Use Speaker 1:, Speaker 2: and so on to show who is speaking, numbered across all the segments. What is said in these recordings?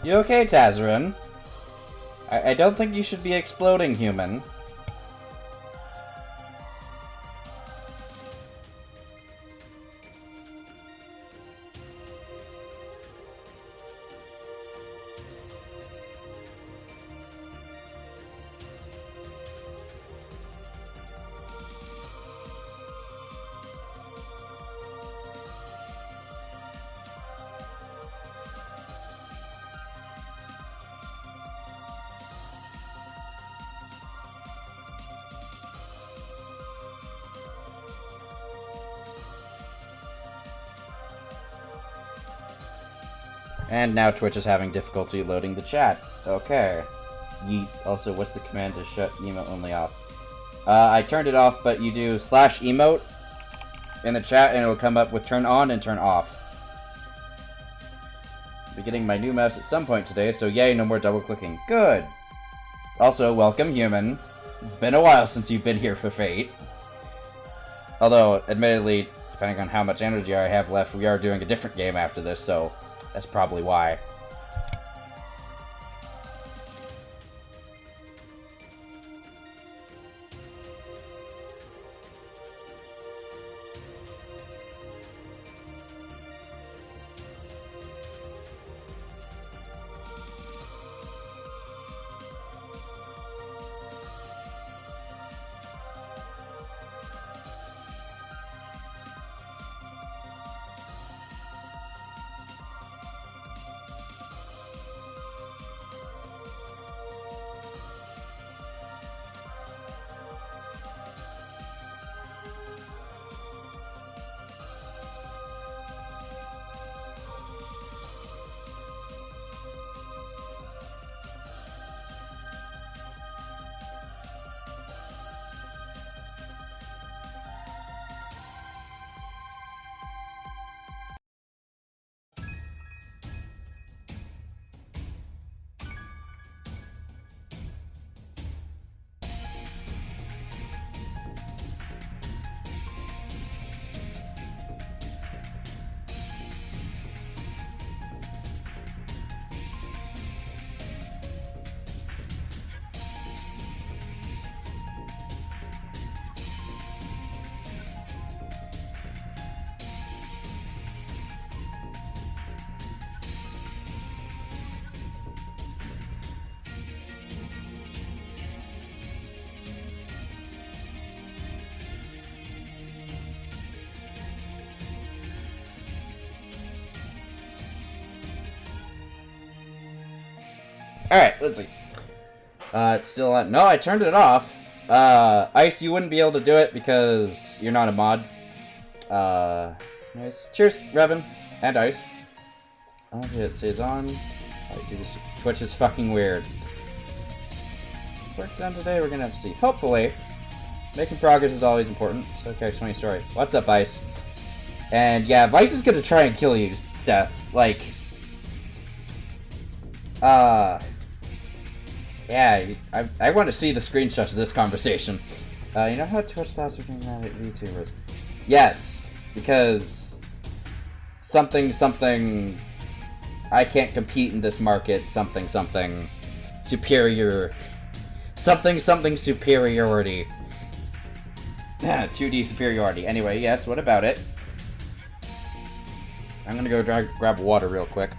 Speaker 1: You okay, Tazarin? I don't think you should be exploding, human. And now Twitch is having difficulty loading the chat. Okay. Yeet. Also, what's the command to shut emote only off? I turned it off, but you do /emote in the chat and it will come up with turn on and turn off. I'll be getting my new mouse at some point today, so yay, no more double clicking. Good. Also, welcome, human. It's been a while since you've been here for Fate. Although, admittedly, depending on how much energy I have left, we are doing a different game after this, so that's probably why. Alright, let's see. It's still on. No, I turned it off. Ice, you wouldn't be able to do it because you're not a mod. Nice. Cheers, Revan. And Ice. Okay, it stays on. Twitch is fucking weird. Work done today, we're gonna have to see. Hopefully. Making progress is always important. So, okay, explain your story. What's up, Ice? And yeah, Vice is gonna try and kill you, Seth. Like, yeah, I want to see the screenshots of this conversation. You know how Twitch thoughts are being mad at YouTubers? Yes, because something, I can't compete in this market, something, superior, something, superiority. 2D superiority. Anyway, yes, what about it? I'm gonna go grab water real quick.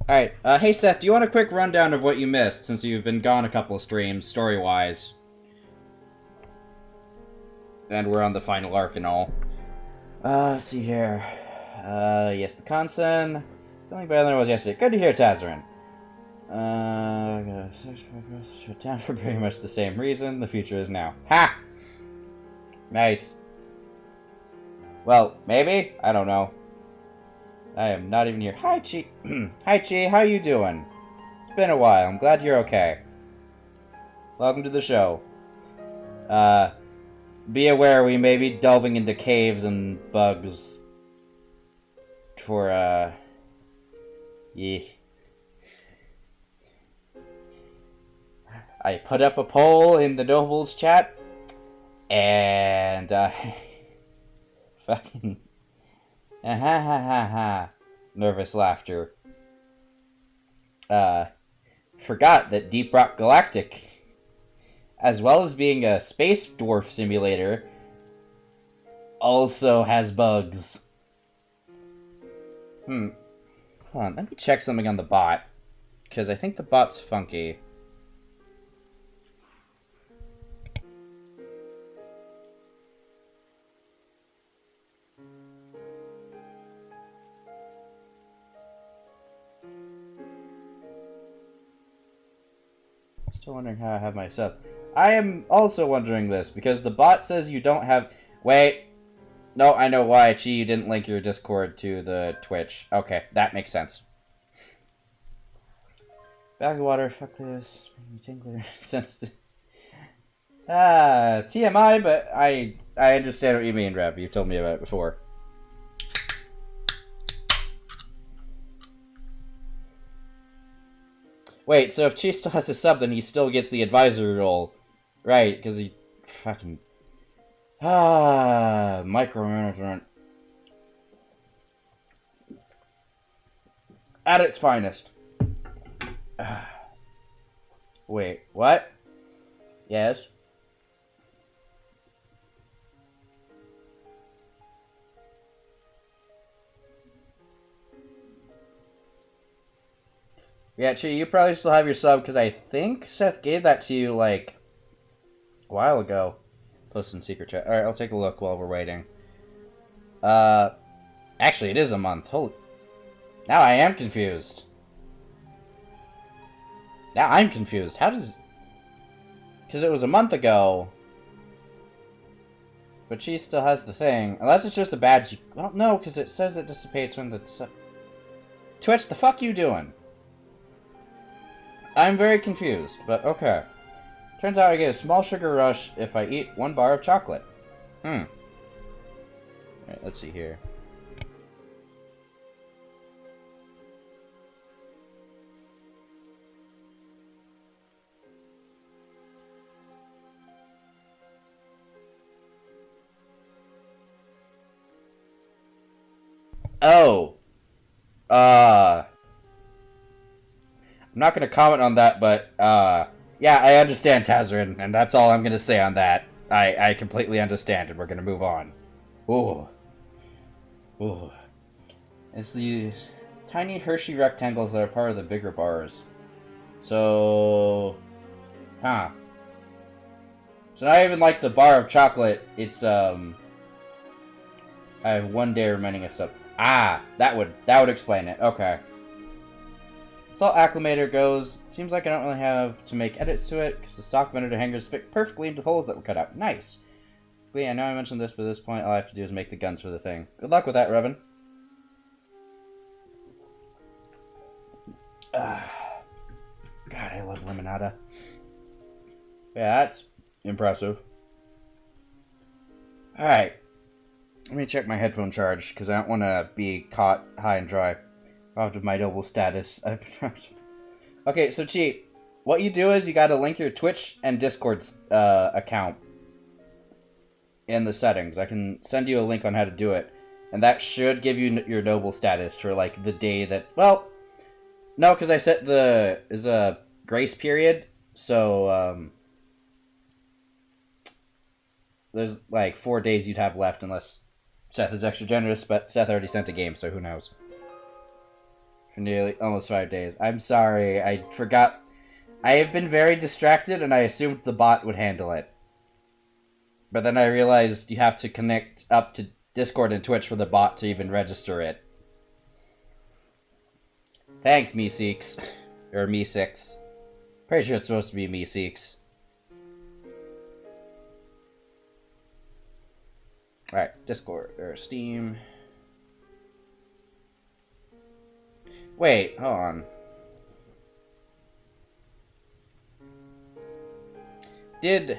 Speaker 1: Alright, hey Seth, do you want a quick rundown of what you missed since you've been gone a couple of streams, story-wise? And we're on the final arc and all. Let's see here. Yes, the Consen. Feeling better than I was yesterday. Good to hear, Tazarin. Shut down for pretty much the same reason. The future is now. Ha! Nice. Well, maybe? I don't know. I am not even here. Hi, Chi. Hi, Chi. How you doing? It's been a while. I'm glad you're okay. Welcome to the show. Be aware we may be delving into caves and bugs for, yeah. I put up a poll in the Nobles chat, and, fucking, ha ha ha ha, nervous laughter. Forgot that Deep Rock Galactic, as well as being a space dwarf simulator, also has bugs. Hold on, let me check something on the bot, because I think the bot's funky. Still wondering how I have my sub. I am also wondering this, because the bot says you don't have... Wait. No, I know why. Chi, you didn't link your Discord to the Twitch. Okay, that makes sense. Bag of water, fuck this. Sensitive. TMI, but I understand what you mean, Rev. You've told me about it before. Wait, so if Chi still has a sub, then he still gets the advisor role. Right, because he fucking... micromanagement. At its finest. Wait, what? Yes? Yeah, Chi, you probably still have your sub, because I think Seth gave that to you, like, a while ago. Post in secret chat. Alright, I'll take a look while we're waiting. Actually, it is a month. Holy... Now I am confused. Now I'm confused. How does... Because it was a month ago. But she still has the thing. Unless it's just a badge. Well, no, because it says it dissipates when the... Twitch, the fuck you doing? I'm very confused, but okay. Turns out I get a small sugar rush if I eat 1 bar of chocolate. Alright, let's see here. Oh. I'm not going to comment on that, but, yeah, I understand, Tazarin, and that's all I'm going to say on that. I completely understand, and we're going to move on. Ooh. Ooh. It's the tiny Hershey rectangles that are part of the bigger bars. So... Huh. So not even like the bar of chocolate, it's, I have 1 day remaining of sub. Ah! That would explain it. Okay. Salt acclimator goes. Seems like I don't really have to make edits to it, because the stock vendor hangers fit perfectly into holes that were cut out. Nice! But yeah, I know I mentioned this, but at this point all I have to do is make the guns for the thing. Good luck with that, Revan. God, I love limonada. Yeah, that's impressive. Alright. Let me check my headphone charge, because I don't want to be caught high and dry. Out of my noble status. Okay, so Chi, what you do is you gotta link your Twitch and Discord account in the settings. I can send you a link on how to do it. And that should give you your noble status for, like, the day that... Well, no, because I set is a grace period, so, there's, like, 4 days you'd have left unless Seth is extra generous, but Seth already sent a game, so who knows. for nearly almost 5 days. I'm sorry, I forgot. I have been very distracted, and I assumed the bot would handle it. But then I realized you have to connect up to Discord and Twitch for the bot to even register it. Thanks, Meeseeks. Or Meesix. Pretty sure it's supposed to be Meeseeks. Alright, Discord, or Steam. Wait, hold on. Did...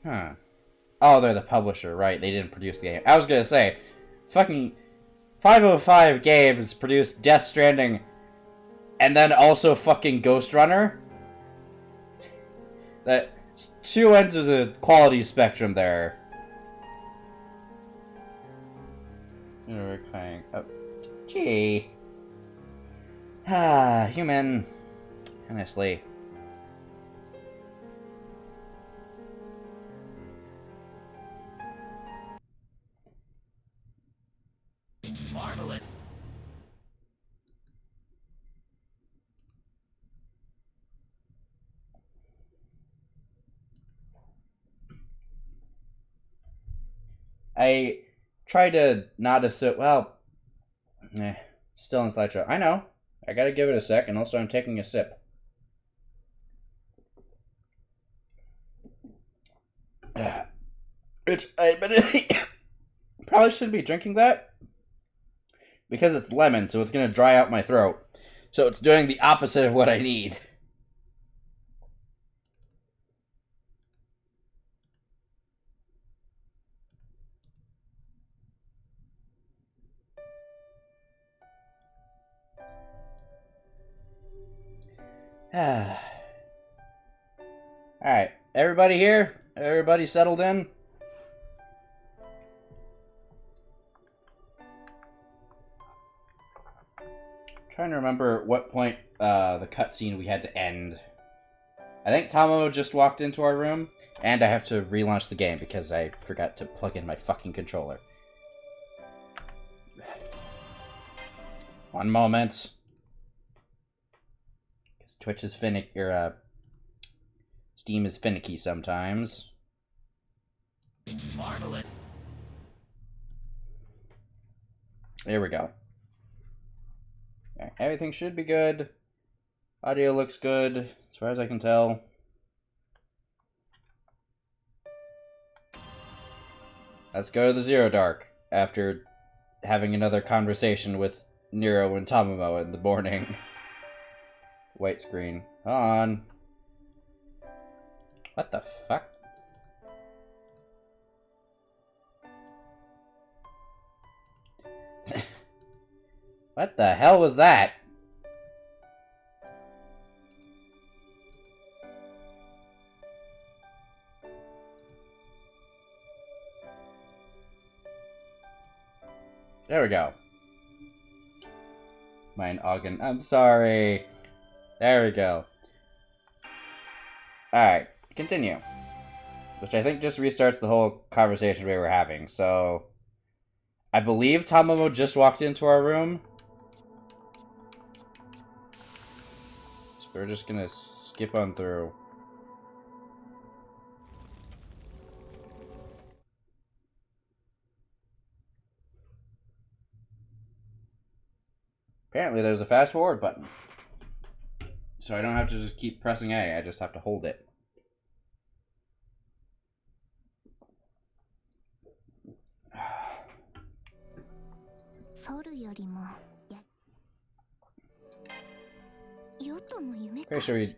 Speaker 1: Huh. Oh, they're the publisher, right. They didn't produce the game. I was gonna say, fucking 505 Games produced Death Stranding, and then also fucking Ghost Runner? That's two ends of the quality spectrum there. We're playing... Oh. Gee. Ah, human. Honestly.
Speaker 2: Marvelous.
Speaker 1: I try to not assume. Well, still in slideshow. I know. I gotta give it a sec, and also I'm taking a sip. Which I admittedly probably shouldn't be drinking that because it's lemon, so it's gonna dry out my throat. So it's doing the opposite of what I need. Alright, everybody here? Everybody settled in? Trying to remember what point the cutscene we had to end. I think Tomo just walked into our room, and I have to relaunch the game because I forgot to plug in my fucking controller. One moment. Because Twitch is finicky, or Steam is finicky sometimes.
Speaker 2: Marvelous.
Speaker 1: There we go. Okay, everything should be good. Audio looks good, as far as I can tell. Let's go to the Zero Dark, after having another conversation with Nero and Tamamo in the morning. White screen. On. What the fuck? What the hell was that? There we go. Mein Augen. I'm sorry. There we go. Alright, continue. Which I think just restarts the whole conversation we were having. So, I believe Tamamo just walked into our room. So we're just gonna skip on through. Apparently there's a fast forward button. So I don't have to just keep pressing A, I just have to hold it. Pretty sure we...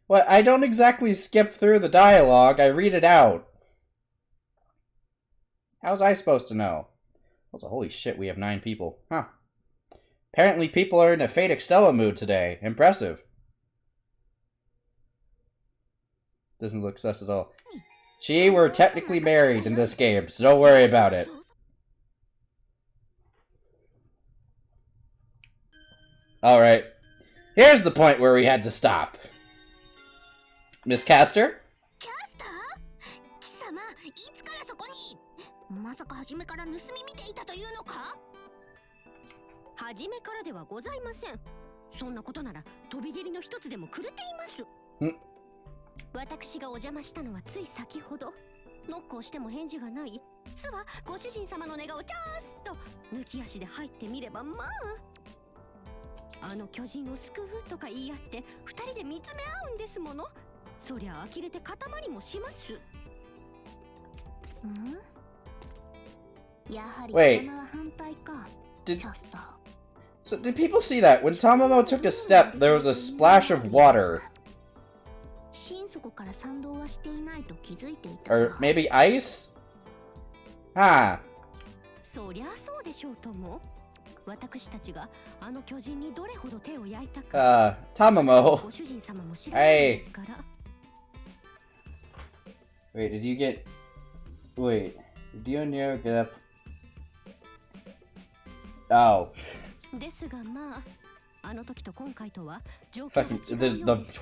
Speaker 1: What? I don't exactly skip through the dialogue, I read it out. How's I supposed to know? Also, holy shit, we have 9 people. Huh. Apparently people are in a Fate Extella mood today. Impressive. Doesn't look sus at all. Gee, we're technically married in this game, so don't worry about it. Alright. Here's the point where we had to stop. Miss Caster?
Speaker 3: キャスター貴様、いつからそこにまさか初めから盗み見ていたというのか初めからではございません。そんなことなら飛び蹴りの一つでもくれています。私がお邪魔したのはつい先ほど。ノックをしても返事がない。つはご主人様の寝顔チャースと抜き足で入ってみれば、まああの巨人を救うとか言い合って二人で見つめ合うんですもの。そりゃ呆れて塊もします。やはり貴様は反対か。
Speaker 1: Did
Speaker 3: キャスター。
Speaker 1: So did people see that? When Tamamo took a step, there was a splash of water.
Speaker 3: 心底から賛同はしていないと気づいていた。
Speaker 1: Or maybe ice? Huh.
Speaker 3: そりゃそうでしょうとも。私たちがあの巨人にどれほど手を焼いたか。
Speaker 1: Tamamo.
Speaker 3: ご主人様も知らないですから。
Speaker 1: Wait, did you get... Wait, did you and Nero get up? Oh.
Speaker 3: ですがまあ、あの時と今回とは状況が
Speaker 1: Fucking,
Speaker 3: 違うようですし、
Speaker 1: the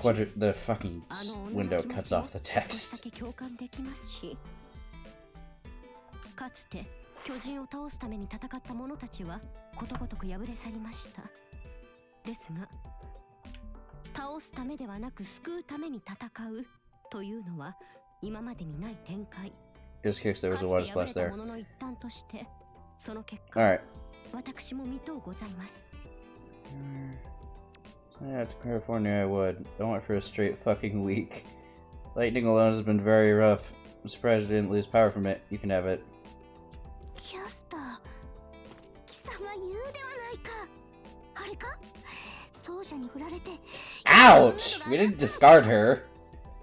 Speaker 1: fucking
Speaker 3: あの
Speaker 1: window
Speaker 3: 女の気持
Speaker 1: cuts
Speaker 3: ちも
Speaker 1: off the
Speaker 3: 少し
Speaker 1: text.
Speaker 3: だけ共感できますし、かつて巨人を倒すために戦った者たちはことごとく敗れ去りました。ですが、倒すためではなく救うために戦うというのは今までにない展開。
Speaker 1: Just kicks, there was a water
Speaker 3: かつ
Speaker 1: splash
Speaker 3: て敗れた
Speaker 1: there.
Speaker 3: 者の一端としてその結果、
Speaker 1: Alright.
Speaker 3: 私も見とうございます。
Speaker 1: Yeah, to California I would. I went for a straight fucking week. Lightning alone has been very rough. I'm surprised I didn't lose power from it. You can have it.
Speaker 3: キャスター、貴様言うではないか。あれか、奏者に振られて。
Speaker 1: Ouch! We didn't discard her.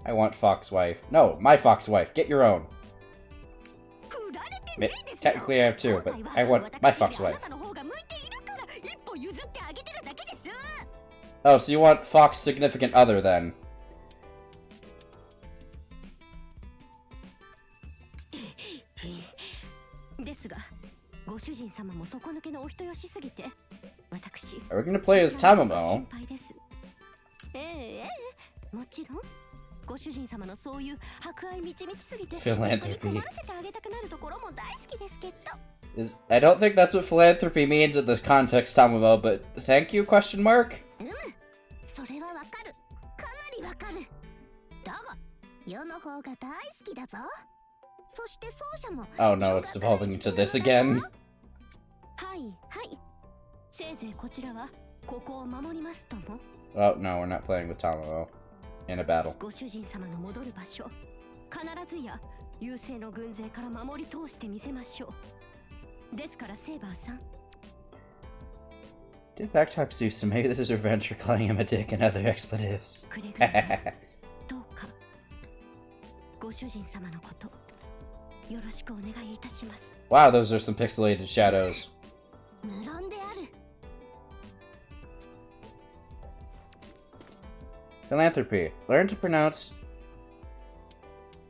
Speaker 1: I want Fox Wife. No, my Fox Wife. Get your own.
Speaker 3: 振られてねえですよ。
Speaker 1: Technically I have two, but I want my Fox
Speaker 3: 私より
Speaker 1: Wife.
Speaker 3: あなたの方が向いているから一歩譲ってあげてるだけです。
Speaker 1: Oh, so you want Fox significant other then?
Speaker 3: ですが、ご主人様も底抜けのお人よしすぎて、私。
Speaker 1: Are we gonna play as
Speaker 3: 心
Speaker 1: Tamamo?
Speaker 3: 配です。もちろん。ご主人様のそういう博愛満ち満ちすぎて、
Speaker 1: Philanthropy.
Speaker 3: 困らせてあげたくなるところも大好きですけど。
Speaker 1: I don't think that's what philanthropy means in this context, Tamamo, but thank you, question mark?
Speaker 3: それはわかる。かなりわかる。だが、世の方が大好きだぞ。そして奏者も。
Speaker 1: Oh no, it's devolving into this again.
Speaker 3: はいはい。せいぜいこちらはここを守りますとも。
Speaker 1: Oh no, we're not playing with Tamamo in a battle.
Speaker 3: ご主人様の戻る場所、必ずや優勢の軍勢から守り通してみせましょう。ですからセーバーさん。
Speaker 1: Did Backtalk Zeus to maybe this is revenge for calling him a dick and other expletives.
Speaker 3: くれぐれもどうかご主人様のことよろしくお願いいたします。
Speaker 1: Wow, those are some pixelated shadows.
Speaker 3: 無論である。
Speaker 1: Philanthropy. Learn to pronounce...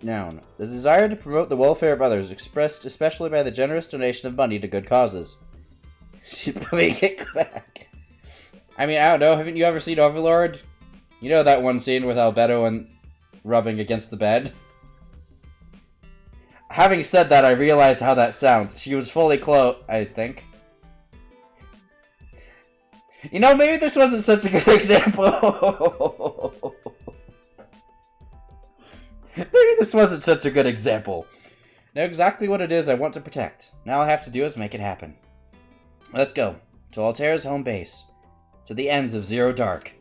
Speaker 1: Noun. The desire to promote the welfare of others, expressed especially by the generous donation of money to good causes. Make it back. I mean, I don't know. Haven't you ever seen Overlord? You know that one scene with Albedo and rubbing against the bed? Having said that, I realized how that sounds. She was fully clothed, I think. You know, maybe this wasn't such a good example. Maybe this wasn't such a good example. Know exactly what it is I want to protect. Now all I have to do is make it happen. Let's go. To Altera's home base. To the ends of Zero Dark.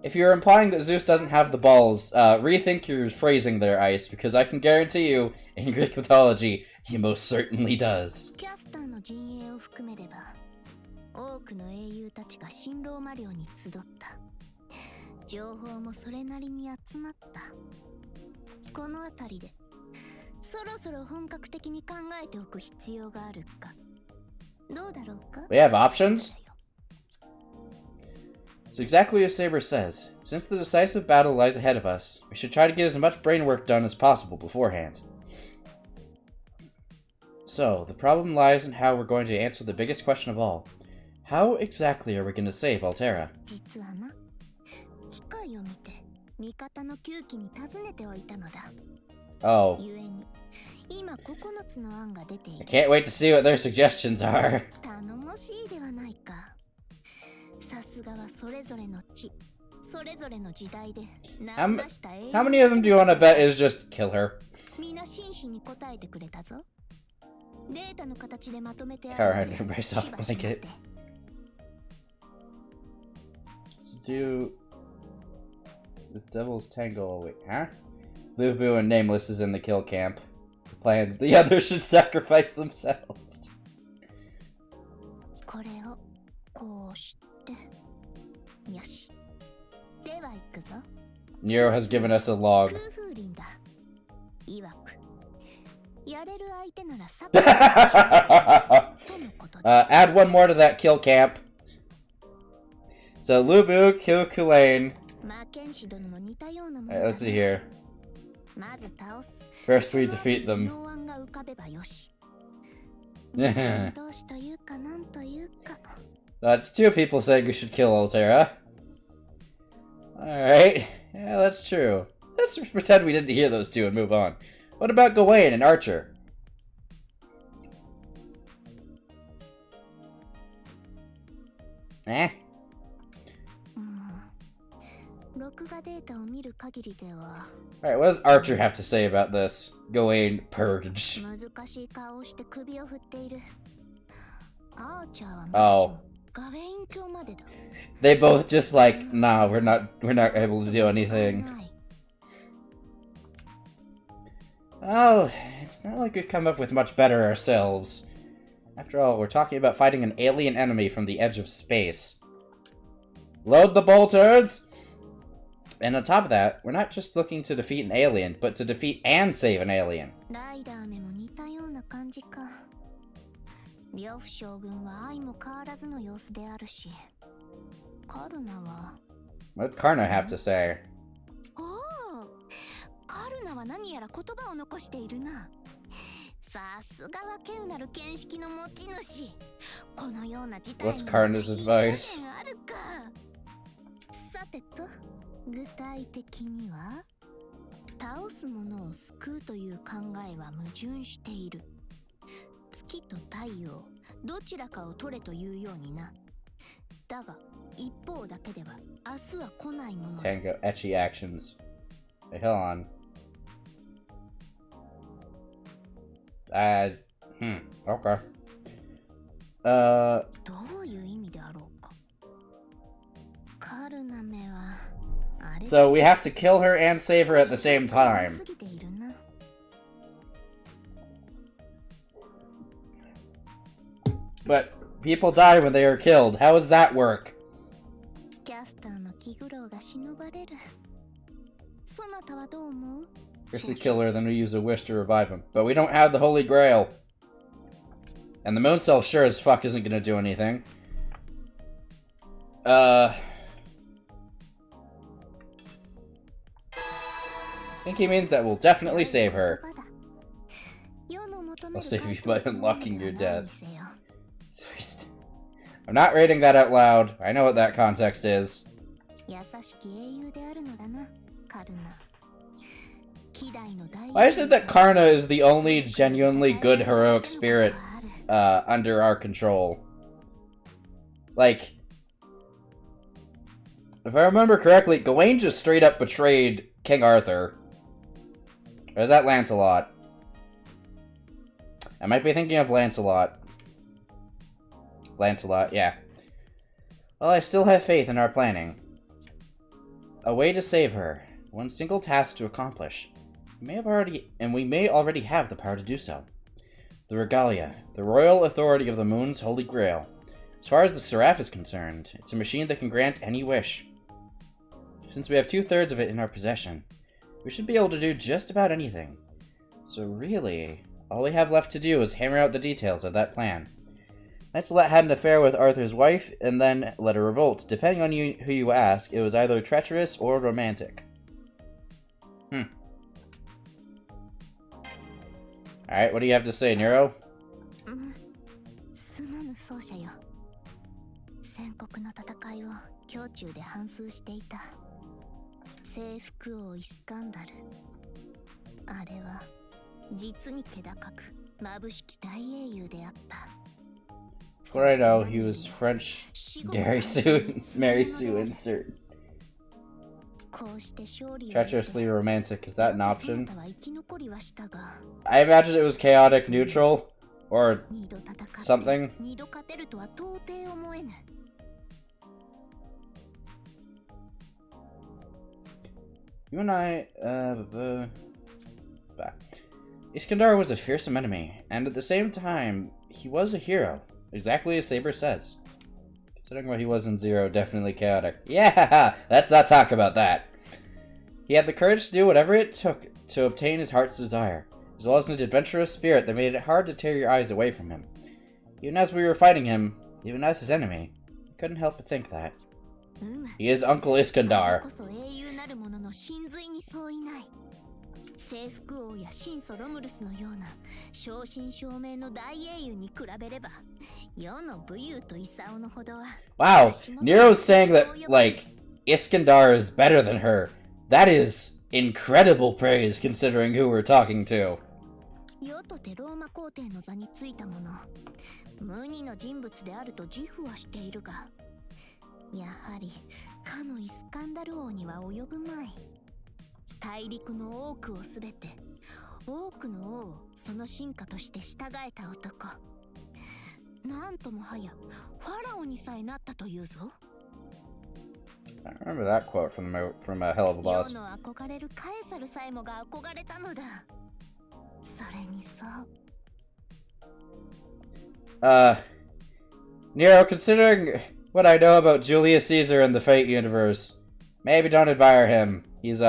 Speaker 1: If you're implying that Zeus doesn't have the balls, rethink your phrasing there, Ice, because I can guarantee you, in Greek mythology, he most certainly does.
Speaker 3: キャスターの陣営を含めれば、多くの英雄たちが新ローマ領に集った。情報もそれなりに集まった。この辺りで、そろそろ本格的に考えておく必要があるか。どうだろうか?
Speaker 1: We have options? It's exactly as Saber says. Since the decisive battle lies ahead of us, we should try to get as much brain work done as possible beforehand. So, the problem lies in how we're going to answer the biggest question of all. How exactly are we going to save Altera?
Speaker 3: 実はな、機会を見て味方の9機に尋ねておいたのだ。
Speaker 1: Oh.
Speaker 3: 故に今9つの案が出てい
Speaker 1: I
Speaker 3: る。
Speaker 1: can't wait to see what their suggestions are.
Speaker 3: 頼もしいではないか。さすがはそれぞれの地、それぞれの時代で名を出した英雄。
Speaker 1: How many of them do you want to bet is just kill her?
Speaker 3: 皆真摯に答えてくれたぞ。データの形でまとめてあ
Speaker 1: Alright,
Speaker 3: るので、
Speaker 1: myself
Speaker 3: しばし待って
Speaker 1: blanket. Let's do the Devil's Tangle. Wait, huh? Lubu and Nameless is in the kill camp. The plans the others should sacrifice themselves.
Speaker 3: これをこうして、よし。では行くぞ。
Speaker 1: Nero has given us a log.
Speaker 3: 空風林だ。曰く、やれる相手ならサポートとのことだ。
Speaker 1: Add one more to that kill camp. So Lubu, kill Kulain.
Speaker 3: マーケンシ殿も似たようなもの
Speaker 1: Alright,
Speaker 3: だ
Speaker 1: let's see here.
Speaker 3: まず倒す。
Speaker 1: First we defeat them.
Speaker 3: 妙案が浮かべばよし。
Speaker 1: That's
Speaker 3: どうしというかなんというか。
Speaker 1: two people saying we should kill Altera. Alright. Yeah, that's true. Let's just pretend we didn't hear those two and move on. What about Gawain and Archer? Eh?
Speaker 3: 録画データを見る限りでは
Speaker 1: Alright, what does Archer have to say about this? Gawain purge.
Speaker 3: 難しい顔をして首を振っている。アーチャーはまだし
Speaker 1: Oh.
Speaker 3: もガウェイン卿までだ。
Speaker 1: They both just like, nah, we're not able to do anything.
Speaker 3: ない。
Speaker 1: Oh, it's not like we've come up with much better ourselves. After all, we're talking about fighting an alien enemy from the edge of space. Load the bolters! And on top of that, we're not just looking to defeat an alien, but to defeat and save an alien.
Speaker 3: ライダーめも似たような感じか。両夫将軍は相も変わらずの様子であるし、カルナは。
Speaker 1: What'd Karna have to say?
Speaker 3: おお、カルナは何やら言葉を残しているな。さすがは稀有なる見識の持ち主。このような事態に
Speaker 1: What's Karna's advice?
Speaker 3: あるか。さてと、具体的には倒す者を救うという考えは矛盾している。月と太陽、どちらかを取れというようにな。だが、一方だけでは明日は来ないもの。
Speaker 1: Tango, etchy actions. Hey, hold on. Okay.
Speaker 3: どういう意味であろうか。カルナメはあれ
Speaker 1: So we have to kill her and save her at the same time.
Speaker 3: 過ぎているな。
Speaker 1: But people die when they are killed. How does that work?
Speaker 3: キャスターの気苦労が忍ばれる。そなたはどう思う？
Speaker 1: First we kill her, then we use a wish to revive him. But we don't have the Holy Grail. And the Moon Cell sure as fuck isn't gonna do anything. I think he means that we'll definitely save her. I'll save you by unlocking your death. I'm not reading that out loud. I know what that context is.
Speaker 3: 優しき英雄であるのだな、カルナ。
Speaker 1: Why is it that Karna is the only genuinely good heroic spirit under our control? Like, if I remember correctly, Gawain just straight up betrayed King Arthur. Or is that Lancelot? I might be thinking of Lancelot. Lancelot, yeah. Well, I still have faith in our planning. A way to save her. One single task to accomplish. We may already have the power to do so. The Regalia, the royal authority of the Moon's Holy Grail. As far as the Seraph is concerned, it's a machine that can grant any wish. Since we have 2/3 of it in our possession, we should be able to do just about anything. So really, all we have left to do is hammer out the details of that plan. Lancelot had an affair with Arthur's wife, and then led a revolt. Depending on who you ask, it was either treacherous or romantic. Alright, what do you have to say, Nero?
Speaker 3: すまぬ奏者よ。戦国の戦いを胸中で反芻していた征服王イスカンダル。あれは実に気高く眩しき大英雄であった。
Speaker 1: For I know, he was French. Mary Sue insert. Treacherously romantic, is that an option? I imagine it was chaotic neutral, or something. You and I, Iskandar was a fearsome enemy, and at the same time, he was a hero, exactly as Saber says. Considering what he was in Zero, definitely chaotic. Yeah, let's not talk about that. He had the courage to do whatever it took to obtain his heart's desire, as well as an adventurous spirit that made it hard to tear your eyes away from him. Even as we were fighting him, even as his enemy, I couldn't help but think that. He is Uncle Iskandar. 征服王や神祖ロムルスのような正真正銘の大英雄に比べれば世の武勇と勲のほどは Wow, Nero's saying that, like, Iskandar is better than her. That is incredible praise considering who we're talking to. 世とてローマ皇帝の座についた者無二の人物であると自負はしているがやはりかのイスカンダル王には及ぶまい。 大陸の多くをすべて多くの王をその進化として従えた男。なんともはやファラオにさえなったというぞ。I remember that quote from Hell of a Boss. 世の憧れるカエサルさえもが憧れたのだ。それにさ。Nero, considering what I know about Julius Caesar and the Fate universe, maybe don't admire him. He's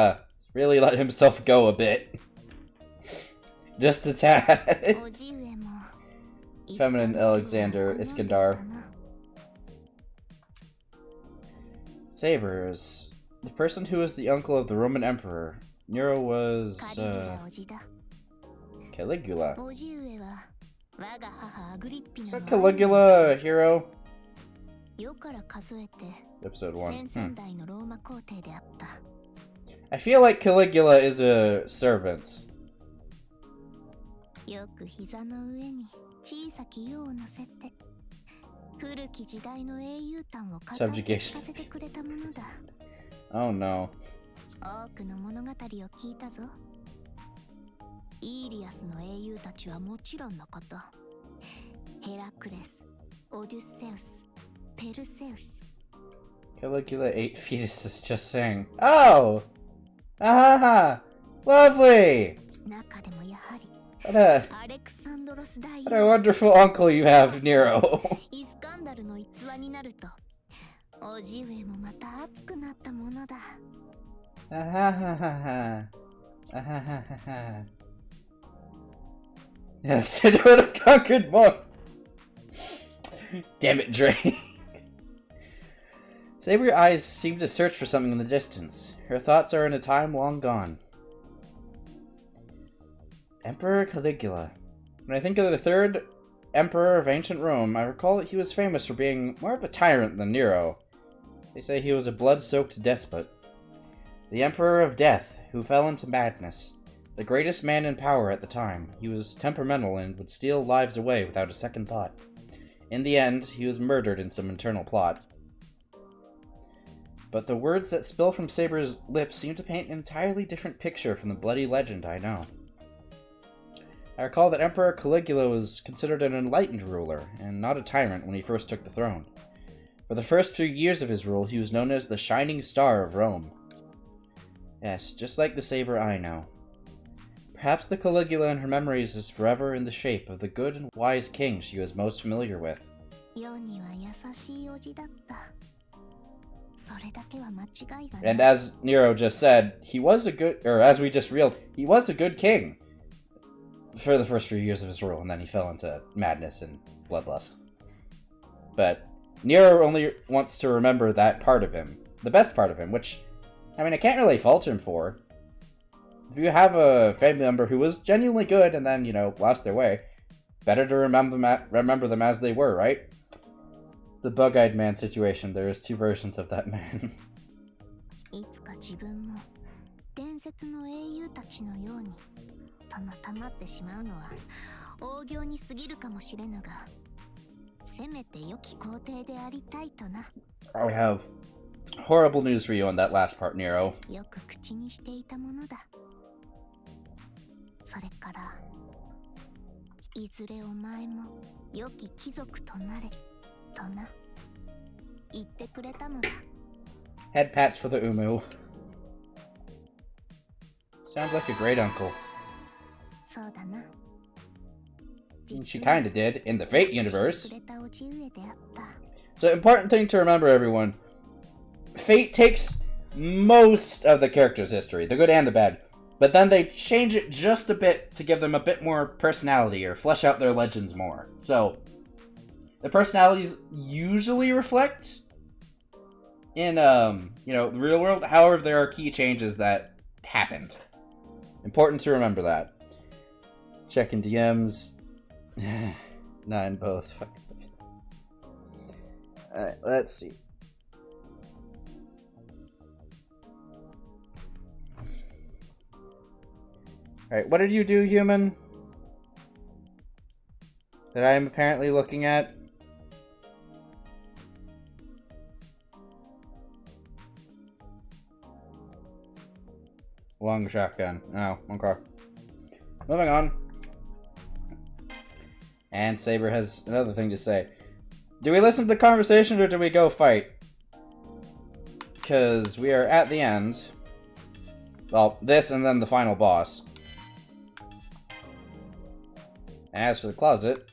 Speaker 1: really let himself go a bit. Just a tad. Feminine Alexander Iskandar. Sabers. The person who was the uncle of the Roman Emperor. Nero was, Caligula. Is that Caligula a hero? Episode 1. I feel like Caligula is a servant. Subjugation. Oh no. 多くの物語を聞いたぞ。イーリアスの英雄たちはもちろんのこと、ヘラクレス、オデュッセウス、ペルセウス。Caligula ate fetuses just saying. Oh! Ah! Lovely! What a wonderful uncle you have, Nero. イスカンダルの逸話になると、おじ上もまた熱くなったものだ。あはははは。あはははは。Yes, I would have conquered more. Damn it, Drake. Saber eyes seem to search for something in the distance. Her thoughts are in a time long gone. Emperor Caligula. When I think of the third emperor of ancient Rome, I recall that he was famous for being more of a tyrant than Nero. They say he was a blood-soaked despot. The Emperor of Death, who fell into madness. The greatest man in power at the time. He was temperamental and would steal lives away without a second thought. In the end, he was murdered in some internal plot. But the words that spill from Saber's lips seem to paint an entirely different picture from the bloody legend I know. I recall that Emperor Caligula was considered an enlightened ruler, and not a tyrant when he first took the throne. For the first few years of his rule, he was known as the Shining Star of Rome. Yes, just like the Saber I know. Perhaps the Caligula in her memories is forever in the shape of the good and wise king she was most familiar with. And as Nero just said, he was a good, or as we just reeled, he was a good king for the first few years of his rule, and then he fell into madness and bloodlust. But Nero only wants to remember that part of him, the best part of him, which, I mean, I can't really fault him for. If you have a family member who was genuinely good and then, you know, lost their way, better to remember them as they were, right? the bug-eyed man situation. There is two versions of that man.
Speaker 3: いつか自分も伝説の英雄たちのようにたまたまってしまうのは大行に過ぎるかもしれぬが、せめて良き皇帝でありたいとな。
Speaker 1: I have horrible news for you on that last part, Nero.
Speaker 3: よく口にしていたものだ。それからいずれお前も良き貴族となれとな言ってくれたのだ。
Speaker 1: Head pats for the Umu. Sounds like a great uncle.
Speaker 3: そうだな。
Speaker 1: She kinda did, in the Fate universe.
Speaker 3: くれた叔父上であった。
Speaker 1: So, important thing to remember, everyone. Fate takes most of the character's history, the good and the bad, but then they change it just a bit to give them a bit more personality or flesh out their legends more. So, the personalities usually reflect in, the real world. However, there are key changes that happened. Important to remember that. Checking DMs. Not in both. Alright, let's see. Alright, what did you do, human? That I am apparently looking at? Long shotgun. Oh, okay. Moving on. And Saber has another thing to say. Do we listen to the conversation or do we go fight? Because we are at the end. Well, this and then the final boss. And as for the closet,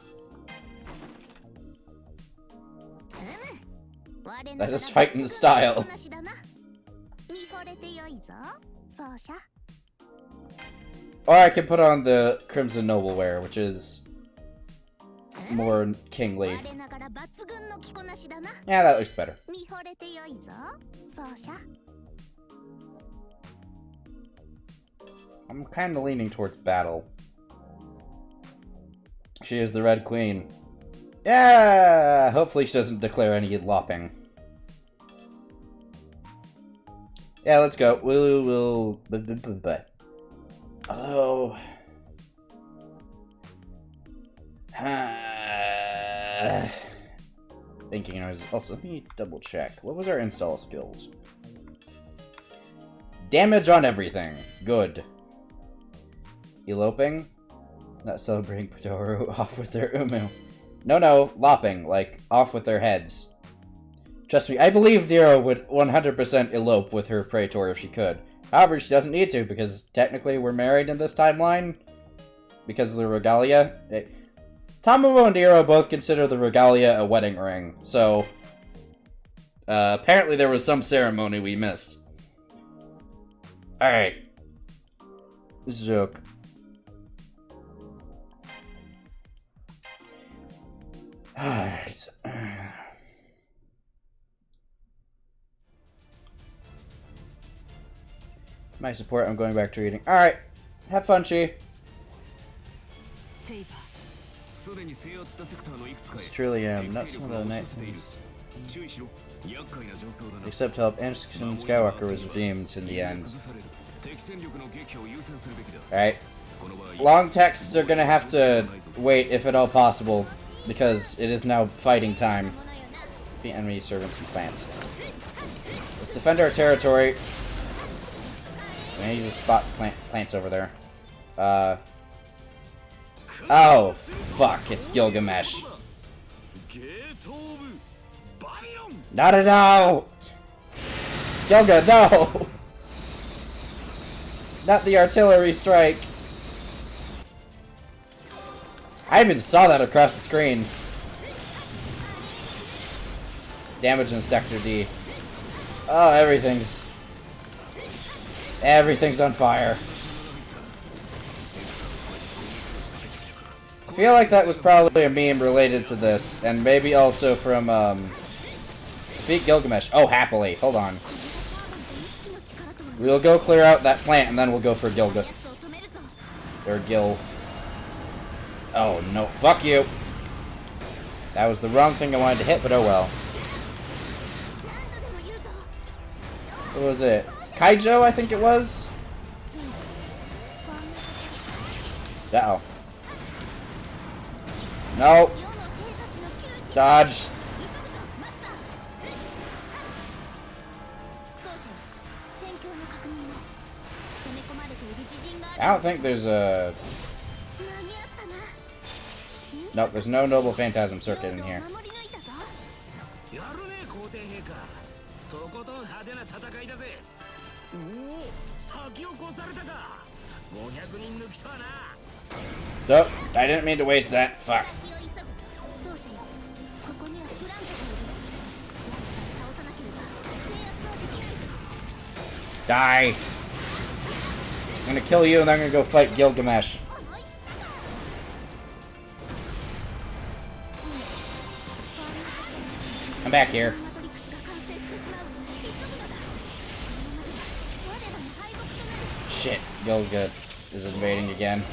Speaker 1: let us fight in style. Or I can put on the Crimson Noble wear, which is more kingly. Yeah, that looks better. I'm kind of leaning towards battle. She is the Red Queen. Yeah! Hopefully she doesn't declare any lopping. Yeah, let's go. We'll... Oh... Thinking I was... Also, let me double check. What was our install skills? Damage on everything. Good. Eloping? Not celebrating Padoru. Off with their Umu. No, lopping. Like, off with their heads. Trust me, I believe Nero would 100% elope with her Praetor if she could. However, she doesn't need to, because technically we're married in this timeline. Because of the regalia. Tamamo and Nero both consider the regalia a wedding ring, so... apparently there was some ceremony we missed. Alright. This is a joke. Alright. My support, I'm going back to reading. Alright. Have fun, Chi. It's truly not some of the nice things. Except help, Anakin Skywalker was redeemed in the end. Alright. Long texts are gonna have to wait if at all possible, because it is now fighting time. The enemy servants and plants. Let's defend our territory. We need to spot plants over there. Oh, fuck, it's Gilgamesh. Not at all! Gilga, no! Not the artillery strike. I even saw that across the screen. Damage in Sector D. Oh, everything's on fire. I feel like that was probably a meme related to this, and maybe also from, Defeat Gilgamesh. Oh, happily. Hold on. We'll go clear out that plant, and then we'll go for Gilga. Or Gil. Oh, no. Fuck you. That was the wrong thing I wanted to hit, but oh well. What was it? Kaijo, I think it was? Uh-oh. No. Dodge. I don't think there's a... Nope, there's no Noble Phantasm Circuit in here.
Speaker 2: やるね皇帝陛下。とことん派手な戦いだぜ。おお、先を越されたか。500人抜きとはな。
Speaker 1: Nope, I didn't mean to waste that. Fuck. Die. I'm gonna kill you and I'm gonna go fight Gilgamesh. I'm back here. Shit, Gilgamesh is invading again.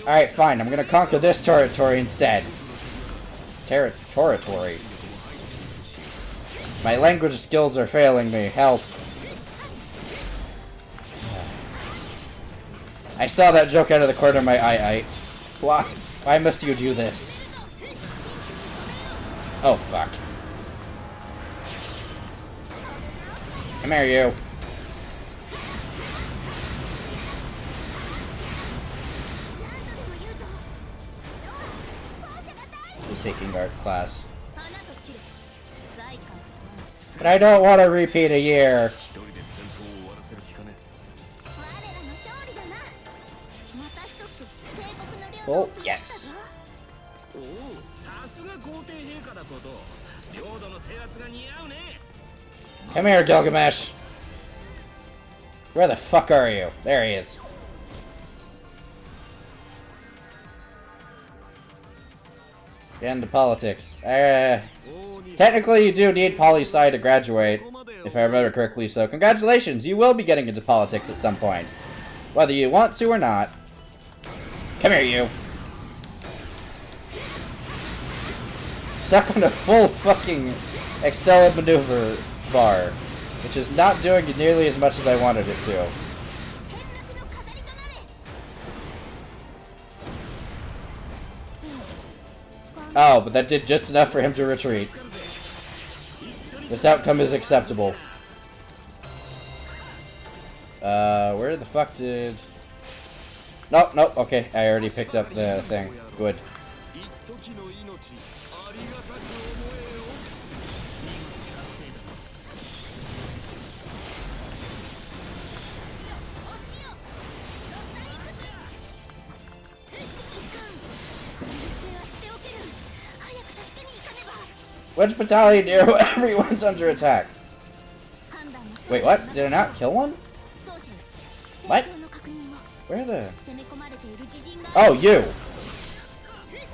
Speaker 1: Alright, fine. I'm gonna conquer this territory instead. Territory. My language skills are failing me. Help. I saw that joke out of the corner of my eye. Why must you do this? Oh, fuck. Come here, you. Taking art class. But I don't want to repeat a year. Oh, yes. Come here, Gilgamesh. Where the fuck are you? There he is. Get into politics. Technically, you do need poli-sci to graduate, if I remember correctly, so congratulations, you will be getting into politics at some point. Whether you want to or not. Come here, you. Stuck on a full fucking Extella maneuver bar, which is not doing nearly as much as I wanted it to. Oh, but that did just enough for him to retreat. This outcome is acceptable. Where the fuck did... Nope, nope, okay. I already picked up the thing. Good. Which battalion hero? Everyone's under attack. Wait, what? Did I not kill one? What? Where the... Oh, you!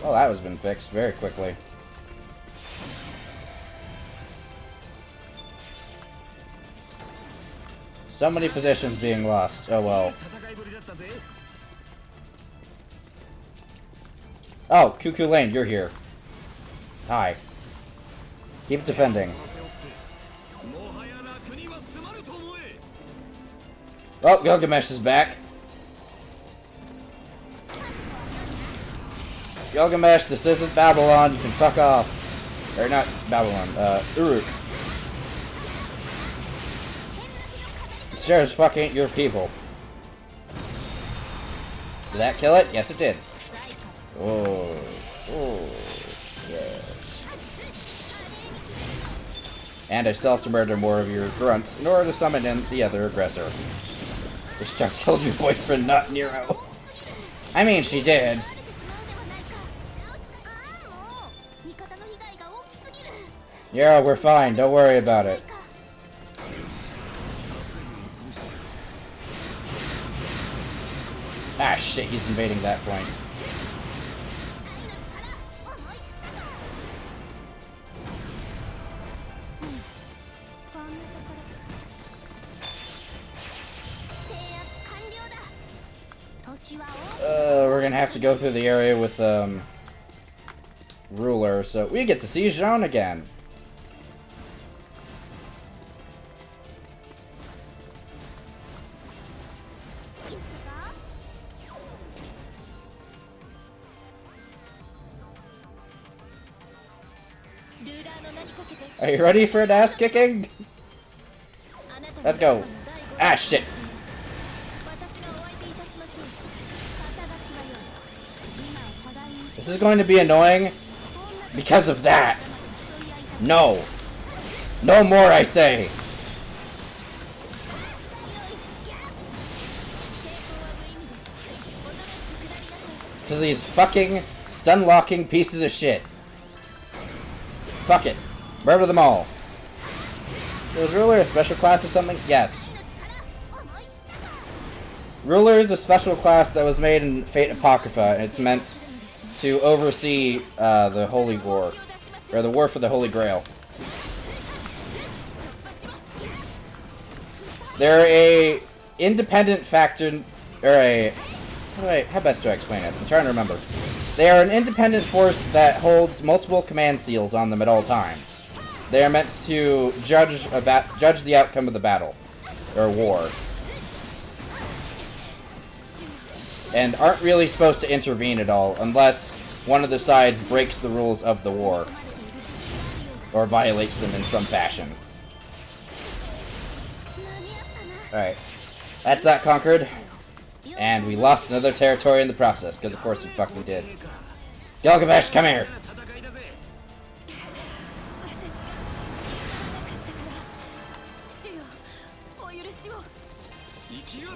Speaker 1: Well, that has been fixed very quickly. So many positions being lost. Oh, well. Oh, Cuckoo Lane, you're here. Hi. Keep defending. Oh, Gilgamesh is back. Gilgamesh, this isn't Babylon. You can fuck off. Or not Babylon. Uruk. It sure as fuck ain't your people. Did that kill it? Yes, it did. Oh. Oh. Yeah. And I still have to murder more of your grunts in order to summon in the other aggressor. Which Chuck killed your boyfriend, not Nero. I mean, she did. Yeah, we're fine. Don't worry about it. Ah, shit. He's invading that point. We're gonna have to go through the area with, Ruler, so we get to see Jean again. Are you ready for an ass kicking? Let's go. Ah, shit. This is going to be annoying because of that. No. No more, I say. Because of these fucking stun-locking pieces of shit. Fuck it. Murder them all. Was Ruler a special class or something? Yes. Ruler is a special class that was made in Fate Apocrypha, and it's meant to oversee the Holy War. Or the War for the Holy Grail. They're a independent faction, or a... How best do I explain it? I'm trying to remember. They are an independent force that holds multiple command seals on them at all times. They are meant to judge the outcome of the battle, or war. And aren't really supposed to intervene at all, unless one of the sides breaks the rules of the war. Or violates them in some fashion. Alright. That's that conquered. And we lost another territory in the process, because of course we fucking did. Gilgamesh, come here!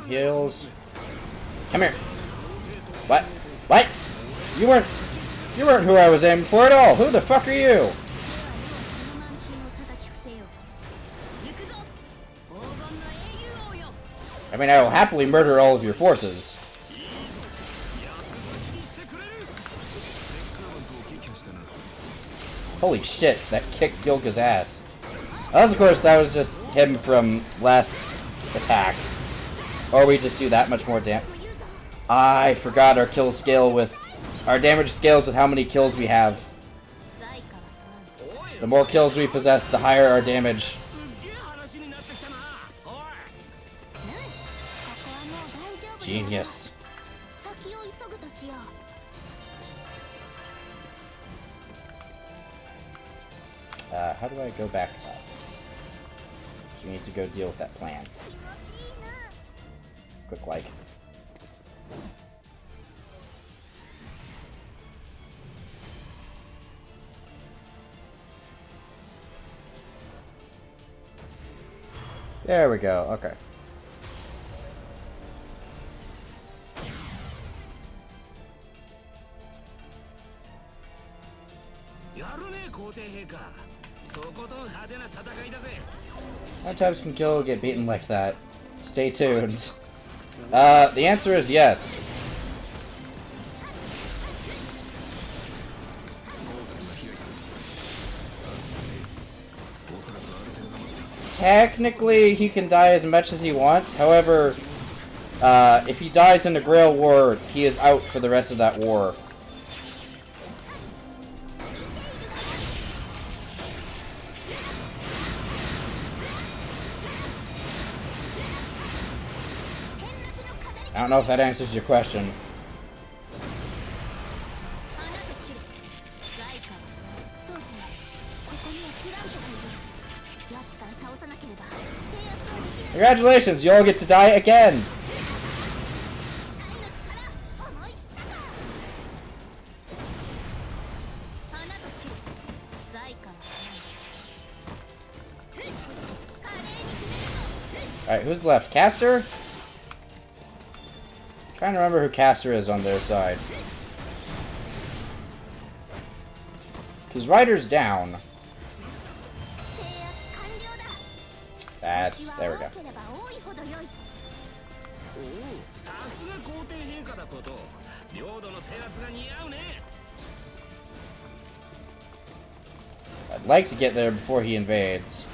Speaker 1: Heals. Come here. What? What? You weren't who I was aiming for at all. Who the fuck are you? I mean, I will happily murder all of your forces. Holy shit, that kicked Gilga's ass. Unless, of course, that was just him from last attack. Or we just do that much more damage. I forgot our kill scale with... Our damage scales with how many kills we have. The more kills we possess, the higher our damage. Genius. How do I go back up? You need to go deal with that plan. Quick like. There we go, okay. How types can kill get beaten like that? Stay tuned. The answer is yes. Technically, he can die as much as he wants. However, if he dies in the Grail War, he is out for the rest of that war. I don't know if that answers your question. Congratulations, you all get to die again! Alright, who's left? Caster? Trying to remember who Caster is on their side. Because Ryder's down. That's... there we go. I'd like to get there before he invades.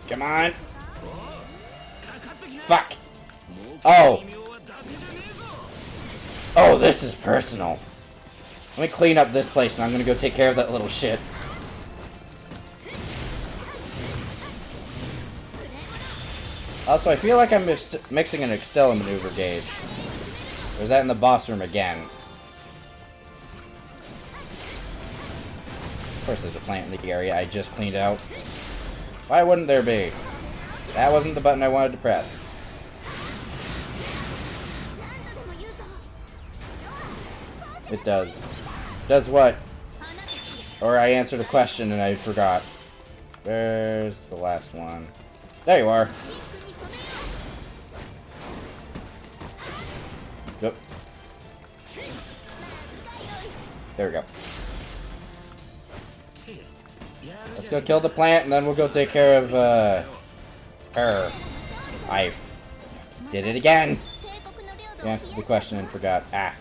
Speaker 1: Come on! Fuck! Oh! Oh, this is personal. Let me clean up this place and I'm gonna go take care of that little shit. Also, I feel like I'm mixing an Extella maneuver gauge. Or is that in the boss room again? Of course there's a plant in the area I just cleaned out. Why wouldn't there be? That wasn't the button I wanted to press. It does. Does what? Or I answered a question and I forgot. Where's the last one? There you are. Yep. There we go. Let's go kill the plant and then we'll go take care of her. I did it again. You answered the question and forgot. Ah.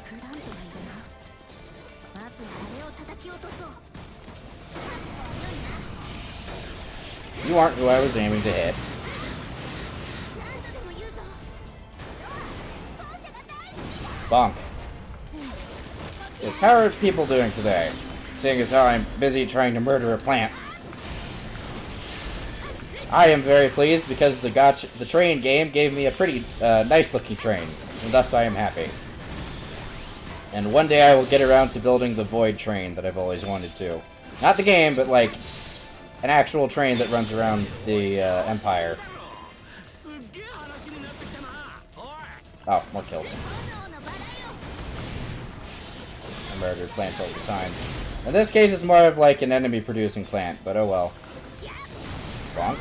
Speaker 1: You aren't who I was aiming to hit. Bonk. Yes, how are people doing today? Seeing as how I'm busy trying to murder a plant. I am very pleased because the train game gave me a pretty nice looking train, and thus I am happy. And one day I will get around to building the Void train that I've always wanted to. Not the game, but like an actual train that runs around the Empire. Oh, more kills. I murder plants all the time. In this case, it's more of like an enemy-producing plant, but oh well. Bonk.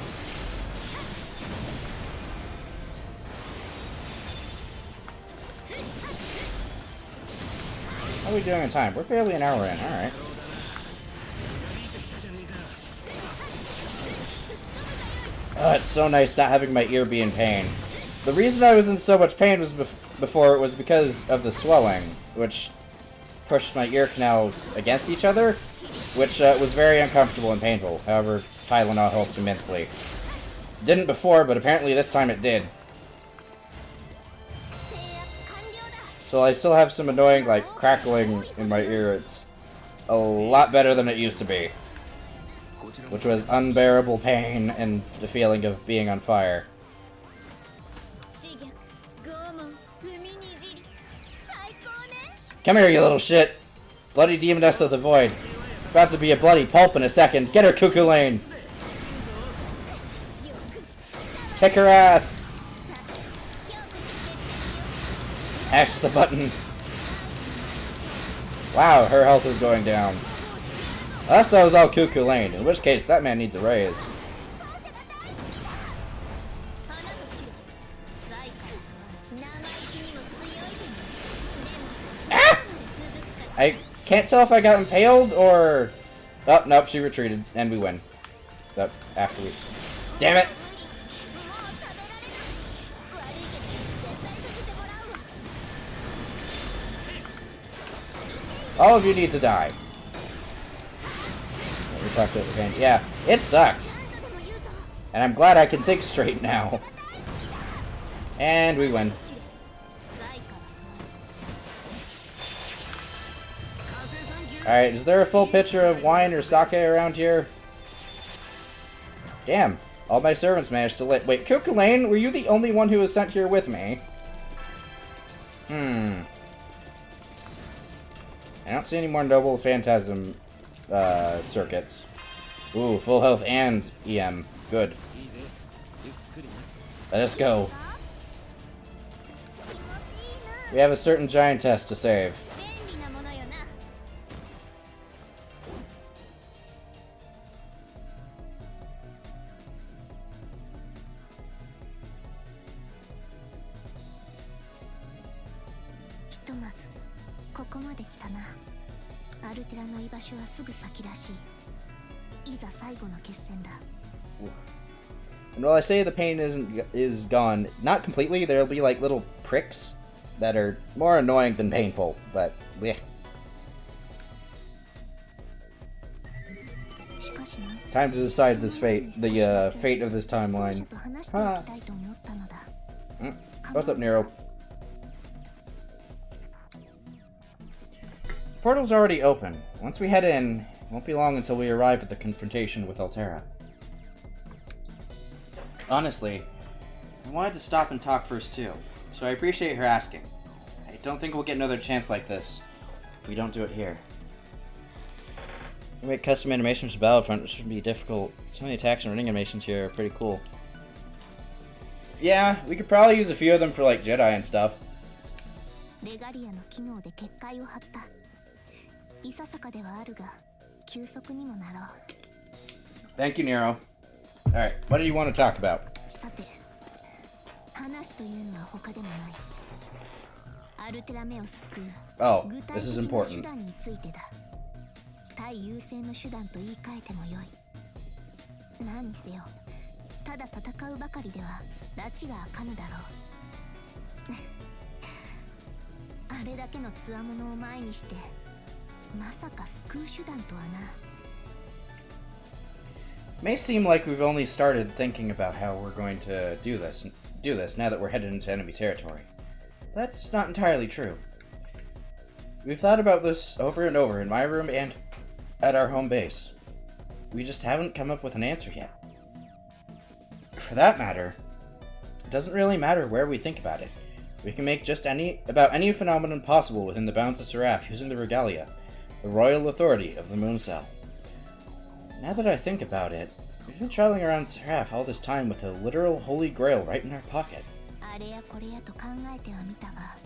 Speaker 1: How are we doing in time? We're barely an hour in, alright. Oh, it's so nice not having my ear be in pain. The reason I was in so much pain was before it was because of the swelling, which pushed my ear canals against each other, which was very uncomfortable and painful. However, Tylenol helps immensely. Didn't before, but apparently this time it did. So I still have some annoying, like, crackling in my ear. It's a lot better than it used to be. Which was unbearable pain and the feeling of being on fire. Come here, you little shit! Bloody Demoness of the Void. About to be a bloody pulp in a second. Get her, Cuckoo Lane! Kick her ass! Mash the button. Wow, her health is going down. Unless that was all Cuckoo Lane, in which case that man needs a raise. Ah! I can't tell if I got impaled or... Oh, nope, she retreated, and we win. That after we... Damn it! All of you need to die. We talked about the pain. Yeah, it sucks. And I'm glad I can think straight now. And we win. Alright, is there a full pitcher of wine or sake around here? Damn, all my servants managed to lit. Wait, Cuckoo Lane, were you the only one who was sent here with me? I don't see any more Noble Phantasm circuits. Ooh, full health and EM. Good. Let us go. We have a certain giantess to save. And while I say the pain is gone, not completely, there'll be like little pricks that are more annoying than painful, but bleh. Time to decide this fate, the fate of this timeline. Huh. What's up, Nero? Portal's already open. Once we head in, it won't be long until we arrive at the confrontation with Alterra. Honestly, I wanted to stop and talk first too, so I appreciate her asking. I don't think we'll get another chance like this if we don't do it here. We make custom animations for Battlefront, which shouldn't be difficult. Some of the attacks and running animations here are pretty cool. Yeah, we could probably use a few of them for like Jedi and stuff.
Speaker 3: レガリアの機能で結界を張った。いささかではあるが、休息にもなろう。
Speaker 1: Thank you, Nero. Alright, what do you want to talk about?
Speaker 3: さて、話というのは他でもない。アルテラメを救う。
Speaker 1: Oh,
Speaker 3: 具
Speaker 1: this
Speaker 3: 体
Speaker 1: is
Speaker 3: 的な手
Speaker 1: important.
Speaker 3: 段についてだ。対優勢の手段と言い換えてもよい。何にせよ、ただ戦うばかりでは拉致が開かぬだろう。あれだけの強者を前にして、まさか救う手段とはな。
Speaker 1: May seem like we've only started thinking about how we're going to do this now that we're headed into enemy territory. That's not entirely true. We've thought about this over and over in my room and at our home base. We just haven't come up with an answer yet. For that matter, it doesn't really matter where we think about it. We can make just any phenomenon possible within the bounds of Seraph using the Regalia, the royal authority of the Moon Cell. Now that I think about it, we've been traveling around Seraph all this time with a literal holy grail right in our pocket.
Speaker 3: あれやこれやと考えてはみたが、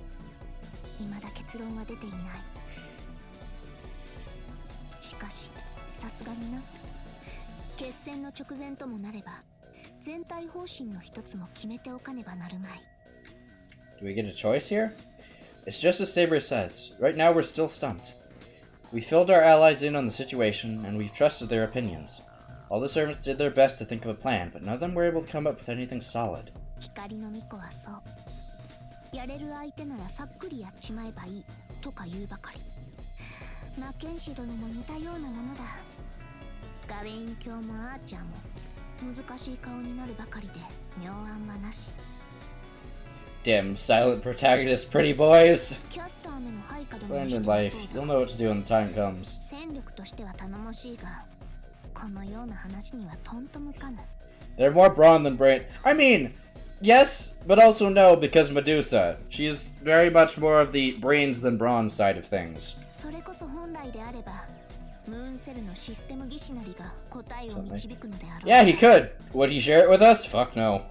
Speaker 3: 未だ結論は出ていない。しかし、さすがにな。決戦の直前ともなれば、全体方針の一つも決めておかねばなるまい。
Speaker 1: Do we get a choice here? It's just as Saber says. Right now we're still stumped. We filled our allies in on the situation, and we've trusted their opinions. All the servants did their best to think of a plan, but none of them were able to come up with anything solid.
Speaker 3: 光の巫女はそう。やれる相手ならさっくりやっちまえばいいとか言うばかり。マッケンシー殿も似たようなものだ。ガウェイン卿もアーチャーも難しい顔になるばかりで妙案はなし。
Speaker 1: Dim, silent protagonist, pretty boys.
Speaker 3: キャスターめの配下殿
Speaker 1: Learn
Speaker 3: にし
Speaker 1: in
Speaker 3: ては
Speaker 1: life.
Speaker 3: そう
Speaker 1: You'll
Speaker 3: だ。
Speaker 1: know what to do when the time comes.
Speaker 3: 戦力としては頼もしいが、このような話にはとんと向かぬ。
Speaker 1: They're more brawn than brain. I mean, yes, but also no, because Medusa. She's very much more of the brains than brawn side of things.
Speaker 3: それこそ本来であれば、ムーンセルのシステム技師なりが答えを導くのであろう。
Speaker 1: Yeah, he could. Would he share it with us? Fuck no.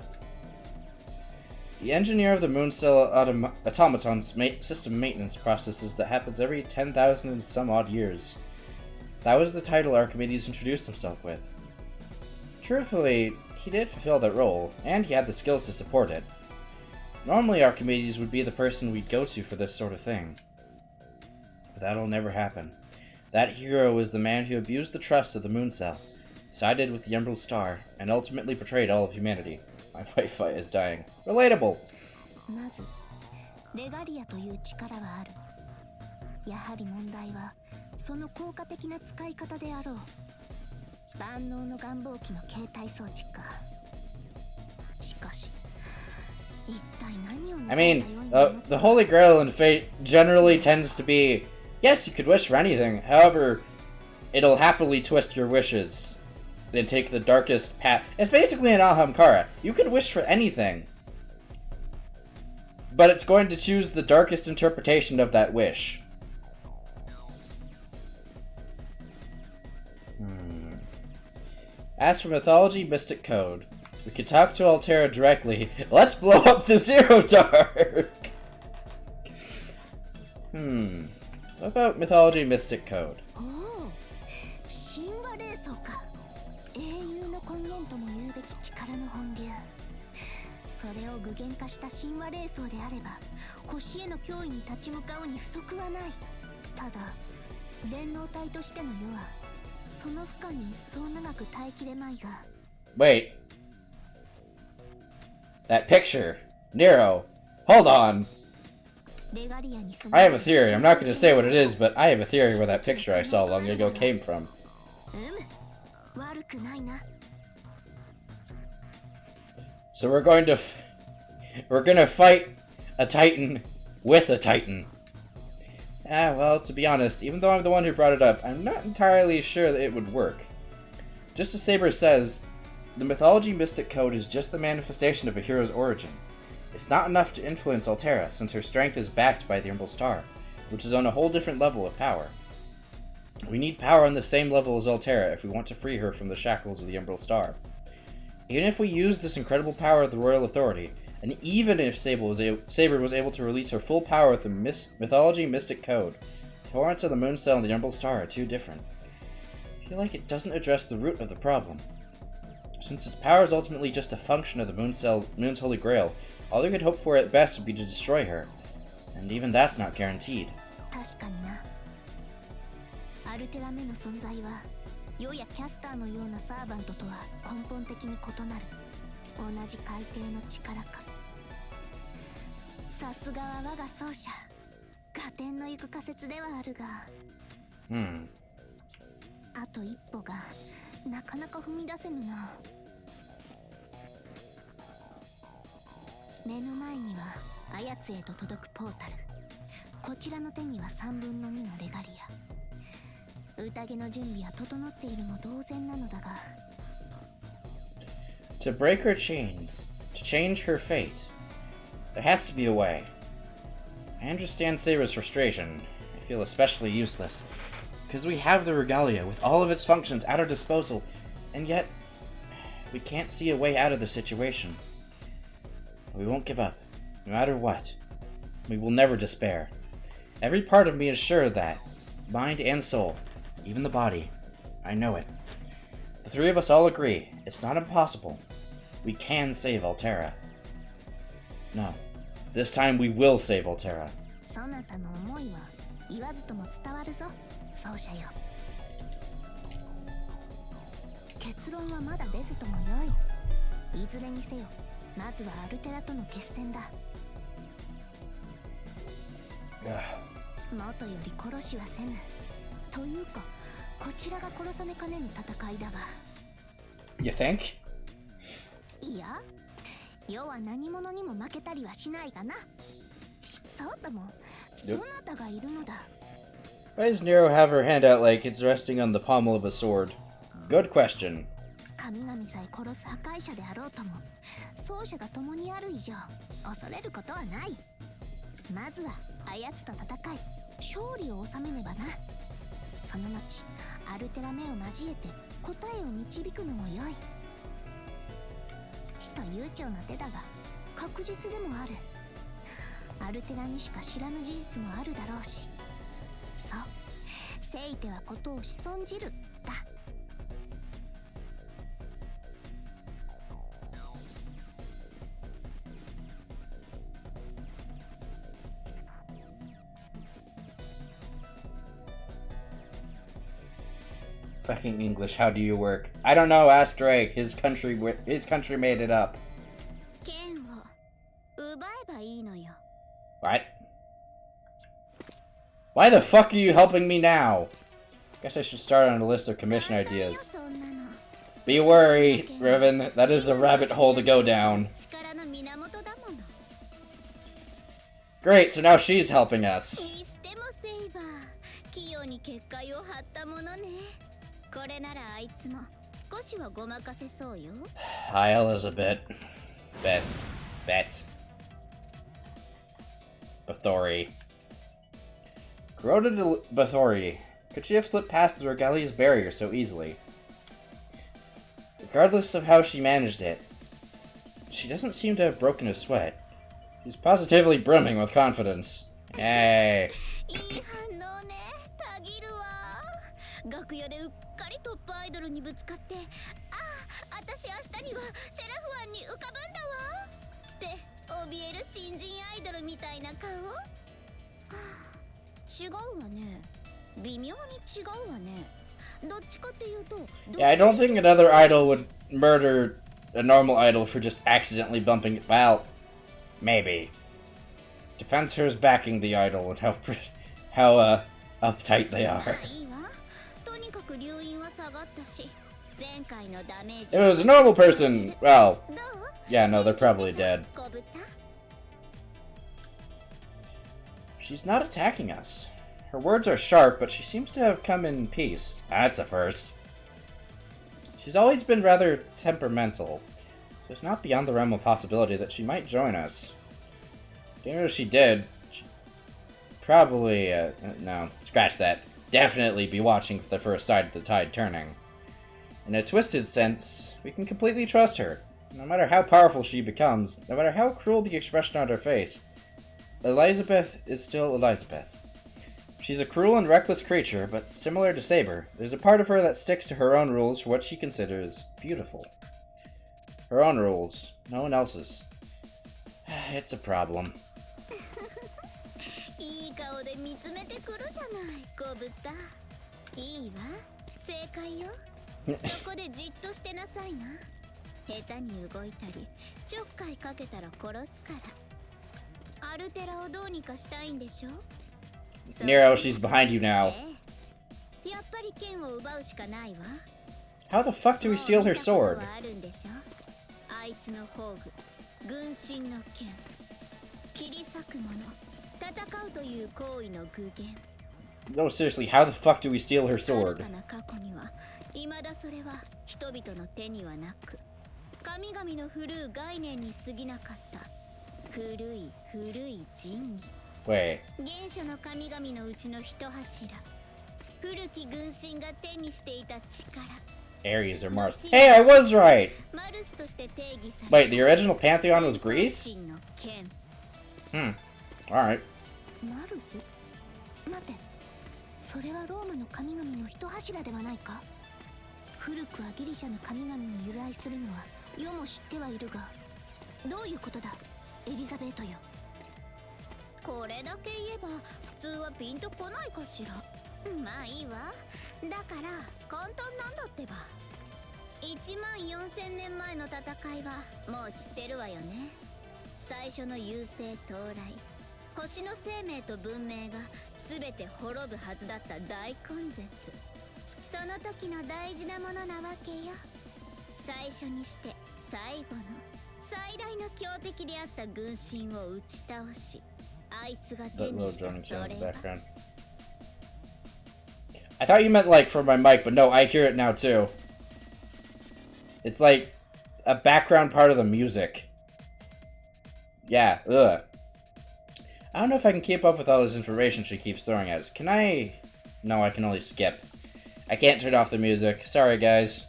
Speaker 1: The engineer of the Moon Cell automaton's system maintenance processes that happens every 10,000 and some odd years. That was the title Archimedes introduced himself with. Truthfully, he did fulfill that role, and he had the skills to support it. Normally, Archimedes would be the person we'd go to for this sort of thing. But that'll never happen. That hero was the man who abused the trust of the Moon Cell, sided with the Emerald Star, and ultimately betrayed all of humanity. My Wi-Fi is dying. Relatable!
Speaker 3: まず、レガリアという力はある。やはり問題は、その効果的な使い方であろう。万能の願望機の携帯装置か。しかし、一体何を
Speaker 1: I mean, the Holy Grail in Fate generally tends to be, yes, you could wish for anything. However, it'll happily twist your wishes and take the darkest path. It's basically an Ahamkara. You can wish for anything, but it's going to choose the darkest interpretation of that wish. As for Mythology Mystic Code, we could talk to Altera directly. Let's blow up the Zero Dark! What about Mythology Mystic Code?
Speaker 3: おお、神話霊装か。英雄の根源とも言うべき力の本流。それを具現化した神話霊装であれば、星への脅威に立ち向かうに不足はない。ただ、連合体としての世は、その負荷にそう長く耐えきれまいが。
Speaker 1: Wait. That picture. Nero. Hold on. I have a theory. I'm not going to say what it is, but I have a theory where that picture I saw long ago came from. So we're going to fight a Titan with a Titan. Well, to be honest, even though I'm the one who brought it up, I'm not entirely sure that it would work. Just as Saber says, the Mythology Mystic Code is just the manifestation of a hero's origin. It's not enough to influence Altera, since her strength is backed by the Emerald Star, which is on a whole different level of power. We need power on the same level as Altera if we want to free her from the shackles of the Emerald Star. Even if we use this incredible power of the Royal Authority, and even if Saber was able to release her full power with the Mythology Mystic Code, Torrents of the Moon Cell and the Emerald Star are too different. I feel like it doesn't address the root of the problem. Since its power is ultimately just a function of the Moon's Holy Grail, all we could hope for at best would be to destroy her. And even that's not guaranteed.
Speaker 3: 確かにな。アルテラメの存在は世やキャスターのようなサーバントとは根本的に異なる。同じ海底の力か。さすがは我が奏者。合点の行く仮説ではあるが。あと一歩がなかなか踏み出せぬな。目の前にはあやつへと届くポータル。こちらの手には3分の2のレガリア。宴の準備は整っているも同然なのだが。
Speaker 1: To break her chains, to change her fate, there has to be a way. I understand Saber's frustration. I feel especially useless, because we have the Regalia with all of its functions at our disposal, and yet we can't see a way out of the situation. We won't give up, no matter what. We will never despair. Every part of me is sure of that, mind and soul, even the body. I know it. The three of us all agree, it's not impossible. We can save Altera. No, this time we will save Altera.
Speaker 3: そなたの思いは言わずとも伝わるぞ、奏者よ。結論はまだ出ずともよい。いずれにせよ、まずはアルテラとの決戦だ。元より殺しはせぬ。というか、こちらが殺さねかねぬ戦いだが。
Speaker 1: You think?
Speaker 3: いや、世は何者にも負けたりはしないがな。そうとも、そなたがいるのだ。
Speaker 1: Why does Nero have her hand out like it's resting on the pommel of a sword? Good question.
Speaker 3: 神々さえ殺す破壊者であろうとも、奏者が共にある以上、恐れることはない。まずはあやつと戦い、勝利を収めねばな。その後、アルテラメを交えて答えを導くのもよい。ちと悠長な手だが、確実でもある。アルテラにしか知らぬ事実もあるだろうし。そう、せいてはことを仕損じるだ。
Speaker 1: Fucking English, how do you work? I don't know, ask Drake. His country made it up.
Speaker 3: 剣を奪えばいいのよ。
Speaker 1: What? Why the fuck are you helping me now? Guess I should start on a list of commission ideas. Be wary, Riven. That is a rabbit hole to go down. Great, so now she's helping us.
Speaker 3: にしてもセイバー、器用に結界を張ったものね。これならあいつも少しはごまかせそうよ。
Speaker 1: Hi, Elizabeth. Bet. Bathory. Corroded Bathory. Could she have slipped past the Regalia's barrier so easily? Regardless of how she managed it, she doesn't seem to have broken a sweat. She's positively brimming with confidence. Yay.
Speaker 3: いい反応ね、たぎるわ。楽屋でうっかりトップアイドルにぶつかって、あ、私明日にはセラフワンに浮かぶんだわって怯える新人アイドルみたいな顔。違うわね。微妙に違うわね。どっちかっていうと。
Speaker 1: Yeah, I don't think another idol would murder a normal idol for just accidentally bumping. Well, maybe. Depends who's backing the idol and how uptight they are.
Speaker 3: いいわ。とにかく留飲は下がったし、前回のダメージ。
Speaker 1: If it was a normal person, well,
Speaker 3: どう？
Speaker 1: yeah, no, they're probably dead.
Speaker 3: 小豚？
Speaker 1: She's not attacking us. Her words are sharp, but she seems to have come in peace. That's a first. She's always been rather temperamental, so it's not beyond the realm of possibility that she might join us. Even if she did, probably, no, scratch that. definitely be watching for the first sign of the tide turning. In a twisted sense, we can completely trust her. No matter how powerful she becomes, no matter how cruel the expression on her face, Elizabeth is still Elizabeth. She's a cruel and reckless creature, but similar to Saber, there's a part of her that sticks to her own rules for what she considers beautiful. Her own rules, no one else's. It's a problem.
Speaker 3: いい顔で見つめてくるじゃないゴブタ。いいわ、正解よ。そこでじっとしてなさいな。下手に動いたりちょっかいかけたら殺すから。アルテラをどうにかしたいんでしょ。
Speaker 1: Nero, she's behind you now.
Speaker 3: やっぱり剣を奪うしかないわ。
Speaker 1: How the fuck do we steal her sword?
Speaker 3: あるんでしょ。あいつの宝具、軍神の剣。切り裂くもの、戦うという行為の具現。
Speaker 1: No, seriously, how the fuck do we steal her sword?
Speaker 3: 遥かな過去には未だそれは人々の手にはなく、神々の古い概念に過ぎなかった。古い神器。
Speaker 1: Wait.
Speaker 3: 原初の神々のうちの一柱。古き軍神が手にしていた力。
Speaker 1: Ares or Mars. Hey, I was right!
Speaker 3: マルスとして定義され
Speaker 1: Wait, the original Pantheon was Greece?
Speaker 3: 戦闘神の剣。
Speaker 1: Alright.
Speaker 3: マルス？待て、それはローマの神々の一柱ではないか。古くはギリシャの神々に由来するのは世も知ってはいるが、どういうことだエリザベートよ。これだけ言えば普通はピンとこないかしら。まあいいわ。だから簡単なんだってば。14000年前の戦いはもう知ってるわよね。最初の優勢到来、星の生命と文明が全て滅ぶはずだった大根絶。その時の大事なものなわけよ。最初にして最後の最大の強敵であった軍神を打ち倒し、あいつが手
Speaker 1: That
Speaker 3: に
Speaker 1: little
Speaker 3: した
Speaker 1: drumming
Speaker 3: そ
Speaker 1: sound
Speaker 3: れ
Speaker 1: in the
Speaker 3: は。
Speaker 1: background. I thought you meant like for my mic, but no, I hear it now too. It's like a background part of the music. Yeah, ugh. I don't know if I can keep up with all this information she keeps throwing at us. Can I? No, I can only skip. I can't turn off the music. Sorry, guys.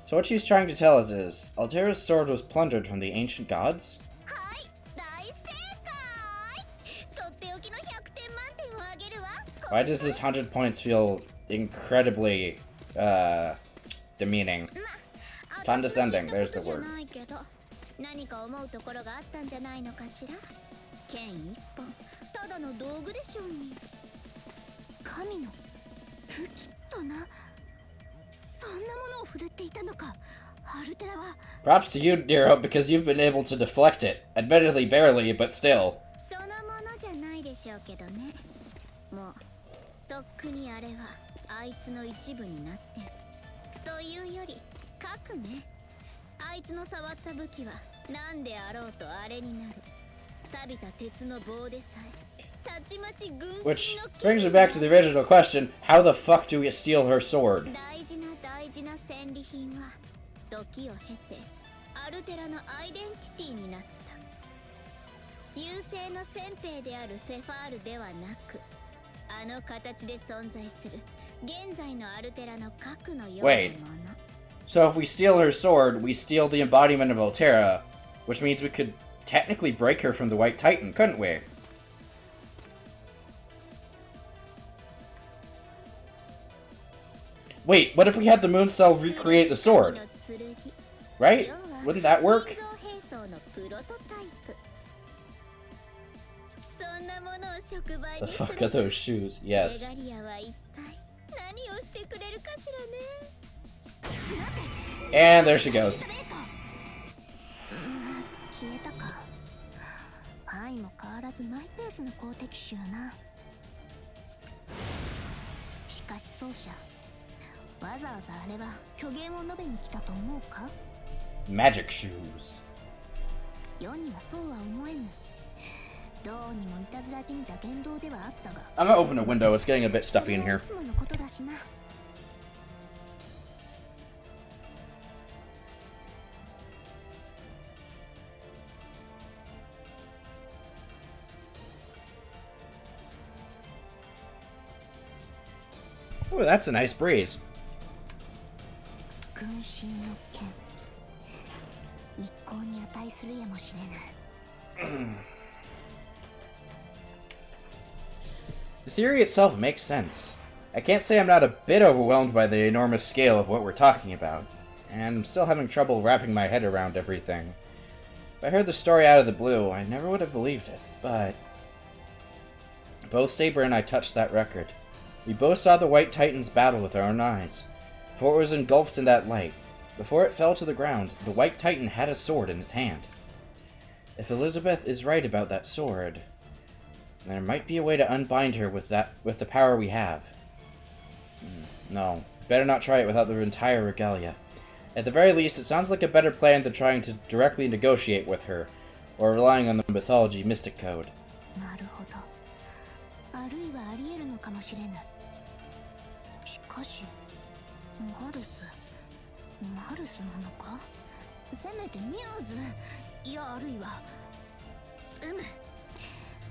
Speaker 1: So what she's trying to tell us is, Altera's sword was plundered from the ancient gods?
Speaker 3: はい、大正解。とっておきの100点満点をあげるわ。
Speaker 1: Why does this 100 points feel incredibly, demeaning? Condescending, there's the word.
Speaker 3: 何か思うところがあったんじゃないのかしら。剣一本、ただの道具でしょうに。神の武器とな。そんなものを振るっていたのか。アルテラは。
Speaker 1: Props to you, Nero, because you've been able to deflect it. Admittedly, barely, but still.
Speaker 3: そのものじゃないでしょうけどね。もうとっくにあれはあいつの一部になってる。というより核ね。あいつの触った武器は何であろうとあれになる。錆びた鉄の棒でさえたちまち軍神の
Speaker 1: Which brings me back to the original question, how the fuck do we steal her sword?
Speaker 3: 大事な戦利品は時を経てアルテラのアイデンティティになった。優勢の先兵であるセファールではなく、あの形で存在する現在のアルテラの核のようなもの。
Speaker 1: Wait. So if we steal her sword, we steal the embodiment of Altera, which means we could technically break her from the White Titan, couldn't we? Wait, what if we had the Moon Cell recreate the sword? Right? Wouldn't that work? The fuck are those shoes? Yes. And there she goes.
Speaker 3: 消えたか。愛も変わらずマイペースの好敵手な。しかし奏者、わざわざあれは虚言を述べに来たと思うか。
Speaker 1: Magic shoes.
Speaker 3: 世にはそうは思えぬ。どうにもいたずらじみた言動ではあったが。
Speaker 1: I'm gonna open a window. It's getting a bit stuffy in here.
Speaker 3: いつものことだしな。
Speaker 1: Oh, that's a nice breeze.
Speaker 3: 軍神の剣一向に値するやもしれぬ。
Speaker 1: The theory itself makes sense. I can't say I'm not a bit overwhelmed by the enormous scale of what we're talking about, and I'm still having trouble wrapping my head around everything. If I heard the story out of the blue, I never would have believed it, but... Both Saber and I touched that record. We both saw the White Titans battle with our own eyes. Before it was engulfed in that light, before it fell to the ground, the White Titan had a sword in its hand. If Elizabeth is right about that sword, there might be a way to unbind her with the power we have. No, better not try it without the entire regalia. At the very least, it sounds like a better plan than trying to directly negotiate with her, or relying on the mythology mystic code.
Speaker 3: なるほど。あるいはあり得るのかもしれぬ。しかし、マルスなのか？せめてミューズ、いやあるいは、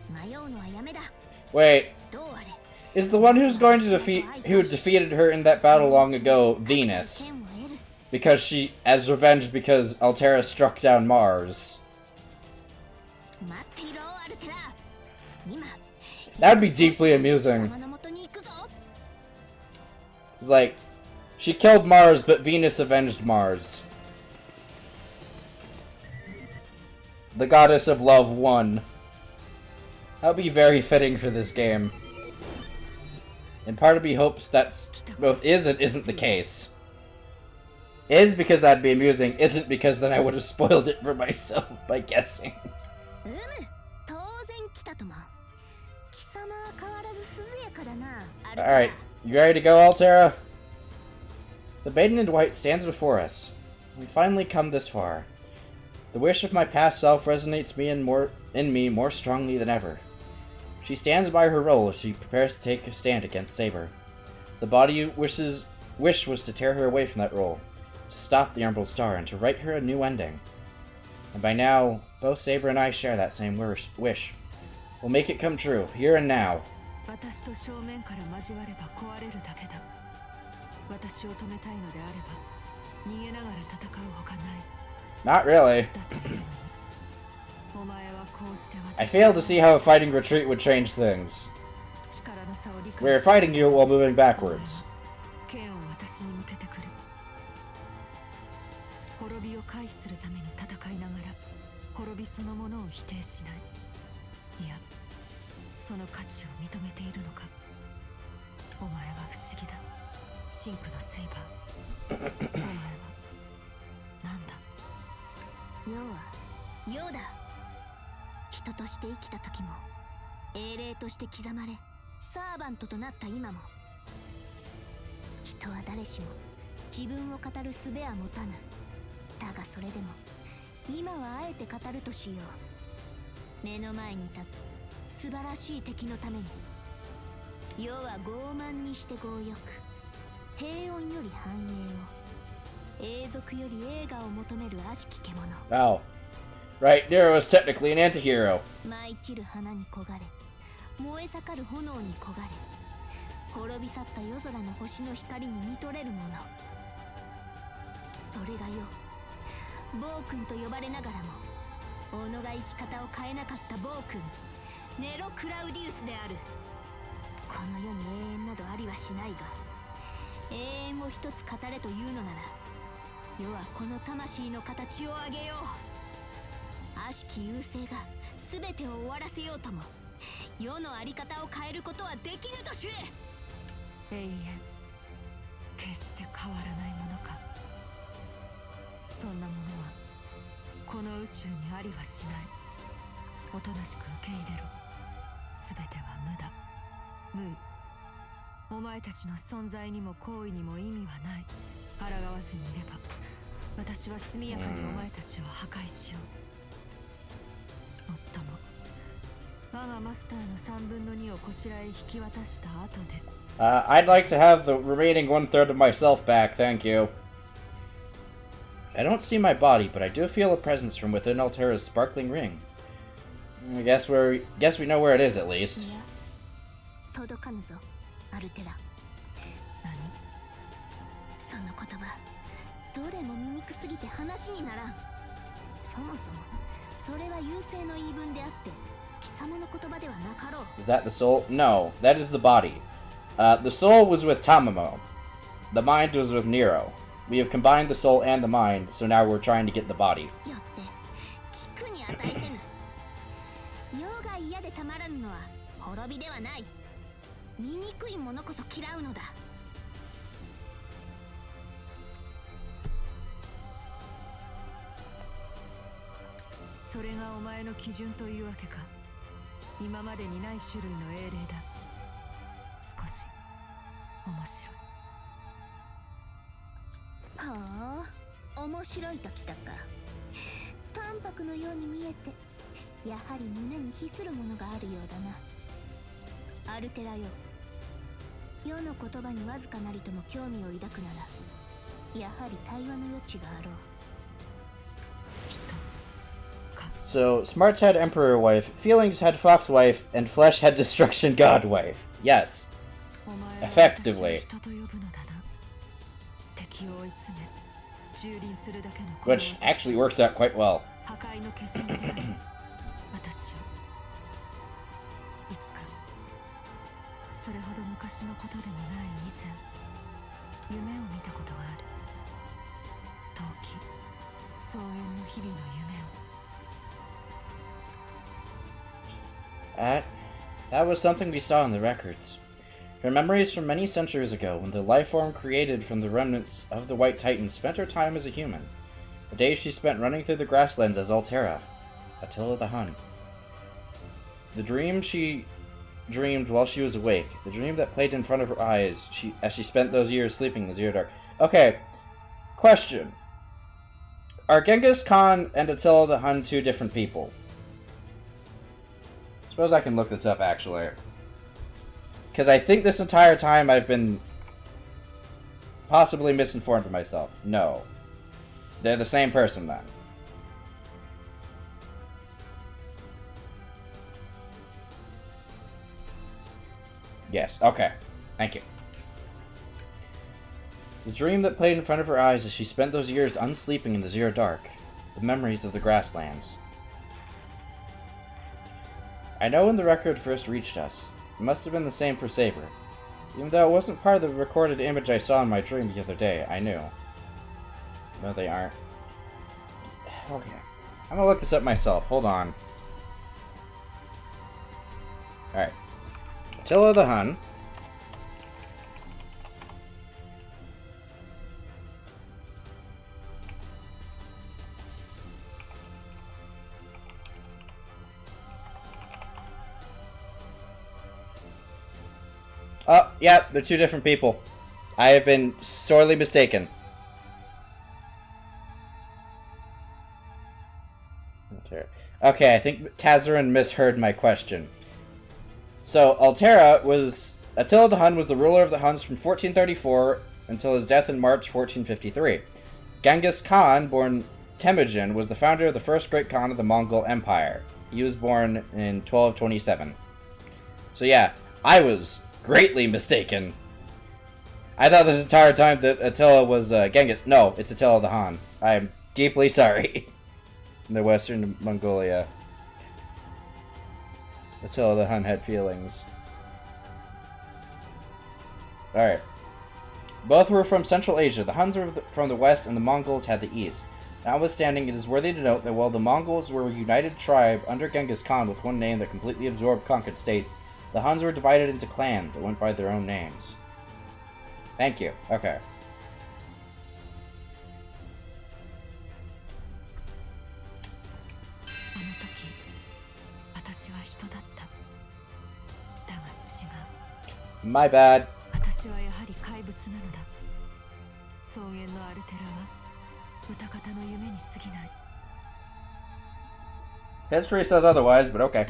Speaker 3: 迷うのはやめだ。
Speaker 1: Wait,
Speaker 3: どうあれ。
Speaker 1: is the one who defeated her in that battle long ago Venus? Because she, as revenge because Altera struck down Mars. That would be deeply amusing. It's like, she killed Mars, but Venus avenged Mars. The goddess of love won. That would be very fitting for this game. And part of me hopes that's both is and isn't the case. Is because that'd be amusing, isn't because then I would have spoiled it for myself by guessing. Alright, you ready to go, Altera? The maiden in white stands before us. We finally come this far. The wish of my past self resonates in me more strongly than ever. She stands by her role as she prepares to take a stand against Saber. The body wish was to tear her away from that role, to stop the Emerald Star, and to write her a new ending. And by now, both Saber and I share that same wish. We'll make it come true, here and now. Not really. I fail to see how a fighting retreat would change things. We're fighting you while moving backwards.
Speaker 3: Yoda. 人として生きた時も英霊として刻まれサーバントとなった今も人は誰しも自分を語る術は持たぬ。だがそれでも今はあえて語るとしよう。目の前に立つ素晴らしい敵のために。世は傲慢にして強欲、平穏より繁栄を、永続より栄華を求める悪しき獣。
Speaker 1: Wow. Right, Nero is technically an anti-hero.
Speaker 3: 舞い散る花に焦がれ、燃え盛る炎に焦がれ、滅び去った夜空の星の光に見とれるもの。それがよ、暴君と呼ばれながらも、己が生き方を変えなかった暴君、ネロ・クラウディウスである。この世に永遠などありはしないが、永遠を一つ語れというのなら、世はこの魂の形を上げよう。 悪しき優勢が全てを終わらせようとも世のあり方を変えることはできぬと知れ。永遠決して変わらないものか。そんなものはこの宇宙にありはしない。おとなしく受け入れろ。全ては無駄無意。お前たちの存在にも行為にも意味はない。抗わずにいれば私は速やかにお前たちを破壊しよう。
Speaker 1: I'd like to have the remaining 1/3 of myself back, thank you. I don't see my body, but I do feel a presence from within Altera's sparkling ring. I guess we know where it is at least.
Speaker 3: の言葉どれも醜すぎて話にならん。そもそもそれは優勢の言い分であって貴様の言葉ではなかろう。
Speaker 1: Is that the soul? No, that is the body. The soul was with Tamamo. The mind was with Nero. We have combined the soul and the mind, so now we're trying to get the body.
Speaker 3: よって聞くに値せぬ。世が嫌でたまらぬのは滅びではない。醜いものこそ嫌うのだ。
Speaker 4: それがお前の基準というわけか。今までにない種類の英霊だ。少し面白い。
Speaker 3: はあ、面白いときたか。淡白のように見えてやはり胸に比するものがあるようだな。アルテラよ、世の言葉にわずかなりとも興味を抱くならやはり対話の余地があろう。
Speaker 1: So, smarts had Emperor wife, feelings had fox wife, and flesh had destruction god wife. Yes. Effectively. Which actually works out quite well.
Speaker 4: それほど昔のことでもない以前、夢を見たことがある。冬季、草原の日々の夢を。
Speaker 1: That was something we saw in the records. Her memories from many centuries ago, when the life form created from the remnants of the White Titan spent her time as a human. The days she spent running through the grasslands as Altera, Attila the Hun. The dream she dreamed while she was awake, the dream that played in front of her eyes as she spent those years sleeping in the Zero Dark. Okay, question. Are Genghis Khan and Attila the Hun two different people? Suppose I can look this up, actually. Because I think this entire time I've been possibly misinformed myself. No. They're the same person, then. Yes, okay. Thank you. The dream that played in front of her eyes as she spent those years unsleeping in the Zero Dark. The memories of the grasslands. I know when the record first reached us. It must have been the same for Saber. Even though it wasn't part of the recorded image I saw in my dream the other day, I knew. No, they aren't. Okay. I'm gonna look this up myself. Hold on. Alright. Attila the Hun. Oh, yeah, they're two different people. I have been sorely mistaken. Okay, I think Tazarin misheard my question. So, Attila the Hun was the ruler of the Huns from 1434 until his death in March 1453. Genghis Khan, born Temujin, was the founder of the first great Khan of the Mongol Empire. He was born in 1227. So yeah, I was greatly mistaken. I thought this entire time that Attila was Genghis. No, it's Attila the Han. I am deeply sorry. In the Western Mongolia, Attila the Hun had feelings. Alright. Both were from Central Asia. The Huns were from the west and the Mongols had the east. Notwithstanding, it is worthy to note that while the Mongols were a united tribe under Genghis Khan with one name that completely absorbed conquered states, the Huns were divided into clans that went by their own names. Thank you. Okay. My bad. History says otherwise, but okay.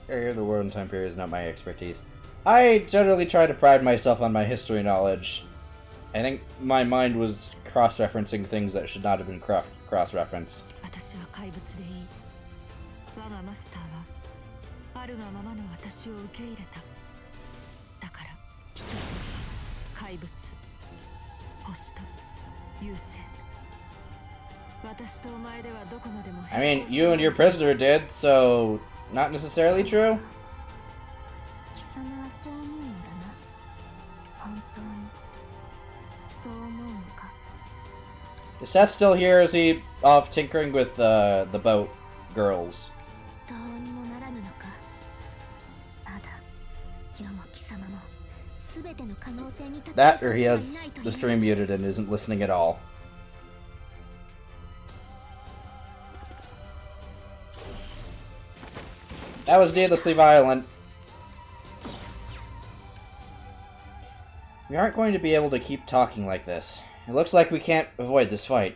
Speaker 1: Area of the world and time period is not my expertise. I generally try to pride myself on my history knowledge. I think my mind was cross-referencing things that should not have been cross-referenced.
Speaker 4: 我がマスターはあるがままの私を受け入れた。だから一つ、怪物、星と優勢。私とお前ではどこまでも
Speaker 1: I mean, you and your prisoner did, so not necessarily true.
Speaker 3: 貴様はそう思うんだな。本当にそう思うのか。
Speaker 1: Is Seth still here? Is he off tinkering with the boat girls?
Speaker 3: どうにもならぬのか。まだ世も貴様も全ての可能性に立ち向か
Speaker 1: That
Speaker 3: って
Speaker 1: or
Speaker 3: は
Speaker 1: he
Speaker 3: いない
Speaker 1: has
Speaker 3: と
Speaker 1: the
Speaker 3: いう
Speaker 1: stream muted and isn't listening at all. That was needlessly violent. We aren't going to be able to keep talking like this. It looks like we can't avoid this fight.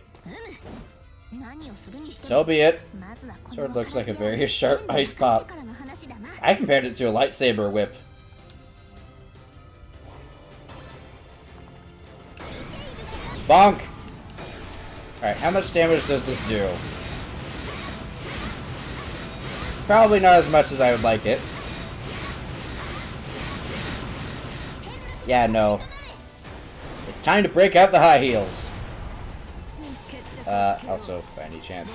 Speaker 3: 何をするにして
Speaker 1: So
Speaker 3: も
Speaker 1: be it.
Speaker 3: まずはこ
Speaker 1: Sword
Speaker 3: の
Speaker 1: looks like a
Speaker 3: 若造を
Speaker 1: very sharp
Speaker 3: 全部
Speaker 1: ice
Speaker 3: 明かして
Speaker 1: pop.
Speaker 3: からの話だな。
Speaker 1: I compared it to a lightsaber whip. Bonk! Alright, how much damage does this do? Probably not as much as I would like it. Yeah, no. It's time to break out the high heels. Also, by any chance.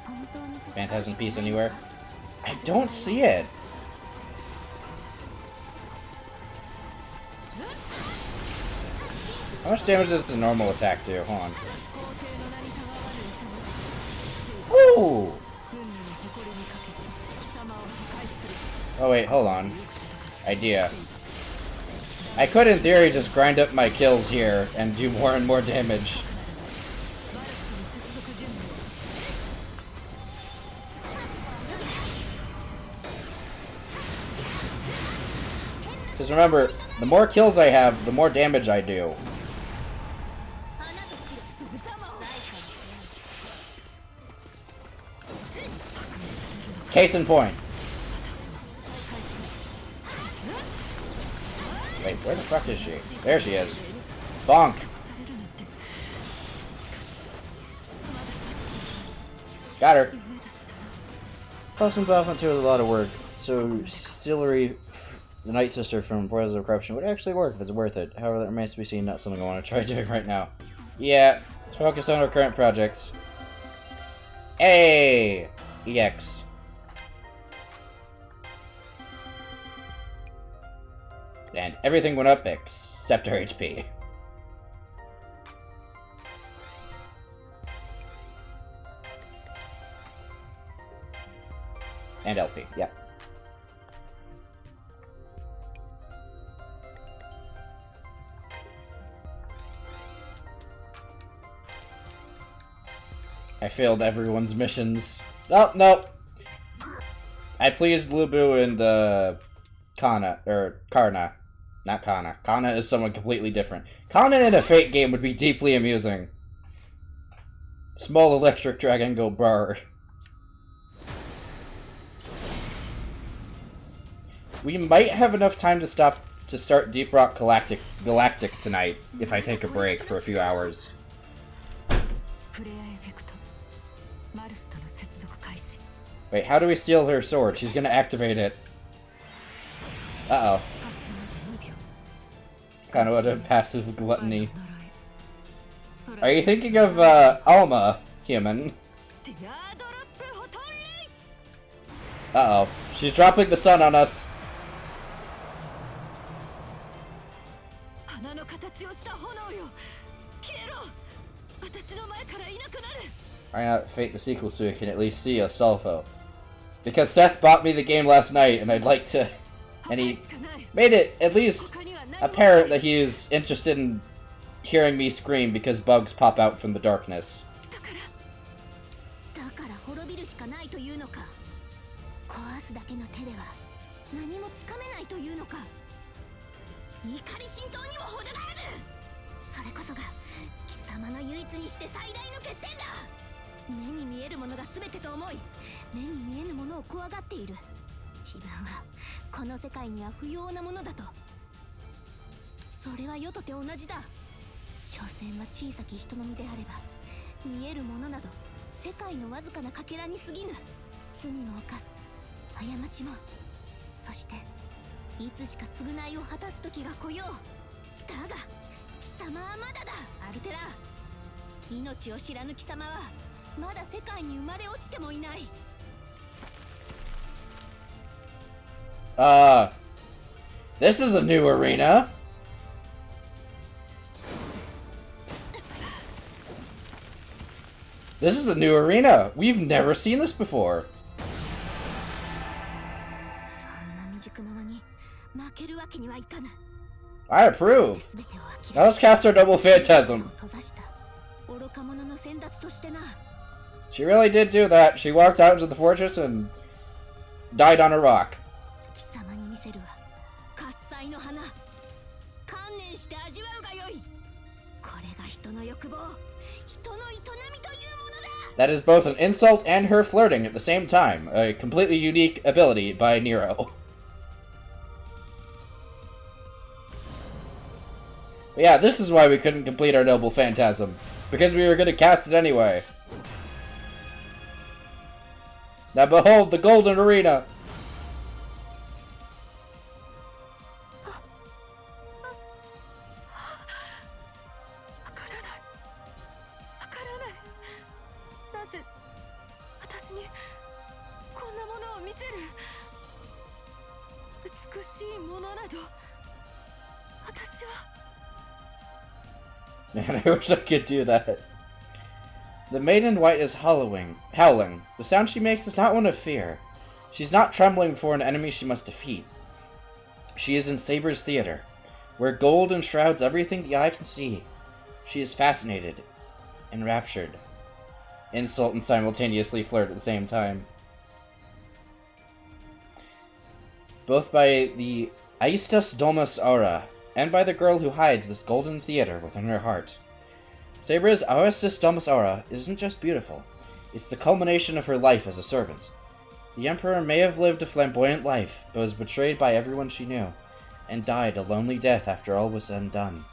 Speaker 3: 本当に
Speaker 1: Phantasm piece anywhere? I don't see it. How much damage does the normal attack do? Hold on. Ooh! Oh wait, hold on. Idea. I could in theory just grind up my kills here and do more and more damage. Because remember, the more kills I have, the more damage I do. Case in point. Wait, where the fuck is she? There she is. Bonk. Got her. Plus involvement to a lot of work. So, Sillery, the Night Sister from Voices of Corruption, would actually work if it's worth it. However, that remains to be seen, not something I want to try doing right now. Yeah, let's focus on our current projects. Hey! EX. And everything went up except her HP. And LP, yeah. I failed everyone's missions. Oh, no! I pleased Lubu and, Kana, or Karna. Not Kana. Kana is someone completely different. Kana in a Fate game would be deeply amusing. Small electric dragon go brr. We might have enough time to start Deep Rock Galactic tonight if I take a break for a few hours. Wait, how do we steal her sword? She's gonna activate it. Uh-oh. Kind of what a passive gluttony. Are you thinking of, Alma, human? Uh-oh. She's dropping the sun on us. Why not Fate the sequel so we can at least see Astolfo? Because Seth bought me the game last night, and I'd like to... And he made it at least apparent that he is interested in hearing me scream because bugs pop out from the darkness.
Speaker 3: だから滅びるしかないというのか。壊すだけの手では何もつかめないというのか。怒り心頭にも程がある。それこそが貴様の唯一にして最大の欠点だ。目に見えるものが全てと思い、目に見えぬものを怖がっている。自分はこの世界には不要なものだと。それは世とて同じだ。所詮は小さき人の身であれば、見えるものなど世界のわずかなかけらに過ぎぬ。罪も犯す、過ちも、そしていつしか償いを果たす時が来よう。だが貴様はまだだ、アルテラ。命を知らぬ貴様はまだ世界に生まれ落ちてもいない。
Speaker 1: This is a new arena. This is a new arena. We've never seen this before.
Speaker 3: そんな未熟者に負けるわけにはいかぬ。
Speaker 1: I approve.
Speaker 3: 全てを
Speaker 1: Now let's cast our double phantasm.
Speaker 3: 閉ざした愚か者の先達としてな。
Speaker 1: She really did do that. She walked out into the fortress and died on a rock.
Speaker 3: 貴様に見せるは喝采の花。観念して味わうがよい。これが人の欲望、人の営みというものだ。
Speaker 1: That is both an insult and her flirting at the same time. A completely unique ability by Nero. But yeah, this is why we couldn't complete our Noble Phantasm. Because we were going to cast it anyway. Now behold the Golden Arena!
Speaker 4: わからない。わからない。なぜ私にこんなものを見せる。美しいものなど私は。
Speaker 1: Man, I wish I could do that. The maiden in white is howling. The sound she makes is not one of fear. She's not trembling before an enemy she must defeat. She is in Saber's theater, where gold enshrouds everything the eye can see. She is fascinated, enraptured. Insult and simultaneously flirt at the same time. Both by the Aistus Domus Aura, and by the girl who hides this golden theater within her heart. Sabra's Aistus Domus Aura isn't just beautiful, it's the culmination of her life as a servant. The Emperor may have lived a flamboyant life, but was betrayed by everyone she knew, and died a lonely death after all was said and done.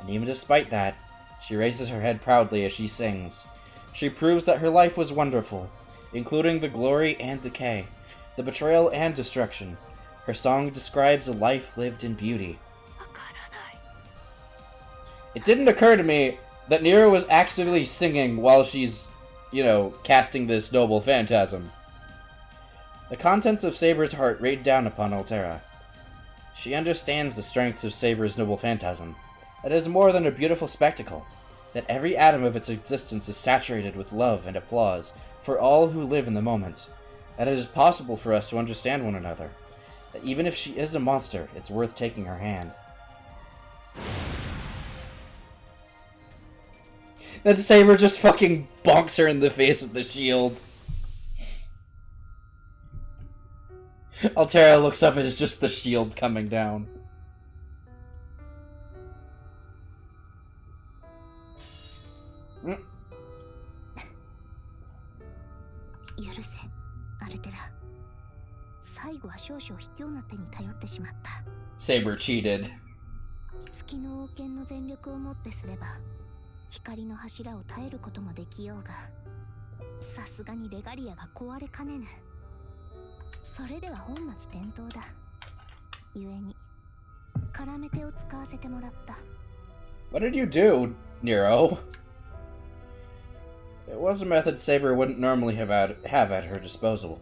Speaker 1: And even despite that, she raises her head proudly as she sings. She proves that her life was wonderful, including the glory and decay, the betrayal and destruction. Her song describes a life lived in beauty. It didn't occur to me that Nero was actively singing while she's, casting this noble phantasm. The contents of Saber's heart rain down upon Altera. She understands the strengths of Saber's noble phantasm, that it is more than a beautiful spectacle, that every atom of its existence is saturated with love and applause for all who live in the moment, that it is possible for us to understand one another, that even if she is a monster, it's worth taking her hand. Then Saber just fucking bonks her in the face with the shield. Altera looks up and it's just the shield coming down.
Speaker 3: 許せ、アルテラ。最後は少々卑怯な手に頼ってしまった。
Speaker 1: Saber cheated.
Speaker 3: 月の王権の全力をもってすれば、光の柱を耐えることもできようが、さすがにレガリアが壊れかねぬ。それでは本末転倒だ。故に、絡め手を使わせてもらった。
Speaker 1: What did you do, Nero? It was a method Saber wouldn't normally have at her disposal.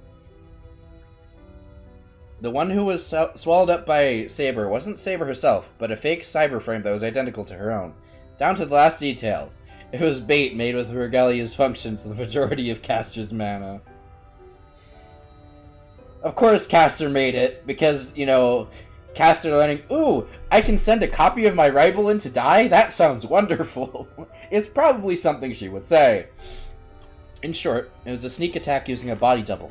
Speaker 1: The one who was swallowed up by Saber wasn't Saber herself, but a fake cyber frame that was identical to her own. Down to the last detail. It was bait made with Regalia's functions and the majority of Castor's mana. Of course Castor made it, because, Castor learning, ooh, I can send a copy of my rival in to die? That sounds wonderful. It's probably something she would say. In short, it was a sneak attack using a body double.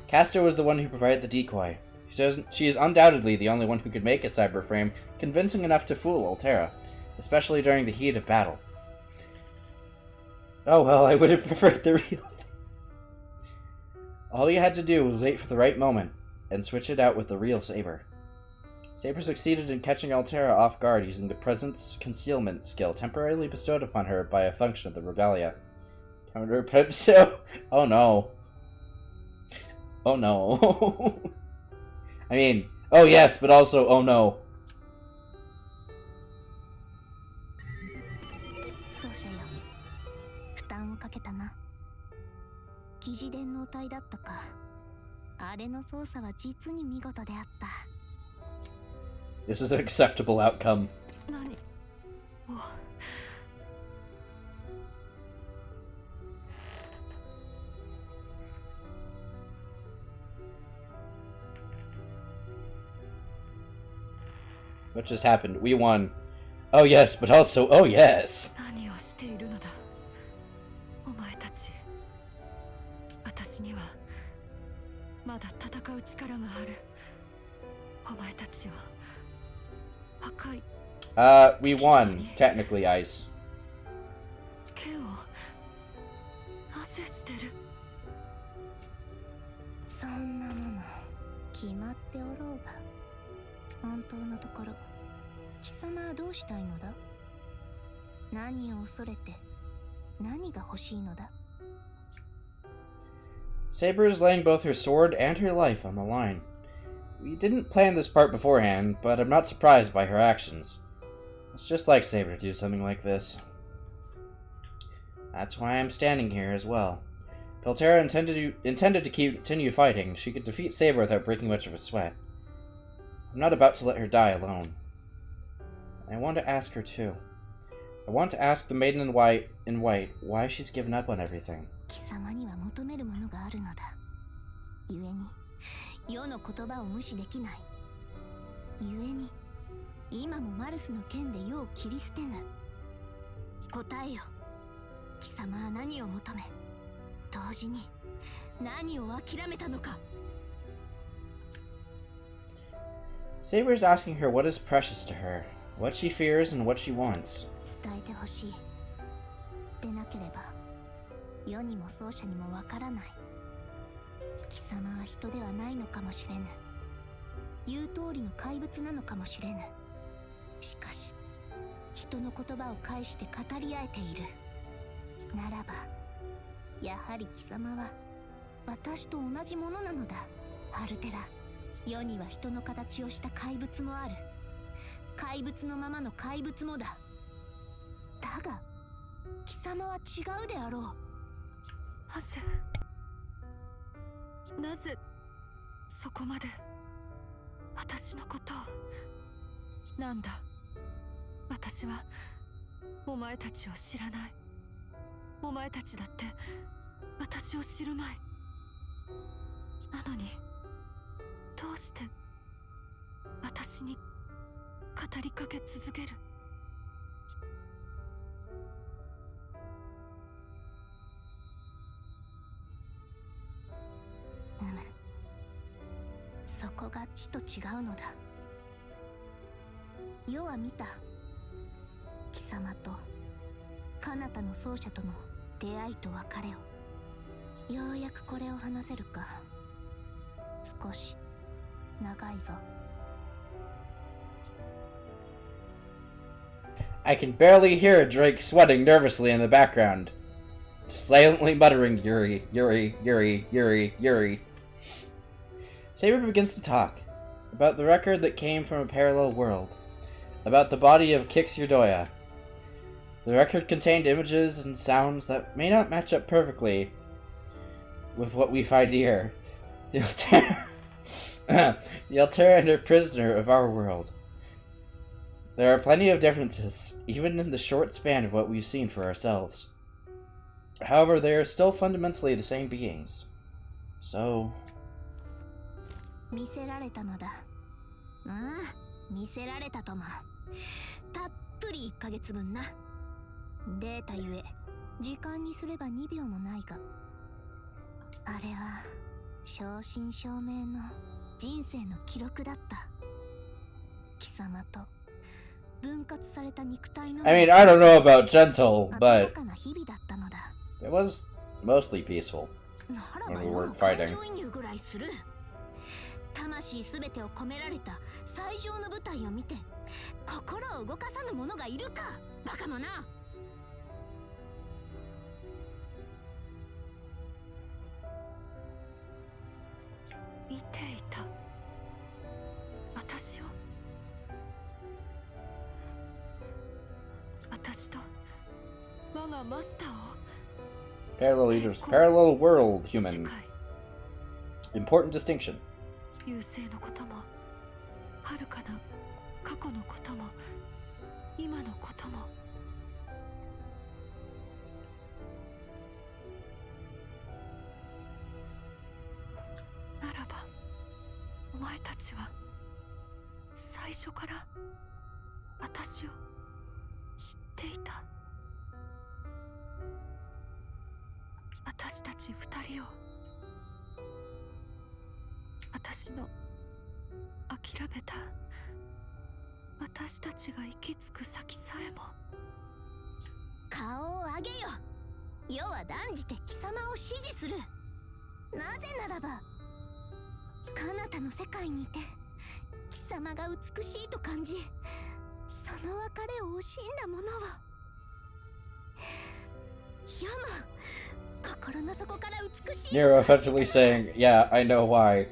Speaker 1: Castor was the one who provided the decoy. She is undoubtedly the only one who could make a cyber frame convincing enough to fool Altera, especially during the heat of battle. Oh well, I would have preferred the real thing. All you had to do was wait for the right moment, and switch it out with the real Saber. Saber succeeded in catching Altera off guard using the presence concealment skill temporarily bestowed upon her by a function of the Regalia. I'm gonna repent so. Oh no. Oh no. I mean, oh yes, but also oh no.
Speaker 3: 奏者よ、負担をかけたな。疑似電脳体だったか。あれの操作は実に見事であった。
Speaker 1: This is an acceptable outcome.
Speaker 4: 何を
Speaker 1: What just happened? We won. Oh yes, but also oh yes.
Speaker 4: 何をしているのだお前たち。私にはまだ戦う力がある。お前たちを破壊
Speaker 1: We won, technically, Ice.
Speaker 4: 剣をなぜ捨てる。
Speaker 3: そんなもの決まっておろうが。本当のところ貴様はどうしたいのだ。何を恐れて何が欲しいのだ。
Speaker 1: Saber is laying both her sword and her life on the line. We didn't plan this part beforehand, but I'm not surprised by her actions. It's just like Saber to do something like this. That's why I'm standing here as well. If Altera intended to continue fighting, she could defeat Saber without breaking much of a sweat. I'm not about to let her die alone. I want to ask her too. I want to ask the Maiden in White why she's given up on everything.
Speaker 3: 貴様には求めるものがあるのだ。故に世の言葉を無視できない。故に今もマルスの剣で世を切り捨てぬ。答えよ。貴様は何を求め、同時に何を諦めたのか。
Speaker 1: Saber is asking her what is precious to her, what she fears and what she wants.
Speaker 3: 伝えてほしい。でなければ世にも奏者にもわからない。貴様は人ではないのかもしれぬ。言う通りの怪物なのかもしれぬ。しかし人の言葉を介して語り合えているならば、やはり貴様は私と同じものなのだ。アルテラ、世には人の形をした怪物もある。怪物のままの怪物もだ。だが貴様は違うであろう。
Speaker 4: なぜそこまで私のことを。なんだ、私はお前たちを知らない。お前たちだって私を知るまい。なのにどうして私に語りかけ続ける。
Speaker 3: そこがちと違うのだ。世は見た。貴様と彼方の奏者との出会いと別れを。ようやくこれを話せるか。少し長いぞ。
Speaker 1: I can barely hear Drake sweating nervously in the background, silently muttering Yuri, Yuri, Yuri, Yuri, Yuri. Saber begins to talk about the record that came from a parallel world, about the body of Kix Urdoya. The record contained images and sounds that may not match up perfectly with what we find here. The Altera and her prisoner of our world. There are plenty of differences, even in the short span of what we've seen for ourselves. However, they are still fundamentally the same beings. So...
Speaker 3: 見せられたのだ。ああ、見せられたとも。たっぷり1ヶ月分な。データゆえ、時間にすれば2秒もないが。あれは、正真正銘の人生の記録だった。貴様と分割された肉体の。
Speaker 1: I mean, I don't know about gentle, but
Speaker 3: 温かな日々だったのだ。
Speaker 1: it was mostly peaceful
Speaker 3: ならば
Speaker 1: when we
Speaker 3: 世の
Speaker 1: weren't
Speaker 3: 感
Speaker 1: fighting.
Speaker 3: 情移入ぐらいする。魂すべてを込められた最上の舞台を見て心を動かさぬ者がいるか。バカ者。
Speaker 4: 私と我がマスターを
Speaker 1: Parallel leaders. Parallel world
Speaker 4: 世
Speaker 1: human.
Speaker 4: 界
Speaker 1: Important distinction.
Speaker 4: 優勢のことも遥かな過去のことも今のこともならばお前たちは最初から私を知っていた。私たち二人を私の諦めた私たちが行き着く先さえも
Speaker 3: 顔を上げよ。世は断じて貴様を支持する。なぜならば彼方の世界にいて貴様が美しいと感じ、その別れを惜しんだ者はヤマ、心の底から美しいと
Speaker 1: Nero
Speaker 3: 感じた
Speaker 1: effectively saying, "Yeah, I know why.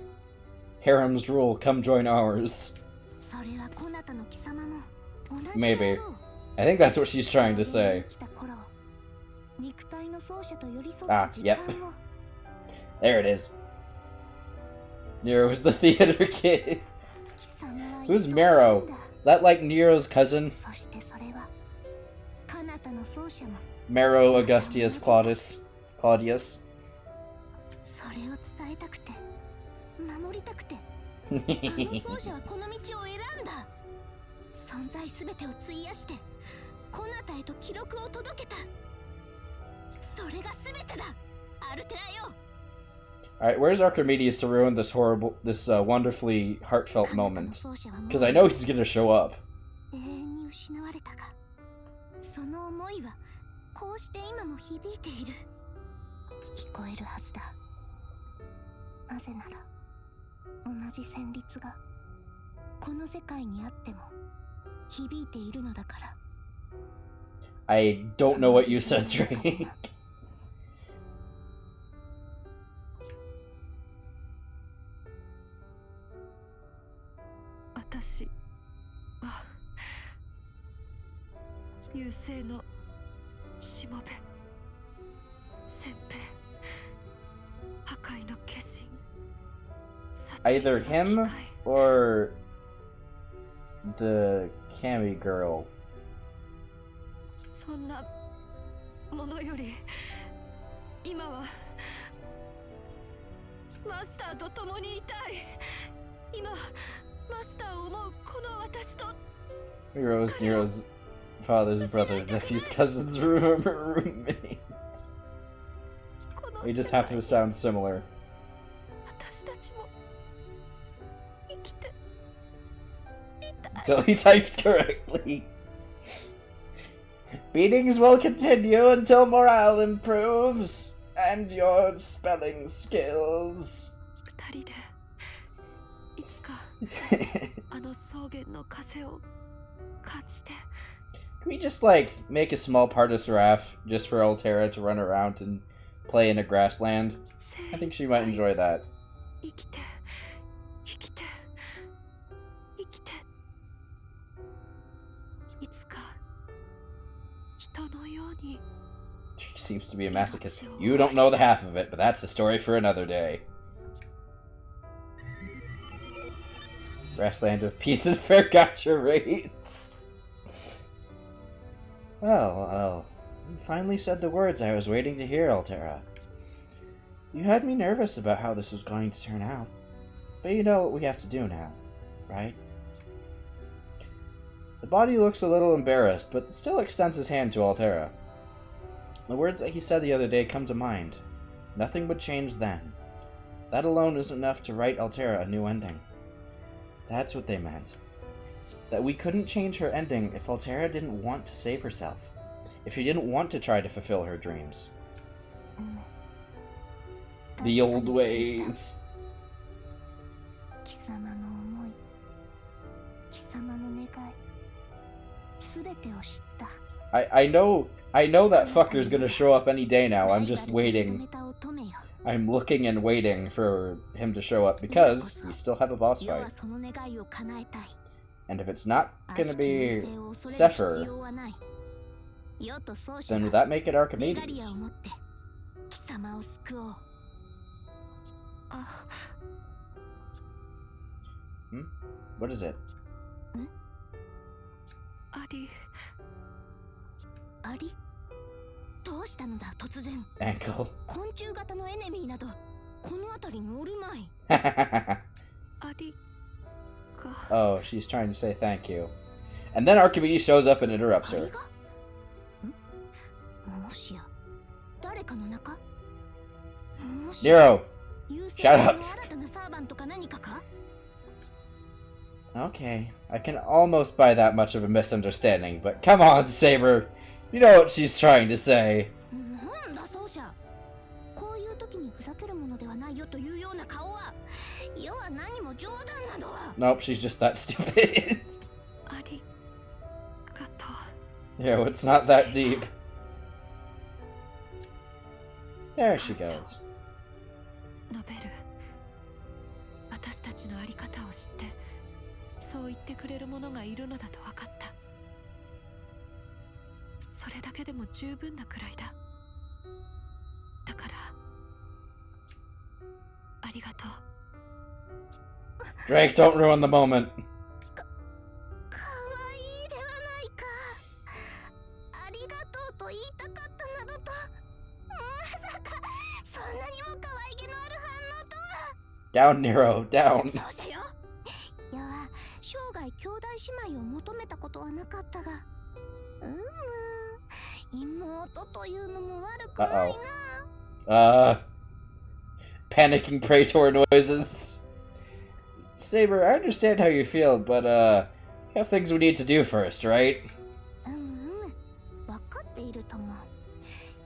Speaker 1: Harem's rule. Come join ours."
Speaker 3: それはこなたの貴様も同じ
Speaker 1: Maybe.
Speaker 3: であろう。
Speaker 1: I think that's what she's trying to say.
Speaker 3: 生きた頃、肉体の奏者と寄り添っ
Speaker 1: Ah,
Speaker 3: た時
Speaker 1: yep.
Speaker 3: 間を
Speaker 1: There it is. Nero was the theater kid.
Speaker 3: 貴様は
Speaker 1: Who's
Speaker 3: 愛おしいん
Speaker 1: Mero?
Speaker 3: だ。
Speaker 1: Is that like Nero's cousin?
Speaker 3: そしてそれは彼方の奏者も
Speaker 1: Mero Augustius Claudius.
Speaker 3: それを伝えたくて守りたくてあの奏者はこの道を選んだ。存在すべてを費やしてこなたへと記録を届けた。それがすべてだ、アルテラよ。
Speaker 1: Alright, where's Archimedes to ruin this wonderfully heartfelt
Speaker 3: 彼方の
Speaker 1: moment?
Speaker 3: 奏者はもう
Speaker 1: Because I know he's gonna show up.
Speaker 3: 永遠に失われたが、その思いはこうして今も響いている。聞こえるはずだ。なぜなら同じ旋律がこの世界にあっても響いているのだから。
Speaker 1: I don't know what you said, Drake.
Speaker 4: 私は優勢のしもべ、先兵、破壊の化身、殺戮
Speaker 1: Either
Speaker 4: の機
Speaker 1: him
Speaker 4: 械
Speaker 1: or the Cami girl.
Speaker 4: そんなものより今はマスターと共にいたい。今マスターを思うこの私と
Speaker 1: Nero's father's brother, nephew's cousin's roommate.
Speaker 4: この
Speaker 1: They
Speaker 4: 世
Speaker 1: just
Speaker 4: 界
Speaker 1: happen to sound similar.
Speaker 4: 私たちも生きていたい。
Speaker 1: Until he typed correctly. Beatings will continue until morale improves and your spelling skills.
Speaker 4: 二人でいつかあの草原の風を感じて
Speaker 1: Can we just, like, make a small part of Seraph just for Altera to run around and play in a grassland? I think she might enjoy that.
Speaker 4: 生きて生きて生きていつか人のように
Speaker 1: She seems to be a masochist. You don't know the half of it, but that's a story for another day. Grassland of peace and fair gotcha rates. Well, you finally said the words I was waiting to hear, Altera. You had me nervous about how this was going to turn out. But you know what we have to do now, right? The body looks a little embarrassed, but still extends his hand to Altera. The words that he said the other day come to mind. Nothing would change then. That alone is enough to write Altera a new ending. That's what they meant. That we couldn't change her ending if Altera didn't want to save herself. If she didn't want to try to fulfill her dreams. The old ways.
Speaker 3: 貴様の思い、貴様の願い、すべてを知った。
Speaker 1: I know that fucker's gonna show up any day now. I'm just waiting. I'm looking and waiting for him to show up because we still have a boss
Speaker 3: 世
Speaker 1: fight.
Speaker 3: はその願いを叶えたい。
Speaker 1: And if it's not
Speaker 3: 悪
Speaker 1: gonna
Speaker 3: しき
Speaker 1: be
Speaker 3: 優勢を恐れる必
Speaker 1: Zephyr,
Speaker 3: 要はない。世と奏者
Speaker 1: Then
Speaker 3: が
Speaker 1: would that make it
Speaker 3: レガリア
Speaker 1: Archimedes?
Speaker 3: をもって貴様を救おう。
Speaker 4: あ、
Speaker 1: What is it?
Speaker 4: アリ、
Speaker 3: アリ、どうしたのだ突然。
Speaker 1: Ankle.
Speaker 3: 昆虫型のエネミーなどこの辺りにおるまい。
Speaker 4: アリが
Speaker 1: Oh, she's trying to say thank you. And then Archimedes shows up and interrupts
Speaker 3: アリ
Speaker 1: her.
Speaker 3: がもしや誰かの中、もしや
Speaker 1: Nero!
Speaker 3: 優勢
Speaker 1: Shut
Speaker 3: の
Speaker 1: up.
Speaker 3: 新たなサーバントか何かか。
Speaker 1: Okay, I can almost buy that much of a misunderstanding, but come on, Saber! You know what she's trying to say.
Speaker 3: なんだ奏者、こういう時にふざけるものではないよというような顔は、世は何も冗談などは。
Speaker 1: Nope, she's just that stupid.
Speaker 4: ありがとう。
Speaker 1: Yo, it's not that deep. There she goes.
Speaker 4: ノベル、私たちのあり方を知ってそう言ってくれる者がいるのだと分かった。それだけでも十分なくらいだ。だからありがとう。
Speaker 1: Drake, don't ruin the moment.
Speaker 3: かわいいではないか。ありがとうと言いたかったなどと、まさかそんなにも可愛げのある反応とは。
Speaker 1: Down, Nero, down.
Speaker 3: そうじゃよ。世は生涯兄弟姉妹を求めたことはなかったが、妹というのも悪くないな。
Speaker 1: Panicking Praetor noises. Saber, I understand how you feel, but, we have things we need to do first, right?
Speaker 3: 分かっているとも。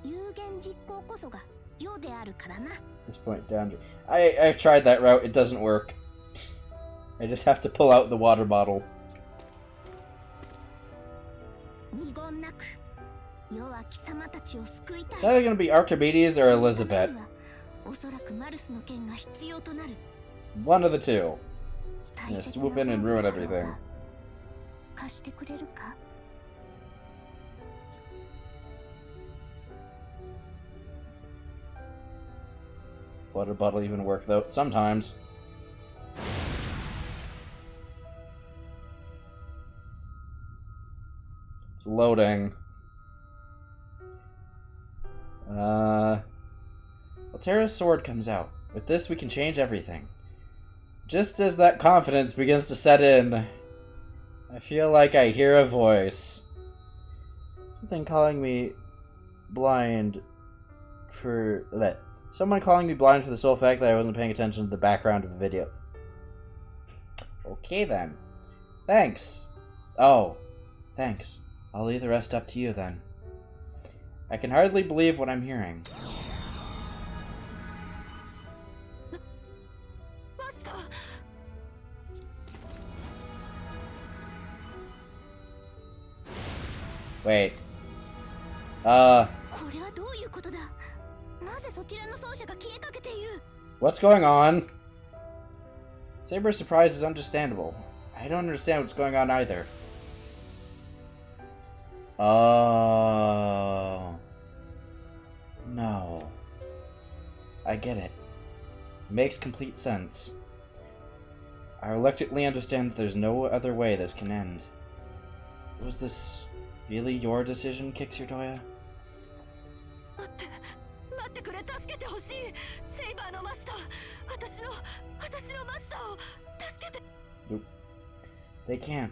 Speaker 3: 有言実行こそが世であるからな。
Speaker 1: This point down. I've tried that route. It doesn't work. I just have to pull out the water bottle.
Speaker 3: 二言なく、世は貴様たちを救いたい。
Speaker 1: It's either gonna be Archimedes or Elizabeth.
Speaker 3: おそらくマルスの剣が必要となる。
Speaker 1: One of the two.
Speaker 3: 大
Speaker 1: Yeah,
Speaker 3: 切な
Speaker 1: swoop in and ruin
Speaker 3: ものであろう
Speaker 1: everything.
Speaker 3: が貸してくれるか。
Speaker 1: Water bottle even work though? Sometimes. It's loading. Altera's sword comes out. With this, we can change everything. Just as that confidence begins to set in, I feel like I hear a voice. Something calling me blind for that. Someone calling me blind for the sole fact that I wasn't paying attention to the background of the video. Okay then. Thanks. Oh, thanks. I'll leave the rest up to you then. I can hardly believe what I'm hearing.
Speaker 4: マスター。
Speaker 1: Wait.
Speaker 3: これはどういうことだ。なぜそちらの奏者が消えかけている。
Speaker 1: What's going on? Saber's surprise is understandable. I don't understand what's going on either. Oh. No. I get it. It makes complete sense. I reluctantly understand that there's no other way this can end. Was this really your decision, Kixertoya?
Speaker 4: 待ってくれ、助けてほしい。セイバーのマスター、私のマスターを助けて。
Speaker 1: Nope. They can't.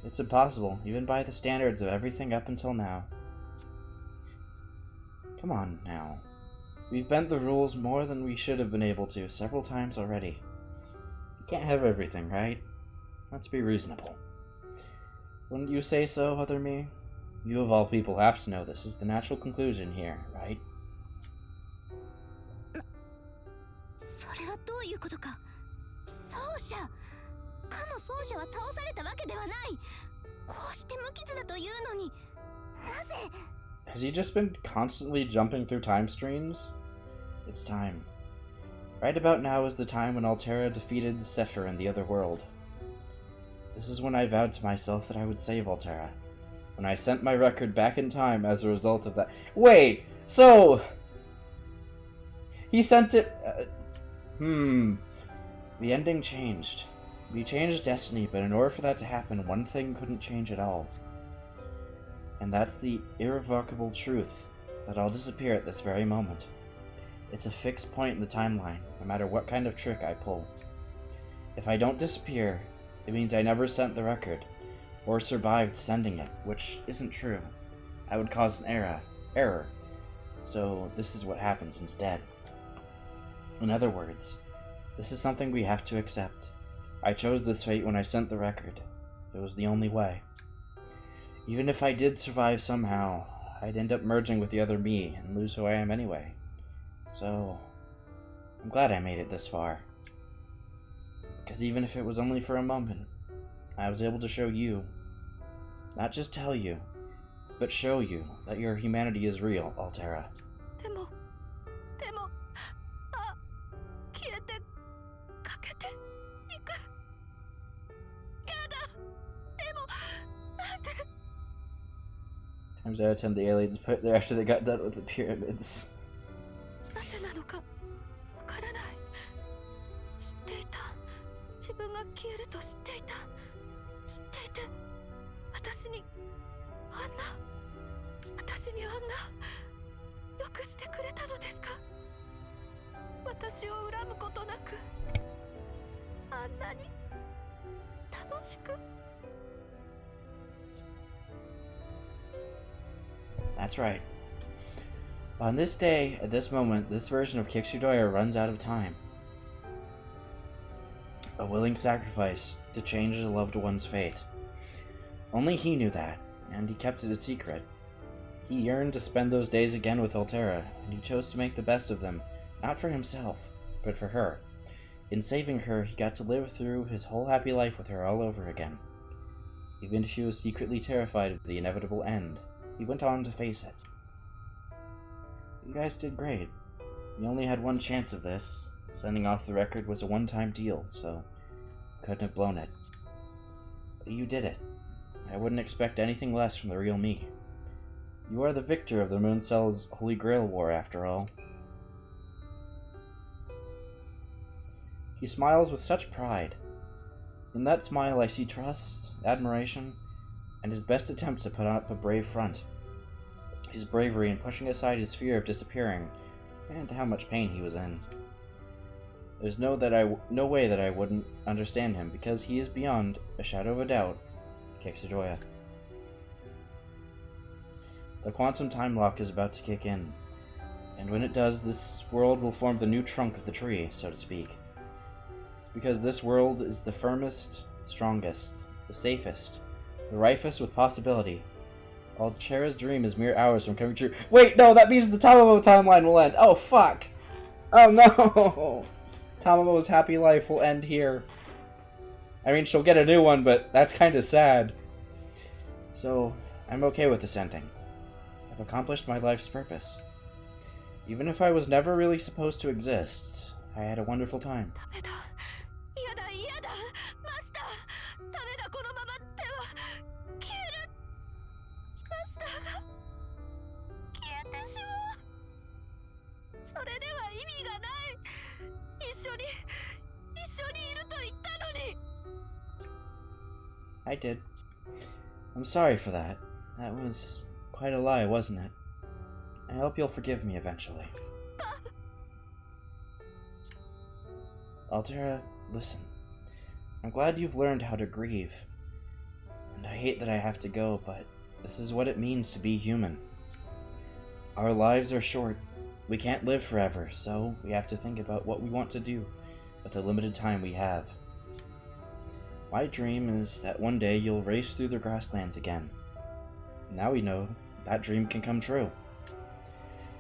Speaker 1: It's impossible, even by the standards of everything up until now. Come on, now. We've bent the rules more than we should have been able to several times already. You can't have everything, right? Let's be reasonable. Wouldn't you say so, other me? You of all people have to know this is the natural conclusion here, right?
Speaker 3: それはどういうことか。奏者、かの奏者は倒されたわけではない。こうして無傷だというのに、なぜ。
Speaker 1: Has he just been constantly jumping through time streams? It's time. Right about now is the time when Altera defeated Zephyr in the other world. This is when I vowed to myself that I would save Altera, when I sent my record back in time as a result of that. Wait, so he sent it. The ending changed. We changed destiny, but in order for that to happen, one thing couldn't change at all. And that's the irrevocable truth that I'll disappear at this very moment. It's a fixed point in the timeline, no matter what kind of trick I pull. If I don't disappear, it means I never sent the record, or survived sending it, which isn't true. I would cause an error. So this is what happens instead. In other words, this is something we have to accept. I chose this fate when I sent the record. It was the only way. Even if I did survive somehow, I'd end up merging with the other me and lose who I am anyway. So, I'm glad I made it this far. Because even if it was only for a moment, I was able to show you, not just tell you, but show you that your humanity is real, Alterra.
Speaker 4: でも消えてかけていく。やだ。でもなんで。
Speaker 1: Times out of 10 the aliens put it there after they got done with the pyramids.
Speaker 4: なぜなのかわからない。知っていた。自分が消えると知っていた。知っていて私にあんなよくしてくれたのですか。私を恨むことなくあんなに楽しく。
Speaker 1: That's right. On this day, at this moment, this version of Kixudoya runs out of time. A willing sacrifice to change a loved one's fate. Only he knew that, and he kept it a secret. He yearned to spend those days again with Alterra, and he chose to make the best of them, not for himself, but for her. In saving her, he got to live through his whole happy life with her all over again. Even if he was secretly terrified of the inevitable end, he went on to face it. You guys did great. You only had one chance of this. Sending off the record was a one-time deal, so couldn't have blown it. But you did it. I wouldn't expect anything less from the real me. You are the victor of the Mooncell's Holy Grail War, after all. He smiles with such pride. In that smile I see trust, admiration, and his best attempt to put up a brave front. His bravery in pushing aside his fear of disappearing, and how much pain he was in. There's no way that I wouldn't understand him, because he is beyond a shadow of a doubt, Kixudoya. The quantum time lock is about to kick in, and when it does, this world will form the new trunk of the tree, so to speak. Because this world is the firmest, strongest, the safest, the rifest with possibility. Alterra's dream is mere hours from coming true. Wait, no, that means the Tamamo timeline will end. Oh, fuck. Oh, no. Tamamo's happy life will end here. I mean, she'll get a new one, but that's kind of sad. So, I'm okay with this ending. I've accomplished my life's purpose. Even if I was never really supposed to exist, I had a wonderful time.
Speaker 4: やだやだマスターダメだこのままでは消えるマスターが消えてしまうそれでは意味がない一緒にいると言ったのに
Speaker 1: I did. I'm sorry for that. That was quite a lie, wasn't it? I hope you'll forgive me eventually. Alterra, listen. I'm glad you've learned how to grieve. And I hate that I have to go, but this is what it means to be human. Our lives are short. We can't live forever, so we have to think about what we want to do with the limited time we have. My dream is that one day you'll race through the grasslands again. Now we know that dream can come true.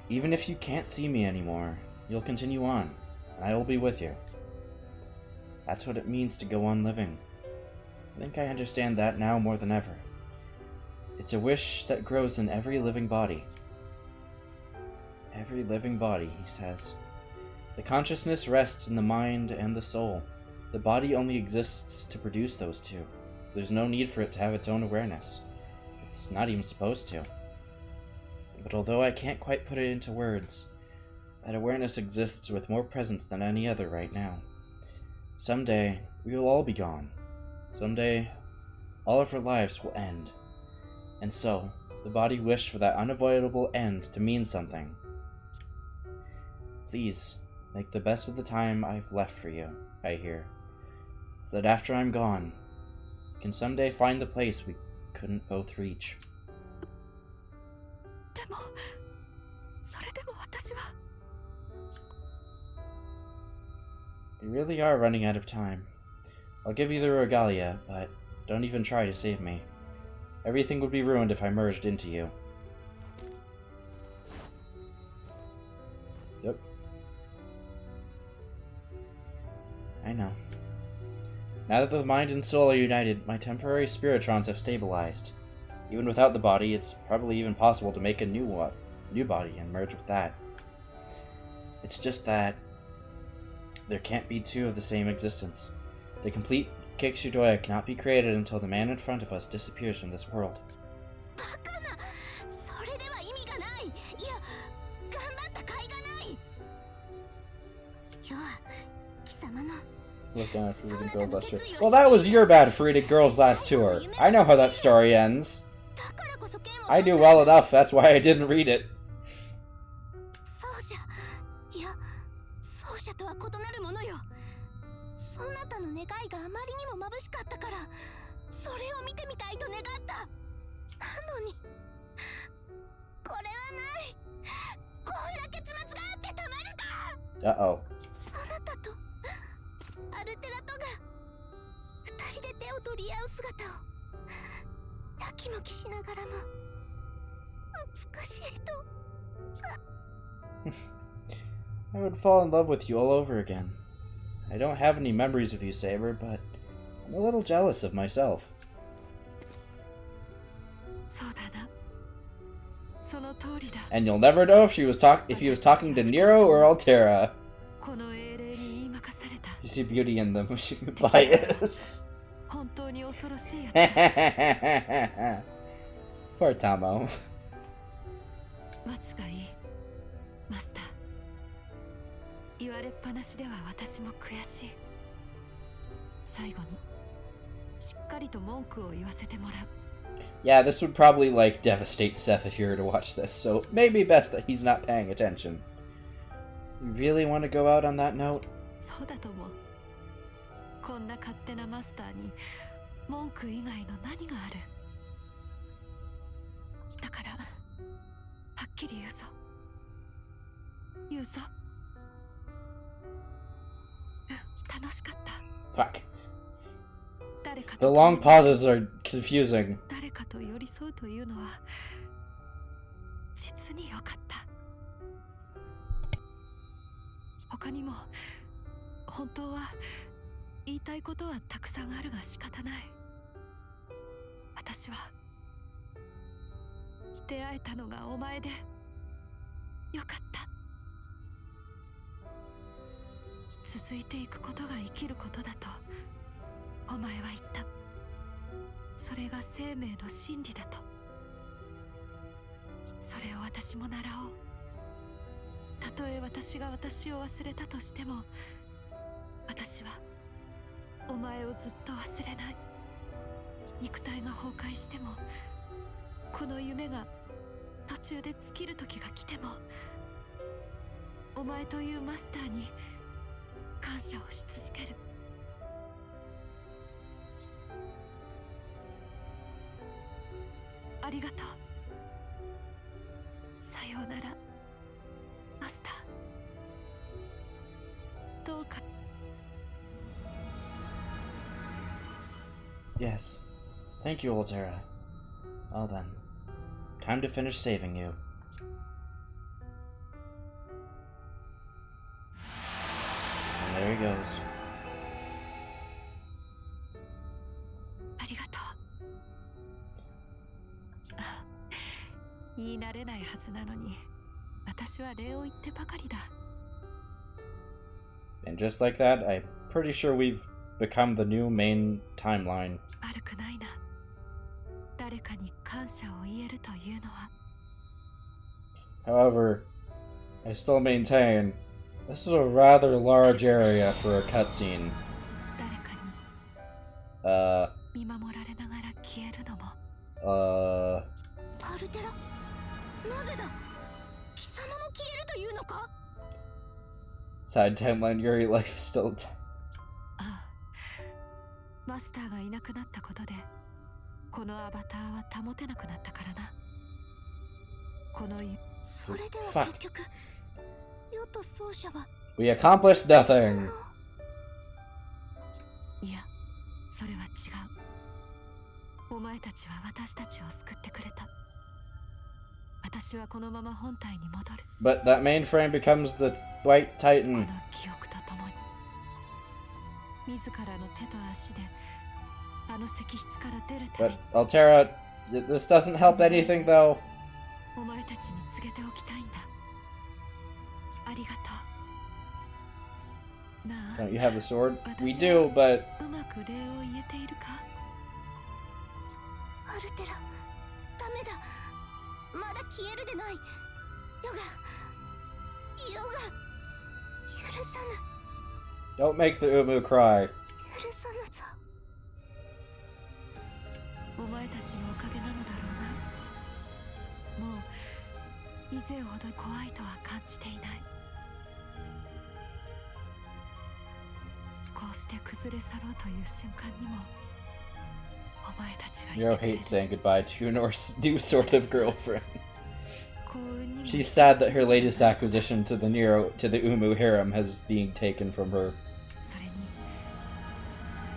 Speaker 1: Even if you can't see me anymore, you'll continue on, and I will be with you. That's what it means to go on living. I think I understand that now more than ever. It's a wish that grows in every living body. Every living body, he says. The consciousness rests in the mind and the soul. The body only exists to produce those two, so there's no need for it to have its own awareness. It's not even supposed to. But although I can't quite put it into words, that awareness exists with more presence than any other right now. Someday, we will all be gone. Someday, all of our lives will end. And so, the body wished for that unavoidable end to mean something. Please, make the best of the time I've left for you, I hear. So that after I'm gone, you can someday find the place we couldn't both reach.
Speaker 4: でもそれでも私は
Speaker 1: You really are running out of time. I'll give you the regalia, but don't even try to save me. Everything would be ruined if I merged into you. Yep. I know. Now that the mind and soul are united, my temporary spiritrons have stabilized. Even without the body, it's probably even possible to make a new body and merge with that. It's just that there can't be two of the same existence. The complete Kixudoya cannot be created until the man in front of us disappears from this world.
Speaker 3: バカな。それでは意味がない。いや、頑張った甲斐がない。今日は貴様の
Speaker 1: Look down after reading Girls Last Tour. Well, that was your bad for reading Girls Last Tour. I know how that story ends.
Speaker 3: だからこそ剣を
Speaker 1: I do well enough, that's why I didn't read it.
Speaker 3: そうじゃ。いや、そうじゃとは異なるものよ。そなたの願いがあまりにも眩しかったから、それを見てみたいと願った。なのに、これはない。こんな結末があってたまるか。
Speaker 1: Uh-oh.
Speaker 3: そなたとアルテラトが二人で手を取り合う姿をやきもきしながらも美しいと。
Speaker 1: I would fall in love with you all over again. I don't have any memories of you, Saber, but I'm a little jealous of myself.
Speaker 4: そうだな。その通りだ。
Speaker 1: And you'll never know if he was talking to Nero or Altera.
Speaker 4: この英霊に言いまかされた。
Speaker 1: You see beauty in them bias.
Speaker 4: 本当に恐ろしいやつだ。
Speaker 1: Poor Tamo.
Speaker 4: 待つがいい、マスター。言われっぱなしでは私も悔しい。最後にしっかりと文句を言わせてもらう。
Speaker 1: Yeah, this would probably, like, devastate Seth if he were to watch this, so maybe best that he's not paying attention. You really want to go out on that note?
Speaker 4: そうだと思う。こんな勝手なマスターに文句以外の何がある。だからはっきり言うぞ。言うぞ。楽しかった。
Speaker 1: Fuck.
Speaker 4: 誰か
Speaker 1: The
Speaker 4: と
Speaker 1: long pauses are confusing.
Speaker 4: 誰かと寄り添うというのは実に良かった。他にも本当は言いたいことはたくさんあるが仕方ない。私は出会えたのがお前でよかった。続いていくことが生きることだとお前は言った。それが生命の真理だと。それを私も習おう。たとえ私が私を忘れたとしても、私はお前をずっと忘れない。肉体が崩壊しても、この夢が途中で尽きる時が来ても、お前というマスターに感謝をし続ける。ありがとう。さようなら、マスター。どうか。
Speaker 1: Yes. Thank you, Altera. Well then, time to finish saving you. And there he goes.
Speaker 4: ありがとう。あ、言い慣れないはずなのに、私は礼を言ってばかりだ。
Speaker 1: And just like that, I'm pretty sure we've become the new main timeline.
Speaker 4: 悪くないな。誰かに感感謝を言えるというのは。
Speaker 1: However, I still maintain this is a rather large area for a cutscene.
Speaker 4: 誰かに見守られながら消えるのも。
Speaker 3: アルテラ、なぜだ？貴様も消えるというのか？
Speaker 1: Side timeline, your life is still.
Speaker 4: ああ、マスターがいなくなったことでこのアバターは保てなくなったからな。この
Speaker 3: それでは結局ヨと奏者は
Speaker 1: We accomplished nothing.
Speaker 4: いや、それは違う。お前たちは私たちを救ってくれた。私はこのまま本体に戻る。
Speaker 1: But that mainframe becomes the White
Speaker 4: この
Speaker 1: Titan.
Speaker 4: 記憶とともに自らの手と足であの石室から出るため
Speaker 1: But
Speaker 4: に
Speaker 1: Altera, this doesn't help anything though.
Speaker 4: お前たちに告げておきたいんだ。ありがとう。なあ、
Speaker 1: Don't you have the sword? We do, but
Speaker 4: うまく礼を言えているか？
Speaker 3: アルテラ、ダメだ。まだ消えるでない。ヨガ、許さぬ。
Speaker 1: don't make the Umu cry.
Speaker 3: 許さぬぞ。
Speaker 4: お前たちのおかげなのだろうな。もう以前ほど怖いとは感じていない。こうして崩れ去ろうという瞬間にもお前たちがいて
Speaker 1: Nero
Speaker 4: くれる。
Speaker 1: hates saying goodbye to your new sort of girlfriend.
Speaker 4: 幸運にも
Speaker 1: She's sad that her latest acquisition to the Umu harem has been taken from her.
Speaker 4: それに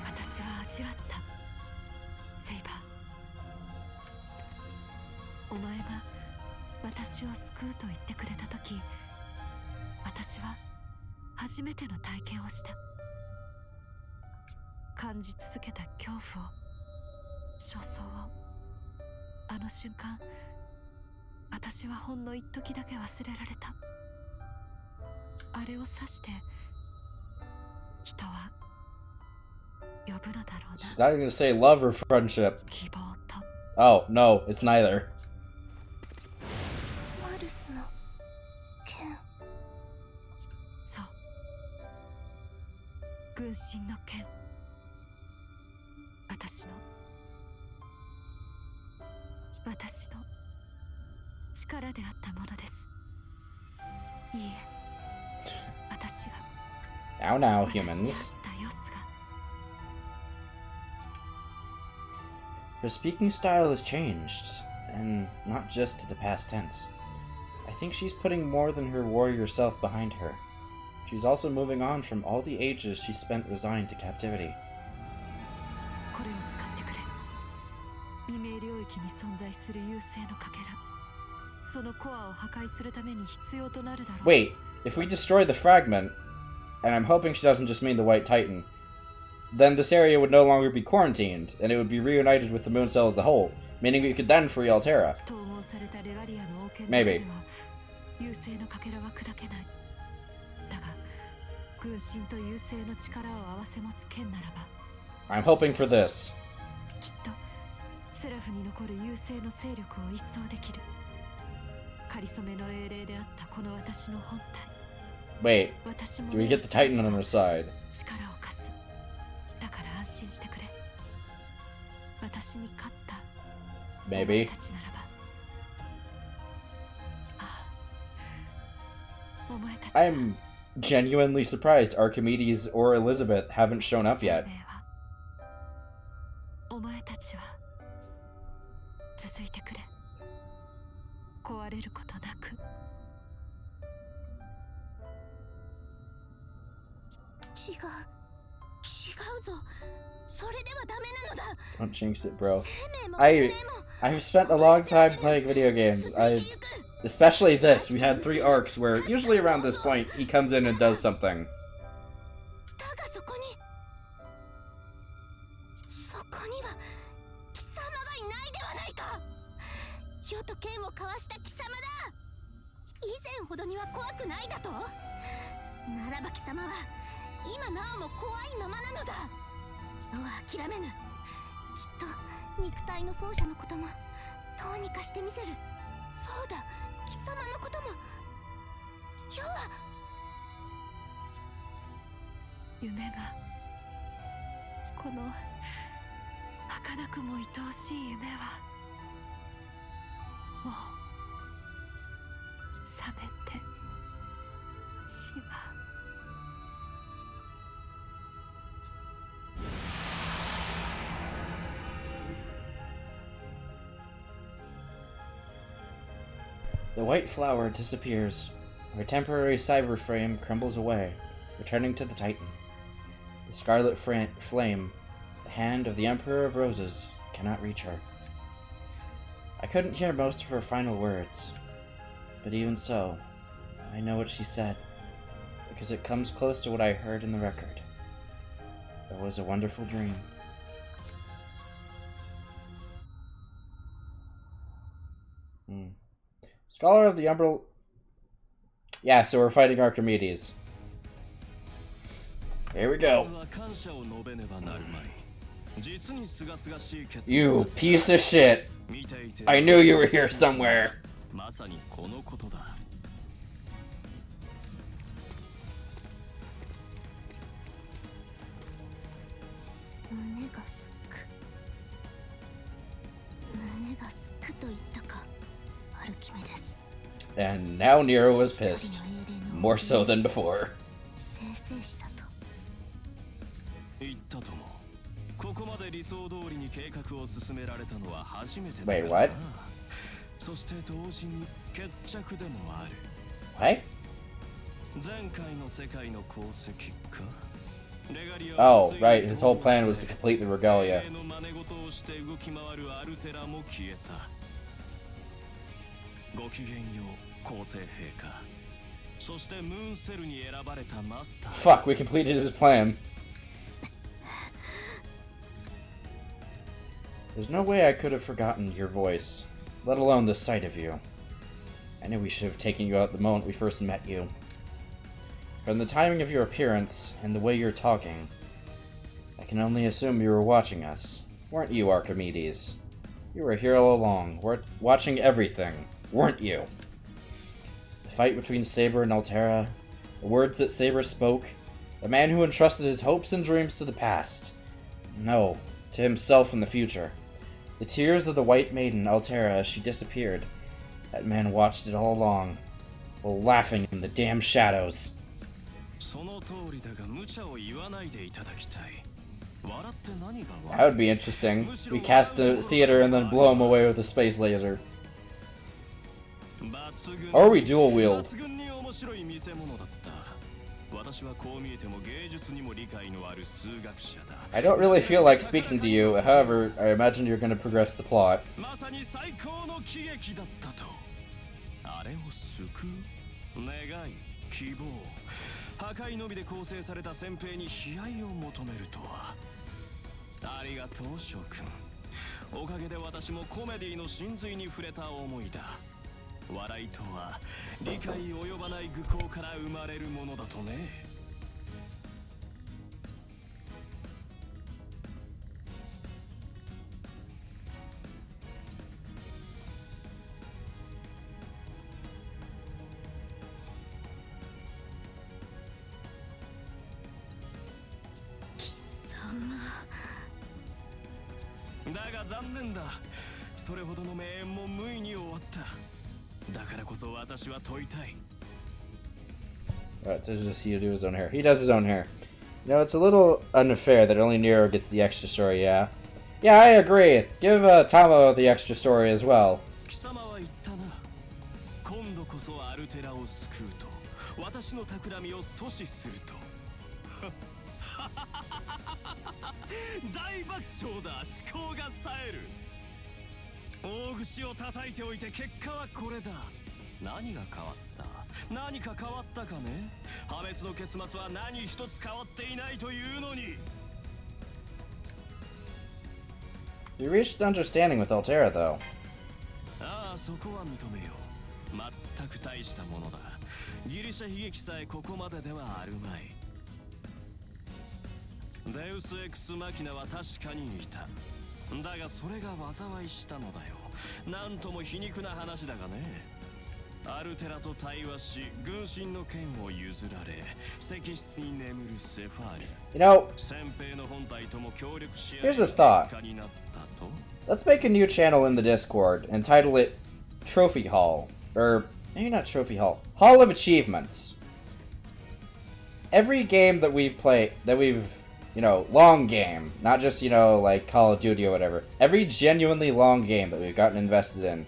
Speaker 4: 私は味わった。セイバー、お前が私を救うと言ってくれた時、私は初めての体験をした。感じ続けた恐怖を、焦燥を。あの瞬間、私はほんの一時だけ忘れられた。あれを指して人は呼ぶのだろう
Speaker 1: She's
Speaker 4: な。
Speaker 1: not even gonna say love or friendship.
Speaker 4: 希望と
Speaker 1: Oh, no, it's neither.
Speaker 3: マルスの剣。
Speaker 4: そう、軍神の剣。私の力であったものです。いいえ、私が
Speaker 1: Now, now,
Speaker 4: 私であ
Speaker 1: humans.
Speaker 4: ったヨスが。
Speaker 1: Her speaking style has changed, and not just to the past tense. I think she's putting more than her warrior self behind her. She's also moving on from all the ages she spent resigned to captivity.
Speaker 4: これを使ってくれ。未明領域に存在する優勢のかけら、そのコアを破壊するために必要となるだろう。
Speaker 1: Wait, if we destroy the fragment, and I'm hoping she doesn't just mean the White Titan, then this area would no longer be quarantined, and it would be reunited with the moon cell as a whole, meaning we could then free Altera.
Speaker 4: 統合されたレガリアの王権
Speaker 1: Maybe.
Speaker 4: だけでは優勢のかけらは砕けない。だが軍神と優勢の力を合わせ持つ剣ならば、
Speaker 1: I'm hoping for this.
Speaker 4: きっとセラフに残る優勢の勢力を一掃できる。かりそめの英霊であったこの私の本体。
Speaker 1: Wait,
Speaker 4: 私も
Speaker 1: do we get the Titan on our side?
Speaker 4: 力を貸す。だから安心してくれ。私に勝ったお前
Speaker 1: Maybe.
Speaker 4: たちならば。ああ、お前たちは
Speaker 1: I'm genuinely surprised Archimedes or Elizabeth haven't shown up yet.
Speaker 4: 生命はお前たちは続いてくれ。壊れることなく。
Speaker 3: 違うぞ。それではダメなのだ。
Speaker 1: Don't jinx it, bro.
Speaker 3: 生命も
Speaker 1: I-
Speaker 3: 命令も
Speaker 1: I've spent a long time playing video games.
Speaker 3: 続いてゆく。
Speaker 1: Especially this. We had 3 arcs where, usually around this point, he comes in and does something.
Speaker 3: だがそこには貴様がいないではないか。世と剣を交わした貴様だ。以前ほどには怖くないだと。ならば貴様は今なおも怖いままなのだ。は諦めぬ。きっと肉体の奏者のこともどうにかしてみせる。そうだ、貴様のことも。今日は
Speaker 4: 夢が、この儚くも愛おしい夢はもう覚めてしまう。
Speaker 1: The white flower disappears. Her temporary cyber frame crumbles away, returning to the Titan. The scarlet flame, the hand of the Emperor of Roses, cannot reach her. I couldn't hear most of her final words, but even so, I know what she said, because it comes close to what I heard in the record. It was a wonderful dream. Scholar of the Umbral... Yeah, so we're fighting Archimedes. Here we go. You piece of shit. I knew you were here somewhere.
Speaker 3: 胸がすく。胸がすくと言ったか、アルキメデス。
Speaker 1: And now Nero was pissed. More so than before.
Speaker 3: 生成したと。
Speaker 2: 言ったとも。ここまで理想通りに計画を進められたのは初めてだ。
Speaker 1: Wait, what?
Speaker 2: そして同時に決着でもある。
Speaker 1: What?
Speaker 2: 前回の世界の功績か。
Speaker 1: Oh, right, his whole plan was to complete the Regalia.
Speaker 2: ごきげんよう、皇帝陛下。そしてムーンセルに選ばれたマスター。
Speaker 1: Fuck, we completed his plan. There's no way I could have forgotten your voice, let alone the sight of you. I knew we should have taken you out the moment we first met you. From the timing of your appearance and the way you're talking, I can only assume you were watching us. Weren't you, Archimedes? You were here all along, watching everything, weren't you? The fight between Saber and Altera, the words that Saber spoke, the man who entrusted his hopes and dreams to the past. No, to himself in the future. The tears of the White Maiden, Altera, as she disappeared. That man watched it all along, while laughing in the damn shadows. That would be interesting. We cast the theater and then blow him away with a space laser. Or we dual wield. I don't really feel like speaking to you, however, I imagine you're going to progress the plot. Alright, so just he do his own hair. He does his own hair. You know, it's a little unfair that only Nero gets the extra story, yeah? Yeah, I agree. Give Tama the extra story as well.
Speaker 2: 大爆笑だ。思考が冴える。大口を叩いておいて結果はこれだ。何が変わった？何か変わったかね？破滅の結末は何一つ変わっていないというのに。
Speaker 1: You reached understanding with Altera, though.
Speaker 2: ああ、そこは認めよう。全く大したものだ。ギリシャ悲劇さえここまでではあるまい。デウス・エクス・マキナは確かにいた。だがそれが災いしたのだよ。なんとも皮肉な話だがね。アルテラと対話し、軍神の剣を譲られ、石室に眠るセファール。
Speaker 1: You know,
Speaker 2: 先兵の本体とも協力し合い
Speaker 1: here's a thought.
Speaker 2: 結果になったと。
Speaker 1: Let's make a new channel in the Discord and title it Trophy Hall. Or, maybe not Trophy Hall. Hall of Achievements. Every game that we play, that we've, you know, long game, not just, you know, like Call of Duty or whatever. Every genuinely long game that we've gotten invested in.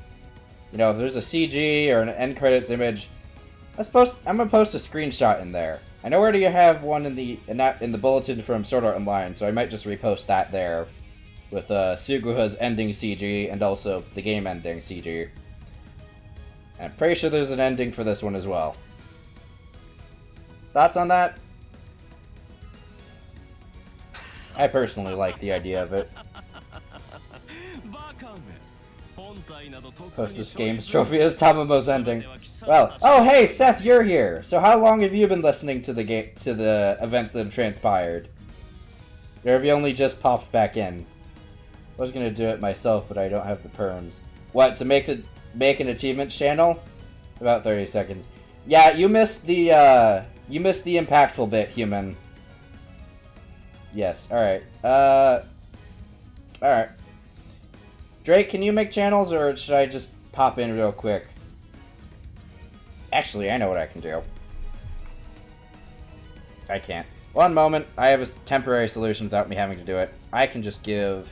Speaker 1: You know, if there's a CG or an end credits image, I'm gonna post a screenshot in there. I know already you have one in the bulletin from Sword Art Online, so I might just repost that there. With Suguha's ending CG and also the game ending CG. And I'm pretty sure there's an ending for this one as well. Thoughts on that? I personally like the idea of it. Post this game's trophy as Tamamo's ending. Well, oh hey Seth, you're here. So how long have you been listening to the events that have transpired? Or have you only just popped back in? I was gonna do it myself, but I don't have the perms. What, to make an achievements channel? About 30 seconds. Yeah, you missed the impactful bit, human. Yes, alright. Alright. Drake, can you make channels, or should I just pop in real quick? Actually, I know what I can do. I can't. One moment, I have a temporary solution without me having to do it. I can just give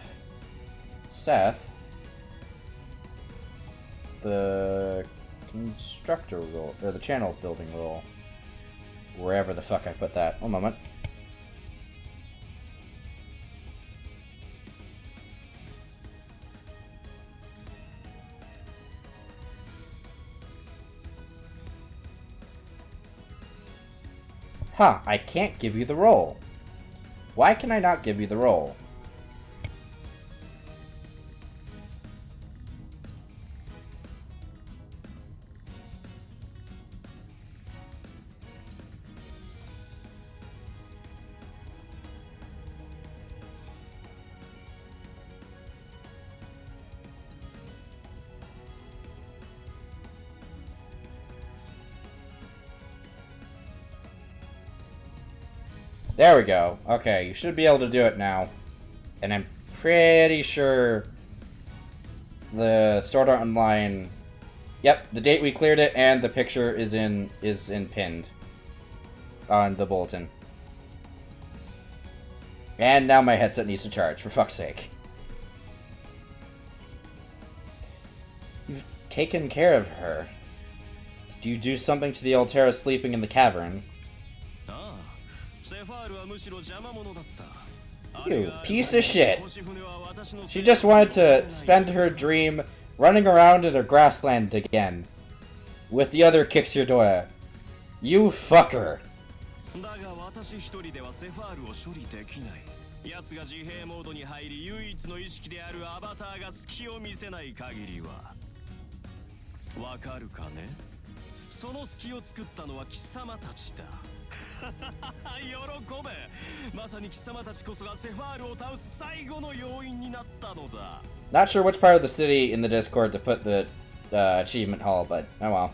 Speaker 1: Seth the constructor role, or the channel building role. Wherever the fuck I put that. One moment. Huh, I can't give you the role. Why can I not give you the role? There we go. Okay, you should be able to do it now. And I'm pretty sure the Sword Art Online... Yep, the date we cleared it and the picture is pinned on the bulletin. And now my headset needs to charge, for fuck's sake. You've taken care of her. Did you do something to the Altera sleeping in the cavern? You piece of shit. She just wanted to spend her dream running around in a grassland again. With the other Kixurdoya. You fucker. Not sure which part of the city in the Discord to put the achievement hall, but oh well.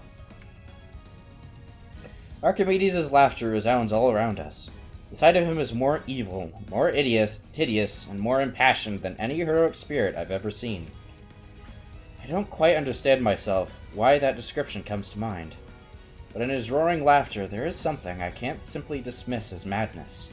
Speaker 1: Archimedes' laughter resounds all around us. The sight of him is more evil, more hideous, and more impassioned than any heroic spirit I've ever seen. I don't quite understand myself why that description comes to mind. But in his roaring laughter, there is something I can't simply dismiss as madness.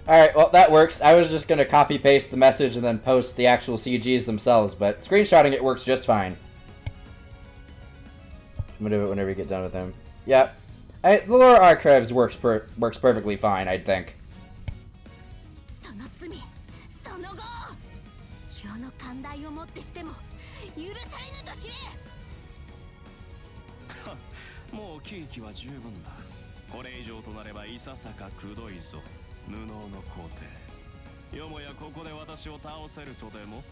Speaker 1: Alright, well, that works. I was just gonna copy-paste the message and then post the actual CGs themselves, but screenshotting it works just fine. I'm gonna do it whenever you get done with him. Yep. The lore archives works perfectly fine, I think.
Speaker 3: その罪その後世の寛大をもってしても許されぬと知れ。
Speaker 2: もう喜劇は十分だ。これ以上となればいささかくどいぞ。無能の皇帝。よもやここで私を倒せるとでも。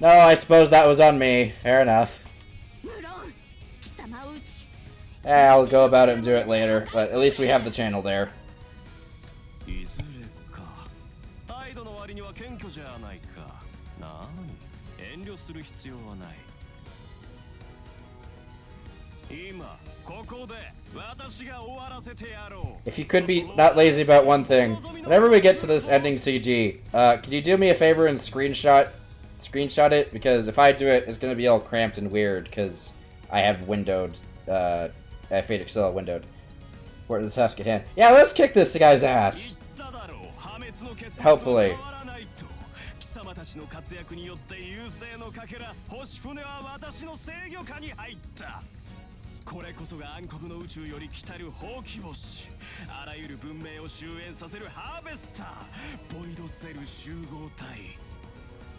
Speaker 1: No, I suppose that was on me. Fair enough.
Speaker 3: 無論貴様を討ち
Speaker 1: I'll go about it and do it later, but at least we have the channel there.
Speaker 2: いずれか。態度の割には謙虚じゃないか。なに遠慮する必要はない。今ここで私が終わらせてやろう。
Speaker 1: If you could be not lazy about one thing, whenever we get to this ending CG, could you do me a favor and screenshot it? Because if I do it, it's gonna be all cramped and weird, because I have windowed, I have Fate Excel windowed. Where's the task at hand? Yeah, let's kick this guy's ass! Hopefully.
Speaker 2: 貴様たちの活躍によって優勢のかけら星船は私の制御下に入った。これこそが暗黒の宇宙より来たるほうき星。あらゆる文明を終焉させるハーベスター。ボイドセル集合体。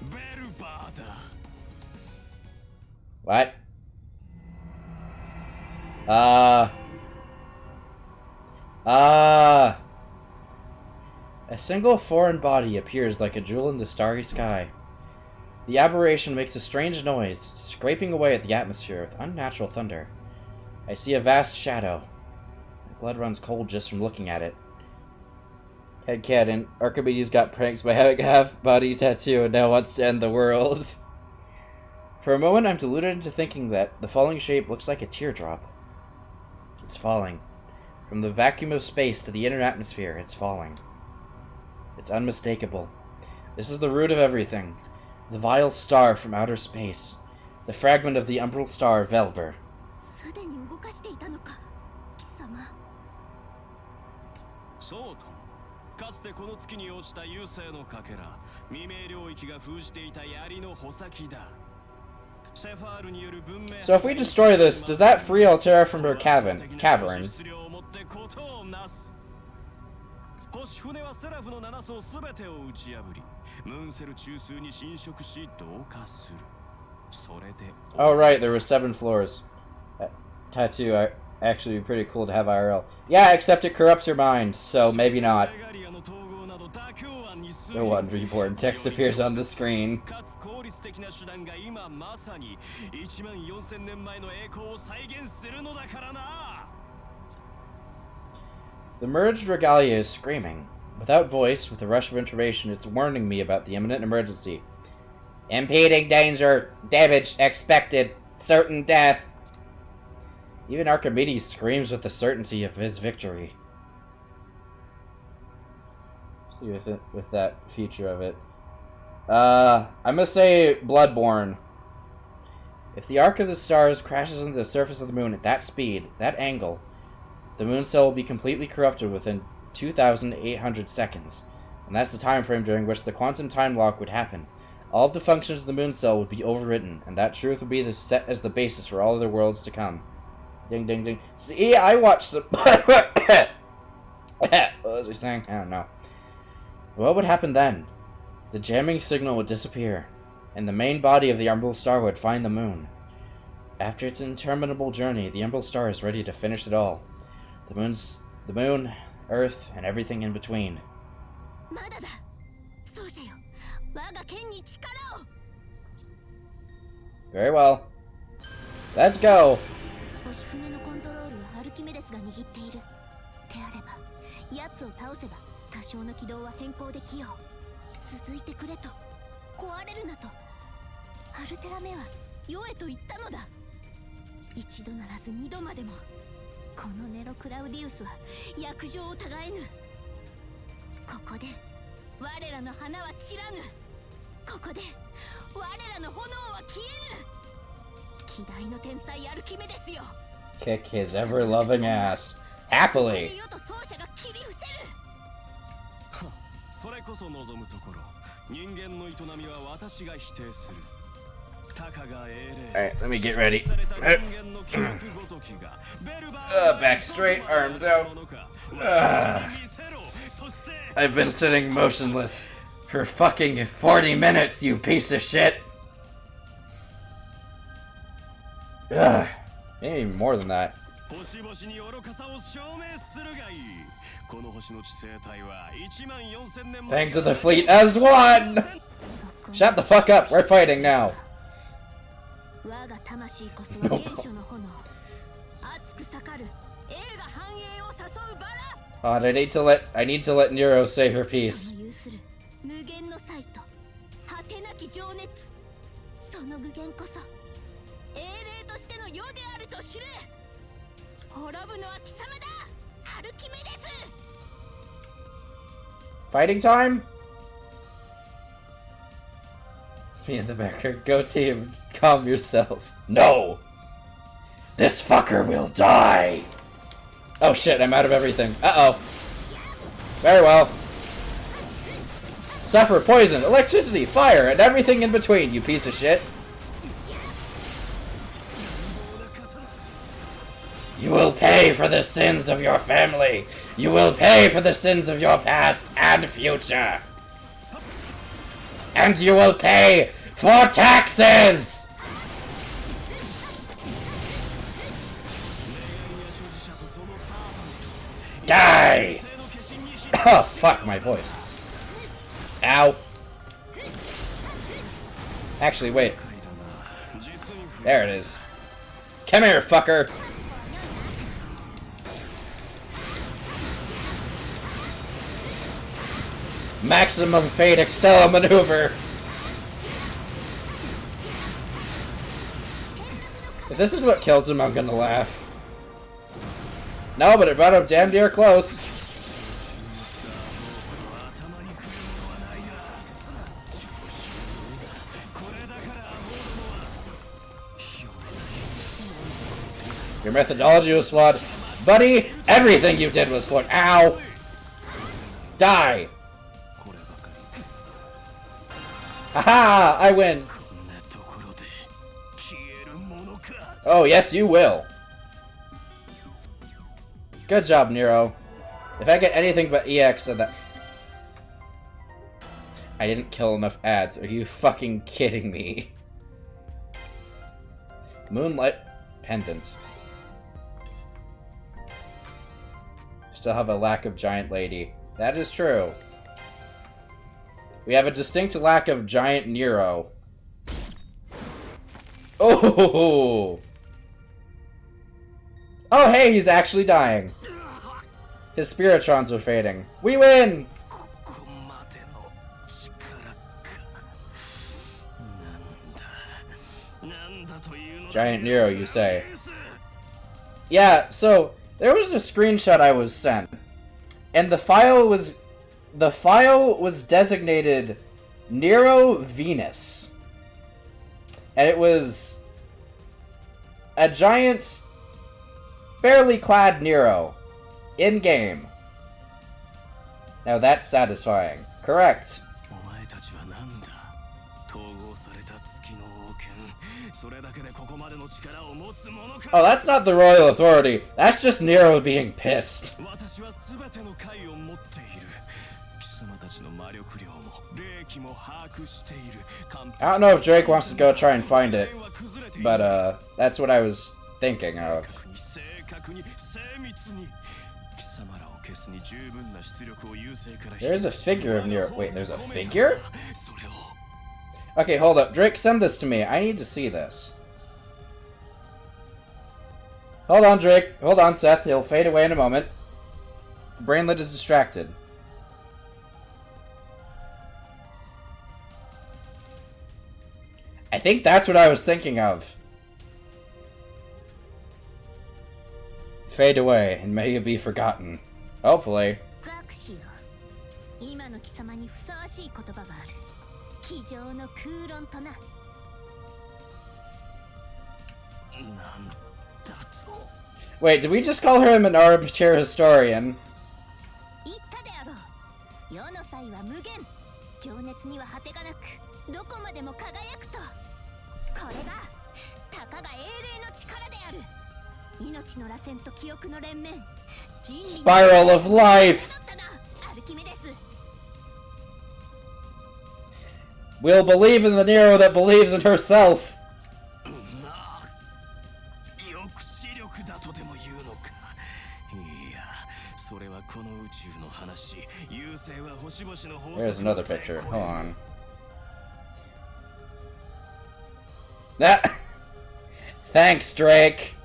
Speaker 2: ベルバーだ。
Speaker 1: What? A single foreign body appears like a jewel in the starry sky. The aberration makes a strange noise, scraping away at the atmosphere with unnatural thunder. I see a vast shadow. My blood runs cold just from looking at it. Headcanon, Archimedes got pranked by having a half-body tattoo and now wants to end the world. For a moment, I'm deluded into thinking that the falling shape looks like a teardrop. It's falling. From the vacuum of space to the inner atmosphere, it's falling. It's unmistakable. This is the root of everything. The vile star from outer space. The fragment of the umbral star, Velber.
Speaker 3: すでに動かしていたのか貴様。
Speaker 2: そうとも。かつてこの月に落ちた優勢のかけら、未明領域が封じていた槍の穂先だ。
Speaker 1: So if we destroy this, does that free Altera from her cavern?
Speaker 2: 星船はセラフの7層すべてを打ち破り、ムーンセル中枢に侵食し同化する。それで。
Speaker 1: Oh right, there were 7 floors. Tattoo actually be pretty cool to have IRL. Yeah, except it corrupts your mind, so maybe not. The one reborn text appears on the screen. The merged regalia is screaming. Without voice, with a rush of information, it's warning me about the imminent emergency. Impending danger, damage expected, certain death. Even Archimedes screams with the certainty of his victory. See with that feature of it. I'm gonna say Bloodborne. If the arc of the stars crashes into the surface of the moon at that speed, that angle, the moon cell will be completely corrupted within 2,800 seconds. And that's the time frame during which the quantum time lock would happen. All of the functions of the moon cell would be overwritten, and that truth would be set as the basis for all other worlds to come. Ding ding ding. See, I watched some... What was he saying? I don't know. What would happen then? The jamming signal would disappear, and the main body of the umbral star would find the moon. After its interminable journey, the umbral star is ready to finish it all. The moon, Earth, and everything in between. Very well. Let's go!
Speaker 3: 星船のコントロールはアルキメデスが握っている。であれば、奴を倒せば多少の軌道は変更できよう。続いてくれと、壊れるなと。アルテラメは世へと言ったのだ。一度ならず二度までも。このネロ・クラウディウスは約定をたがえぬ。ここで我らの花は散らぬ。ここで我らの炎は消えぬ。希代の天才アルキメデスよ。
Speaker 1: Kick his ever-loving ass. Happily!
Speaker 2: それこそ望むところ。人間の営みは私が否定する。
Speaker 1: Alright, let me get ready. Back straight, arms out. I've been sitting motionless for fucking 40 minutes, you piece of shit! Maybe more than that. Thanks to the fleet as one! Shut the fuck up, we're fighting now! God, I need to let Nero say her piece. Fighting time? Me in the background. Go team, calm yourself. No! This fucker will die! Oh shit, I'm out of everything. Uh-oh. Very well. Suffer poison, electricity, fire, and everything in between, you piece of shit. You will pay for the sins of your family. You will pay for the sins of your past and future. And you will pay for taxes! Die! Oh, fuck my voice. Ow. Actually, wait. There it is. Come here, fucker! Maximum Fate Extella maneuver! If this is what kills him, I'm gonna laugh. No, but it brought up damn near close. Your methodology was flawed. Buddy, everything you did was flawed. Ow! Die! Haha! I win! Oh, yes, you will. Good job, Nero. If I get anything but EX of that... I didn't kill enough ads. Are you fucking kidding me? Moonlight Pendant. Still have a lack of Giant Lady. That is true. We have a distinct lack of Giant Nero. Oh! Oh, hey, he's actually dying. His Spiritrons are fading. We win! Giant Nero, you say? Yeah, so there was a screenshot I was sent, and the file was designated Nero Venus, and it was a giant, barely clad Nero in game. Now that's satisfying. Correct. Oh, that's not the Royal Authority. That's just Nero being pissed. I don't know if Drake wants to go try and find it, but that's what I was thinking of. There's a figure of Nero. Wait, there's a figure? Okay, hold up. Drake, send this to me. I need to see this. Hold on, Drake. Hold on, Seth. He'll fade away in a moment. The brainlet is distracted. I think that's what I was thinking of. Fade away, and may you be forgotten. Hopefully. Wait, did we just call him an armchair historian?
Speaker 3: これがたかが英霊の力である。命の螺旋と記憶の連綿、人類
Speaker 1: Spiral of life!
Speaker 3: アルキメデス。
Speaker 1: We'll believe in the Nero that believes in herself!
Speaker 2: 抑止力だとでも言うのか。いや、それはこの宇宙の話。優星は星々の法則
Speaker 1: There's another picture. Hold on. Ah! Thanks, Drake!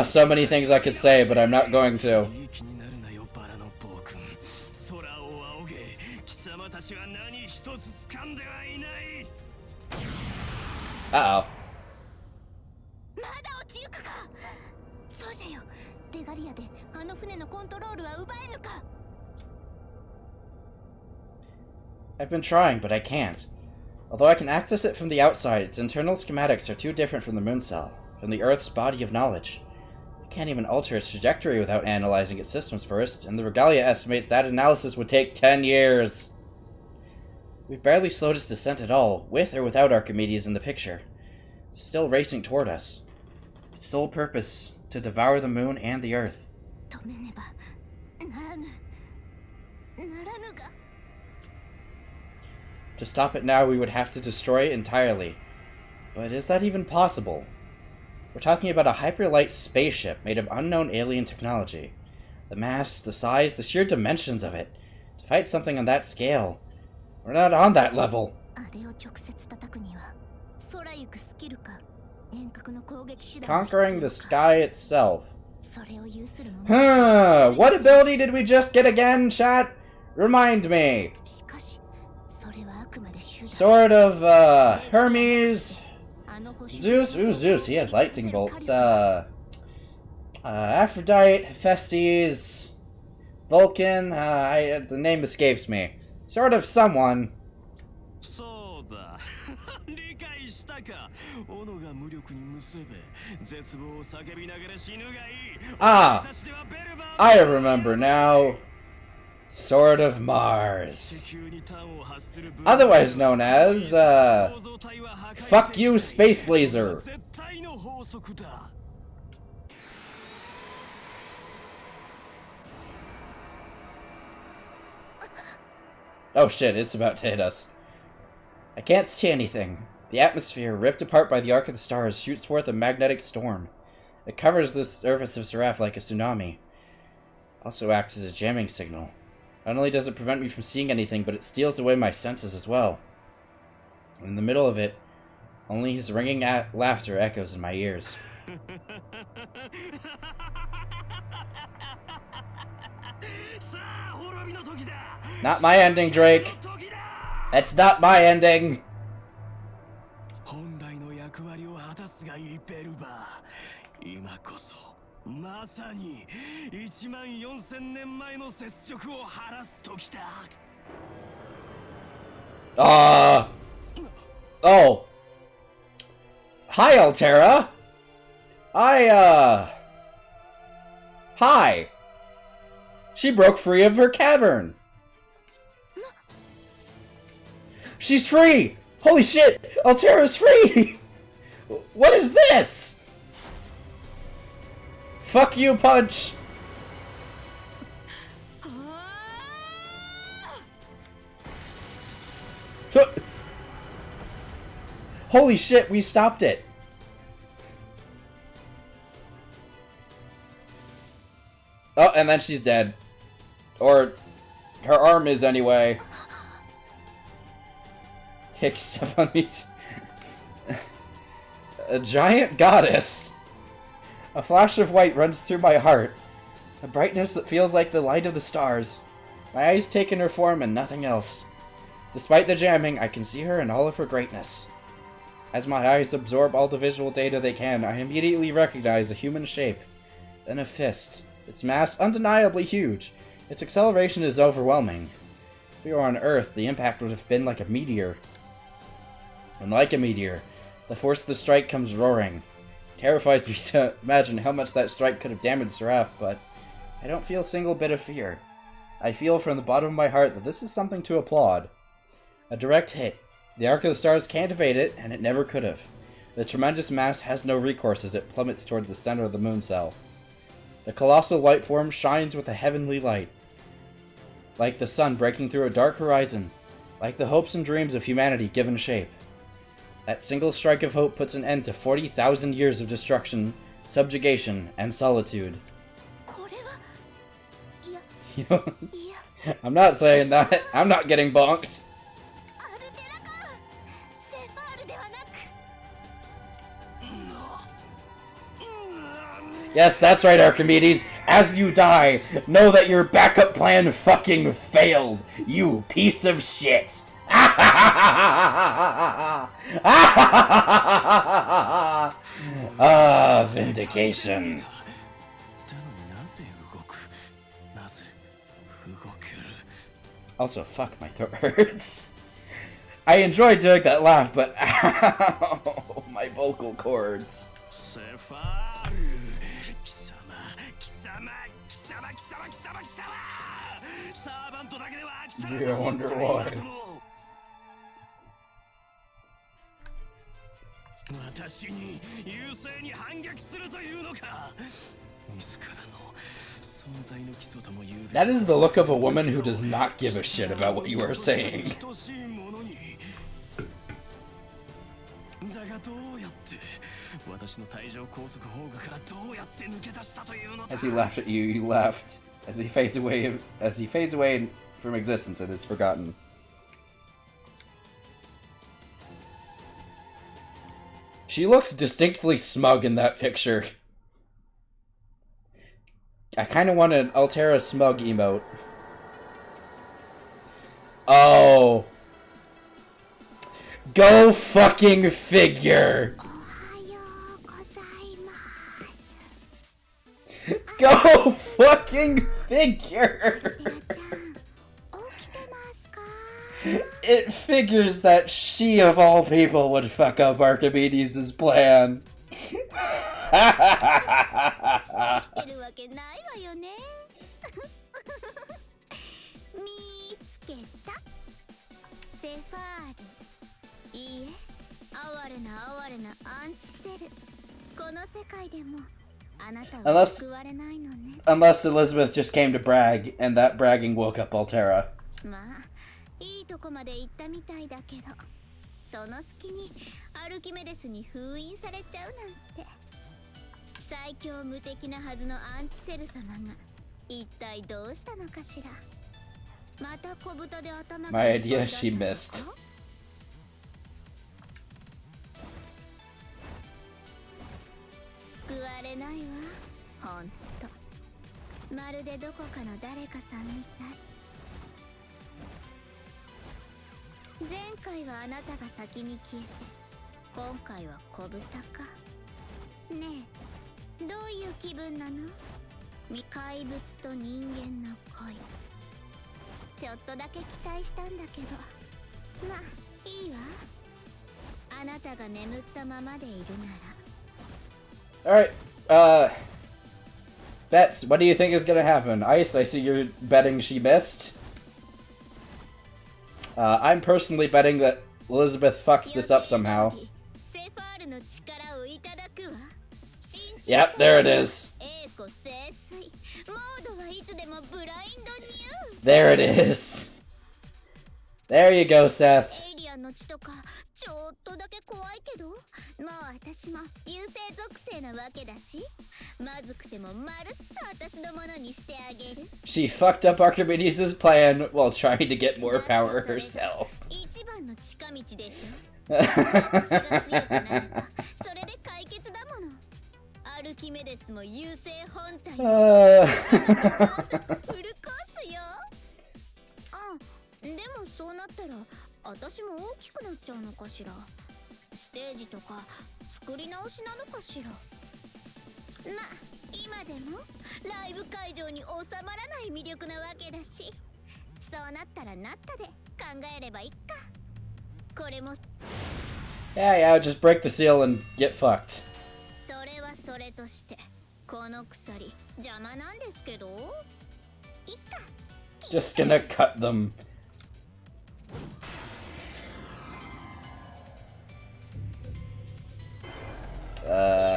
Speaker 1: So many things I could say, but I'm not going to. Uh-oh.
Speaker 3: まだ落ちゆくか。そうじゃよ。レガリアであの船のコントロールは奪えぬか。
Speaker 1: I've been trying, but I can't. Although I can access it from the outside, its internal schematics are too different from the moon cell, from the Earth's body of knowledge. I can't even alter its trajectory without analyzing its systems first, and the Regalia estimates that analysis would take 10 years. We've barely slowed its descent at all, with or without Archimedes in the picture. It's still racing toward us. Its sole purpose, to devour the moon and the Earth.
Speaker 3: 止めねばならぬ。ならぬが。
Speaker 1: To stop it now, we would have to destroy it entirely. But is that even possible? We're talking about a hyperlight spaceship made of unknown alien technology. The mass, the size, the sheer dimensions of it. To fight something on that scale. We're not on that level.
Speaker 3: あれを直接叩くには空行くスキルか遠隔の攻撃手段が必要か。
Speaker 1: Conquering the sky itself.
Speaker 3: それを有するもの。
Speaker 1: What ability did we just get again, chat? Remind me.
Speaker 3: しかしそれはあくまで手段。
Speaker 1: Sword of, Hermes. Zeus, ooh, Zeus, he has lightning bolts. Aphrodite, Hephaestus, Vulcan, the name escapes me. Sort of someone.
Speaker 2: そうだ。理解したか。斧が無力に結べ。絶望を叫びながら死ぬがいい。
Speaker 1: Ah, I remember now. Sword of Mars. Otherwise known as, Fuck you, Space Laser. Oh shit, it's about to hit us. I can't see anything. The atmosphere, ripped apart by the arc of the stars, shoots forth a magnetic storm. It covers the surface of Seraph like a tsunami. Also acts as a jamming signal. Not only does it prevent me from seeing anything, but it steals away my senses as well. In the middle of it, only his ringing laughter echoes in my ears. Not my ending, Drake. That's not my ending.
Speaker 2: 本来の役割を果たすがいいベルバー。今こそまさに14000年前の雪辱を晴らす時だ。
Speaker 1: Oh. Hi, Altera. Hi. She broke free of her cavern. She's free! Holy shit! Altera's free! What is this? Fuck you, Punch! Holy shit, we stopped it. Oh, and then she's dead. Or her arm is anyway. Kick stuff on me too. A giant goddess. A flash of white runs through my heart. A brightness that feels like the light of the stars. My eyes take in her form and nothing else. Despite the jamming, I can see her in all of her greatness. As my eyes absorb all the visual data they can, I immediately recognize a human shape. Then a fist. Its mass undeniably huge. Its acceleration is overwhelming. If we were on Earth, the impact would have been like a meteor. And like a meteor, the force of the strike comes roaring. It terrifies me to imagine how much that strike could have damaged Seraph, but I don't feel a single bit of fear. I feel from the bottom of my heart that this is something to applaud. A direct hit. The Arc of the Stars can't evade it, and it never could have. The tremendous mass has no recourse as it plummets toward the center of the moon cell. The colossal light form shines with a heavenly light. Like the sun breaking through a dark horizon. Like the hopes and dreams of humanity given shape. That single strike of hope puts an end to 40,000 years of destruction, subjugation, and solitude.
Speaker 3: これは、いや、
Speaker 1: You know,
Speaker 3: いや、
Speaker 1: I'm not saying that. I'm not getting bonked.
Speaker 3: アルテラか。セファールではなく。
Speaker 1: Yes, that's right, Archimedes. As you die, know that your backup plan fucking failed. You piece of shit. Ah, vindication.
Speaker 2: なのになぜ動く、なぜ動ける。
Speaker 1: Also, fuck, my throat hurts. I enjoy doing that laugh, but ow, my vocal cords.
Speaker 2: セファール、貴様、貴様、貴様、貴様、貴様、貴様。サーバントだけでは飽き足らず。
Speaker 1: Yeah, I wonder why.
Speaker 2: 私に優勢に反逆するというのか。自らの存在の基礎とも言う。
Speaker 1: That is the look of a woman who does not give a shit about what you are saying.
Speaker 2: 等しいものに。だがどうやって私の帯状拘束砲具からどうやって抜け出したというのだ。
Speaker 1: As he laughed at you, you laughed. As he fades away from existence, it is forgotten. She looks distinctly smug in that picture. I kind of want an Altera smug emote. Oh. Go fucking figure.
Speaker 3: おはようございます。
Speaker 1: Go fucking figure.
Speaker 3: テラちゃん、起きてますか？
Speaker 1: It figures that she, of all people, would fuck up Archimedes' plan.
Speaker 3: 起きてるわけないわよね。見つけた。セファール。いいえ、哀れな哀れなアンチセル。この世界でもあなたは救われないのね。
Speaker 1: Unless Elizabeth just came to brag, and that bragging woke up Altera.
Speaker 3: まあ、いいとこまで行ったみたいだけど、その隙にアルキメデスに封印されちゃうなんて。最強無敵なはずのアンチセル様が一体どうしたのかしら。また小豚で頭が
Speaker 1: My idea she missed.
Speaker 3: 救われないわ、ほんと。まるでどこかの誰かさんみたい。前回はあなたが先に消えて、今回は小豚か。ねえ、どういう気分なの？怪物と人間の恋。ちょっとだけ期待したんだけど、まあいいわ。あなたが眠ったままでいるなら。
Speaker 1: Alright, Bets, what do you think is gonna happen? Ice, I see you're betting she missed. I'm personally betting that Elizabeth fucks this up somehow. Yep, there it is. There it is. There you go, Seth.
Speaker 3: ちょっとだけ怖いけど、もう私も優勢属性なわけだし、まずくてもまるっと私のものにしてあげる。
Speaker 1: She fucked up Archimedes' plan while trying to get more power herself.
Speaker 3: 一番の近道でしょ。私が強くなればそれで解決だもの。アルキメデスも優勢本体フルコースよ。でもそうなったら私も大きくなっちゃうのかしら。ステージとか作り直しなのかしら。まあ今でもライブ会場に収まらない魅力なわけだし、そうなったらなったで考えればいいか。これも
Speaker 1: Yeah, just break the seal and get fucked.
Speaker 3: それはそれとして、この鎖邪魔なんですけど、いっか。
Speaker 1: Just gonna cut them.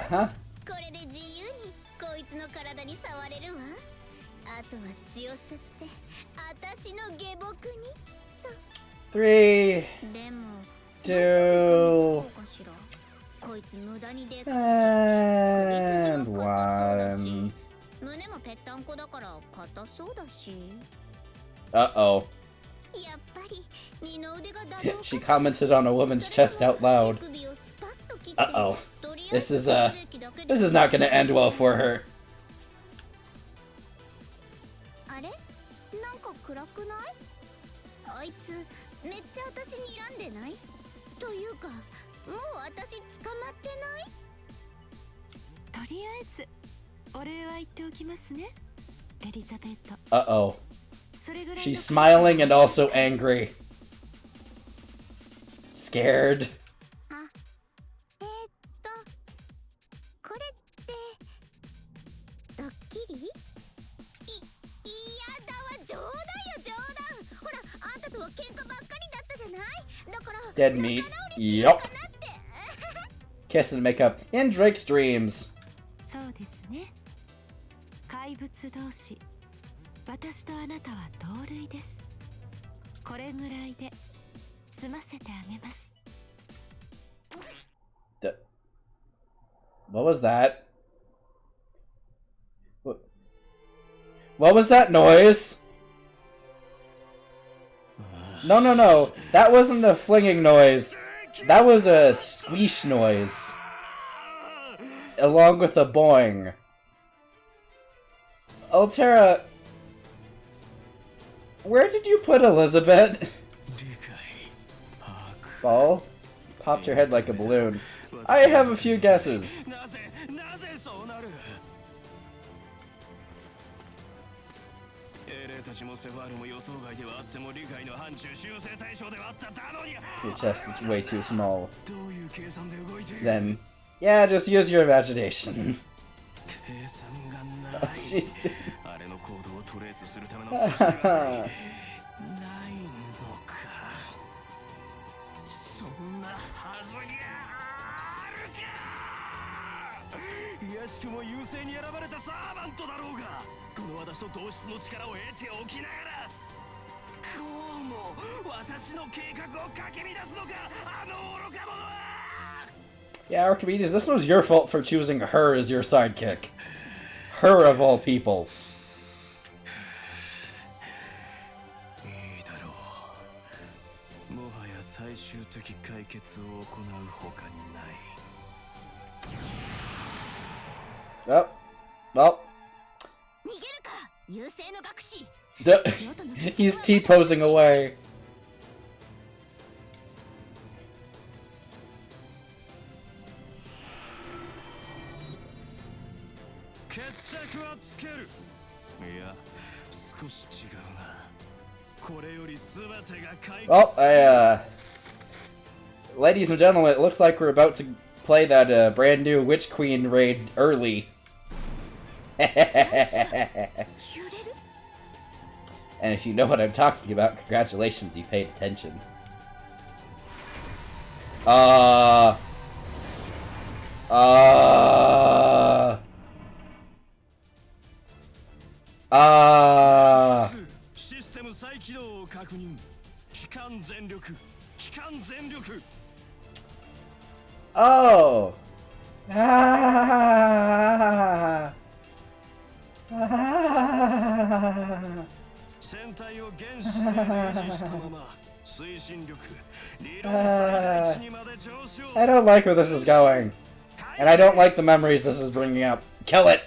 Speaker 1: Huh?
Speaker 3: これで自由にこいつの体に触れるわ。あとは血を吸って私の下僕にと。
Speaker 1: 3,
Speaker 3: でも
Speaker 1: 2,
Speaker 3: かしら。こいつ無駄にでかいし
Speaker 1: and
Speaker 3: 首筋は硬そうだし
Speaker 1: 1.
Speaker 3: 胸もぺったんこだから硬そうだし。
Speaker 1: Uh-oh.
Speaker 3: やっぱり二の腕がダメ。
Speaker 1: She commented on a woman's chest out loud. Uh-oh. This is not gonna end well for her.
Speaker 3: あれなんか暗くない？あいつめっちゃ私に睨んでない？というかもう私捕まってない？
Speaker 4: とりあえずお礼は言っておきますね、エリザベート。
Speaker 1: Uh-oh.
Speaker 4: それぐらいの
Speaker 1: She's smiling and also angry. Scared.
Speaker 3: あ、これってドッキリ？いやだわ、冗談よ冗談。ほらあんたとは喧嘩ばっかりだったじゃない。だから
Speaker 1: Dead meat.
Speaker 3: 仲直りしよ
Speaker 1: Yup.
Speaker 3: うかなって。
Speaker 1: Kiss and make up in Drake's dreams.
Speaker 4: そうですね。怪物同士、私とあなたは同類です。これぐらいで済ませてあげます。
Speaker 1: What was that? What was that noise? No, no, no. That wasn't a flinging noise. That was a squeash noise. Along with a boing. Altera, where did you put Elizabeth? Ball? Popped her head like a balloon. I have a few guesses.
Speaker 2: なぜそうなる？エレンたちもセファールも予想外ではあっても理解の範疇修正対象ではあっただのに。
Speaker 1: Your chest is way too small.
Speaker 2: どういう計算で動いている？
Speaker 1: Then, yeah, just use your imagination.
Speaker 2: 計算が
Speaker 1: Oh,
Speaker 2: ない。
Speaker 1: she's doing...
Speaker 2: あれの行動をトレースするための素質がないのか。そんなはずがあるか。いやしくも優勢に選ばれたサーバントだろうが、この私と同質の力を得ておきながら、こうも私の計画をかき乱すのか、あの愚か者は。
Speaker 1: Yeah, Archimedes, this was your fault for choosing her as your sidekick. Her of all people.
Speaker 2: いいだろう。もはや最終的解決を行う他にない。
Speaker 1: Oh. Well.
Speaker 3: 逃げるか優勢の学士。
Speaker 1: He's T-posing away.
Speaker 2: 決着はつける。いや、少し違うな。これより全てが解決。
Speaker 1: Well, ladies and gentlemen, it looks like we're about to play that brand new Witch Queen raid early. And if you know what I'm talking about, congratulations, you paid attention.
Speaker 2: システム再起動を確認。機関全力。機関全力。
Speaker 1: Oh.
Speaker 2: 船体を原始性で維持したまま推進力理論最大値にまで上昇。
Speaker 1: I don't like where this is going. And I don't like the memories this is bringing up. Kill it!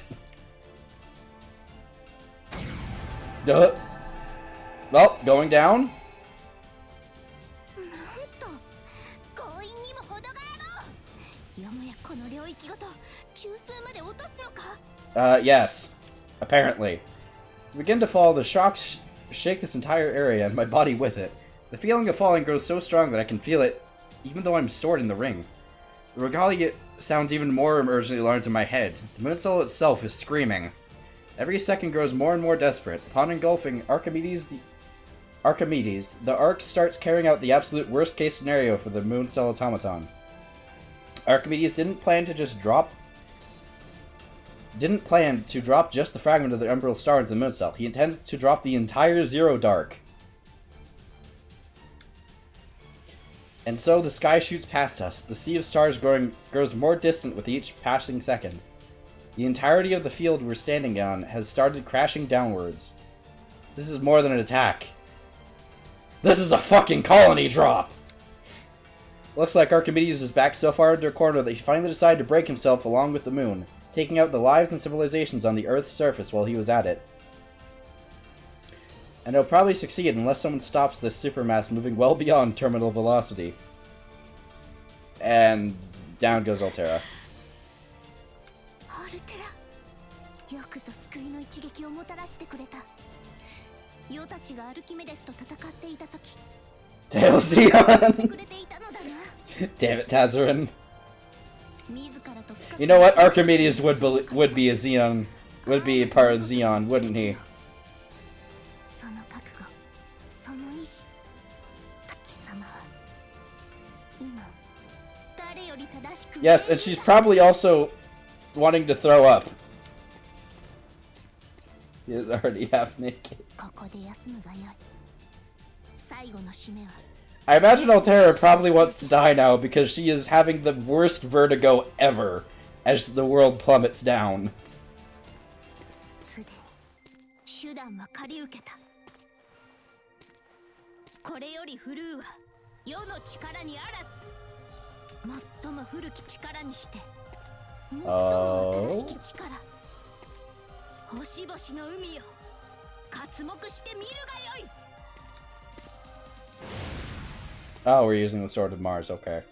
Speaker 1: Duh. Well, going down?
Speaker 3: なんと強引にも程があろう。よもやこの領域ごと急数まで落とすのか。
Speaker 1: Yes. Apparently. As I begin to fall, the shocks shake this entire area and my body with it. The feeling of falling grows so strong that I can feel it even though I'm stored in the ring. The regalia sounds even more urgently alarmed in my head. The moon soul itself is screaming. Every second grows more and more desperate. Upon engulfing Archimedes, the Ark starts carrying out the absolute worst-case scenario for the Moon Cell automaton. Archimedes didn't plan to drop just the fragment of the Umbral Star into the Moon Cell. He intends to drop the entire Zero Dark. And so the sky shoots past us. The sea of stars grows more distant with each passing second. The entirety of the field we're standing on has started crashing downwards. This is more than an attack. This is a fucking colony drop! Looks like Archimedes is backed so far into a corner that he finally decided to break himself along with the moon, taking out the lives and civilizations on the Earth's surface while he was at it. And he'll probably succeed unless someone stops this supermass moving well beyond terminal velocity. And down goes Altera.
Speaker 3: アルテラ、よくぞ救いの一撃をもたらしてくれた。ヨたちがアルキメデスと戦っていた時、
Speaker 1: Tail Xeon!
Speaker 3: くれていたのだな。
Speaker 1: Damn it, Tazarin.
Speaker 3: 自らと深く
Speaker 1: You know what? Archimedes would be a Xeon. Would be a part of Xeon, wouldn't he?
Speaker 3: その覚悟、その意志、滝様は今誰より正しく
Speaker 1: Yes, and she's probably also wanting to throw up. He is already half naked.
Speaker 3: ここで休むがよい。最後の締めは
Speaker 1: I imagine Altera probably wants to die now because she is having the worst vertigo ever as the world plummets down.
Speaker 3: すでに手段は借り受けた。これよりフルーは世の力にあらず、最も古き力にして最も新しき力、星々の海よ、刮目して見るがよい。
Speaker 1: Oh, we're using the Sword of Mars, okay.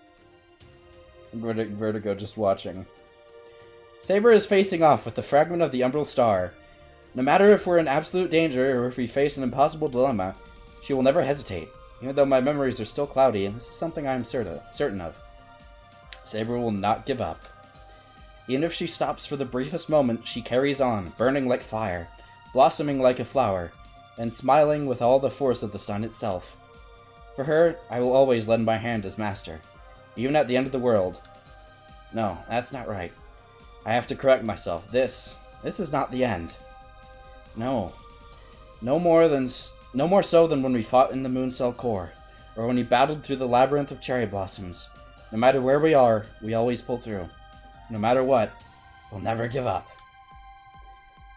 Speaker 1: Vertigo just watching. Saber is facing off with the fragment of the Umbral Star. No matter if we're in absolute danger or if we face an impossible dilemma, she will never hesitate. Even though my memories are still cloudy, and this is something I am certain of. Saber will not give up. Even if she stops for the briefest moment, she carries on, burning like fire, blossoming like a flower, and smiling with all the force of the sun itself. For her, I will always lend my hand as master, even at the end of the world. No, that's not right. I have to correct myself. This is not the end. No. No more so than when we fought in the Moon Cell core, or when we battled through the labyrinth of cherry blossoms. No matter where we are, we always pull through. No matter what, we'll never give up.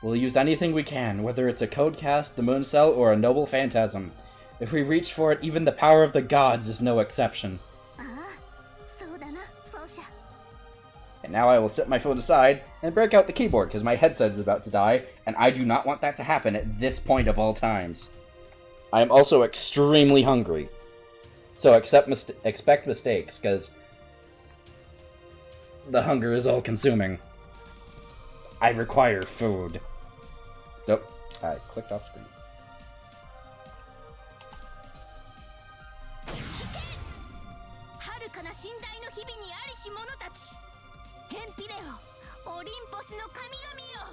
Speaker 1: We'll use anything we can, whether it's a code cast, the Moon Cell, or a noble phantasm. If we reach for it, even the power of the gods is no exception. And now I will set my phone aside and break out the keyboard because my headset is about to die, and I do not want that to happen at this point of all times. I am also extremely hungry. So expect mistakes, because the hunger is all-consuming. I require food. Nope. I clicked off screen.
Speaker 3: 神代の日々にありし者たち、ヘンピレオ、オリンポスの神々よ、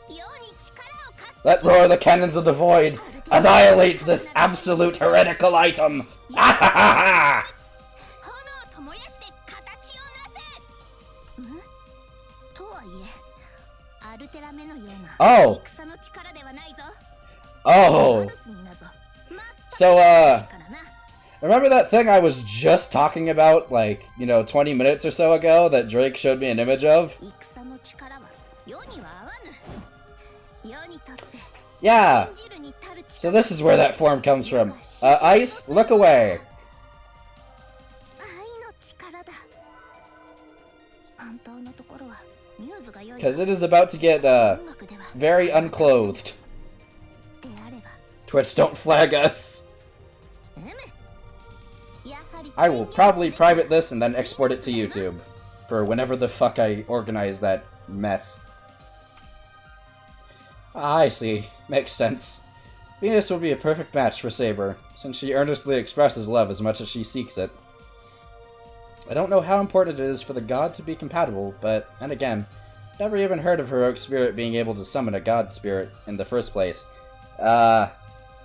Speaker 3: 世に力を貸す。
Speaker 1: Let roar the cannons of the void! Annihilate this absolute heretical item! Ah!
Speaker 3: 炎と燃やして形をなせ。とはいえ、アルテラメのような
Speaker 1: Oh!
Speaker 3: 戦の力ではないぞ。
Speaker 1: Oh! So, remember that thing I was just talking about, like, 20 minutes or so ago that Drake showed me an image of? Yeah! So this is where that form comes from. Ice, look away! Because it is about to get, very unclothed. Twitch, don't flag us! I will probably private this and then export it to YouTube. For whenever the fuck I organize that mess. I see. Makes sense. Venus would be a perfect match for Saber, since she earnestly expresses love as much as she seeks it. I don't know how important it is for the god to be compatible, but, and again, Never even heard of Heroic Spirit being able to summon a god spirit in the first place. Yeah,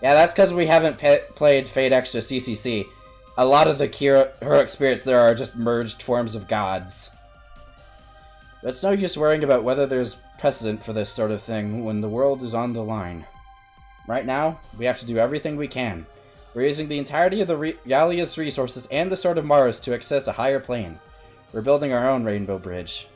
Speaker 1: that's because we haven't played Fate Extra CCC. A lot of the Heroic Spirits there are just merged forms of gods. But it's no use worrying about whether there's precedent for this sort of thing when the world is on the line. Right now, we have to do everything we can. We're using the entirety of the Gallia's resources and the Sword of Mars to access a higher plane. We're building our own Rainbow Bridge.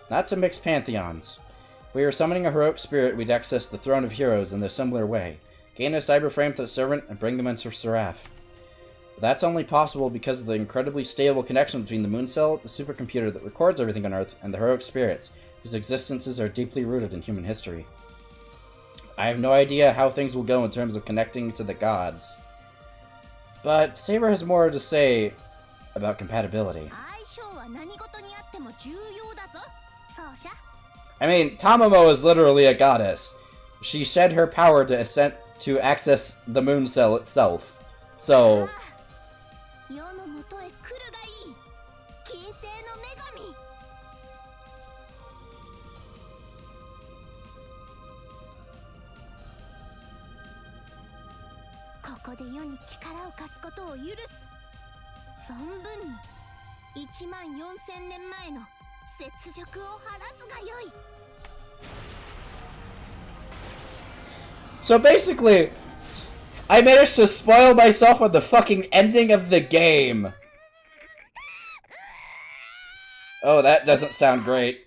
Speaker 1: Not to mix pantheons. If we were summoning a heroic spirit, we'd access the Throne of Heroes in a similar way. Gain a cyber frame to the servant and bring them into Seraph. But that's only possible because of the incredibly stable connection between the Moon Cell, the supercomputer that records everything on Earth, and the heroic spirits, whose existences are deeply rooted in human history. I have no idea how things will go in terms of connecting to the gods. But Saber has more to say about compatibility. I mean, Tamamo is literally a goddess. She shed her power to access the Moon Cell itself. So... So basically, I managed to spoil myself on the fucking ending of the game. Oh, that doesn't sound great.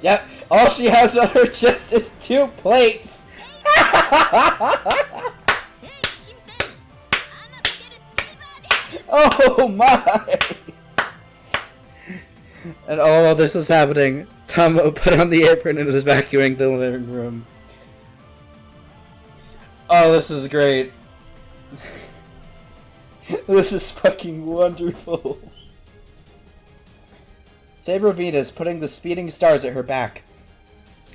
Speaker 1: Yep, all she has on her chest is 2 plates. Oh my! And all of this is happening, Tomo put on the apron and is vacuuming the living room. Oh, this is great. This is fucking wonderful. Saber Venus putting the speeding stars at her back.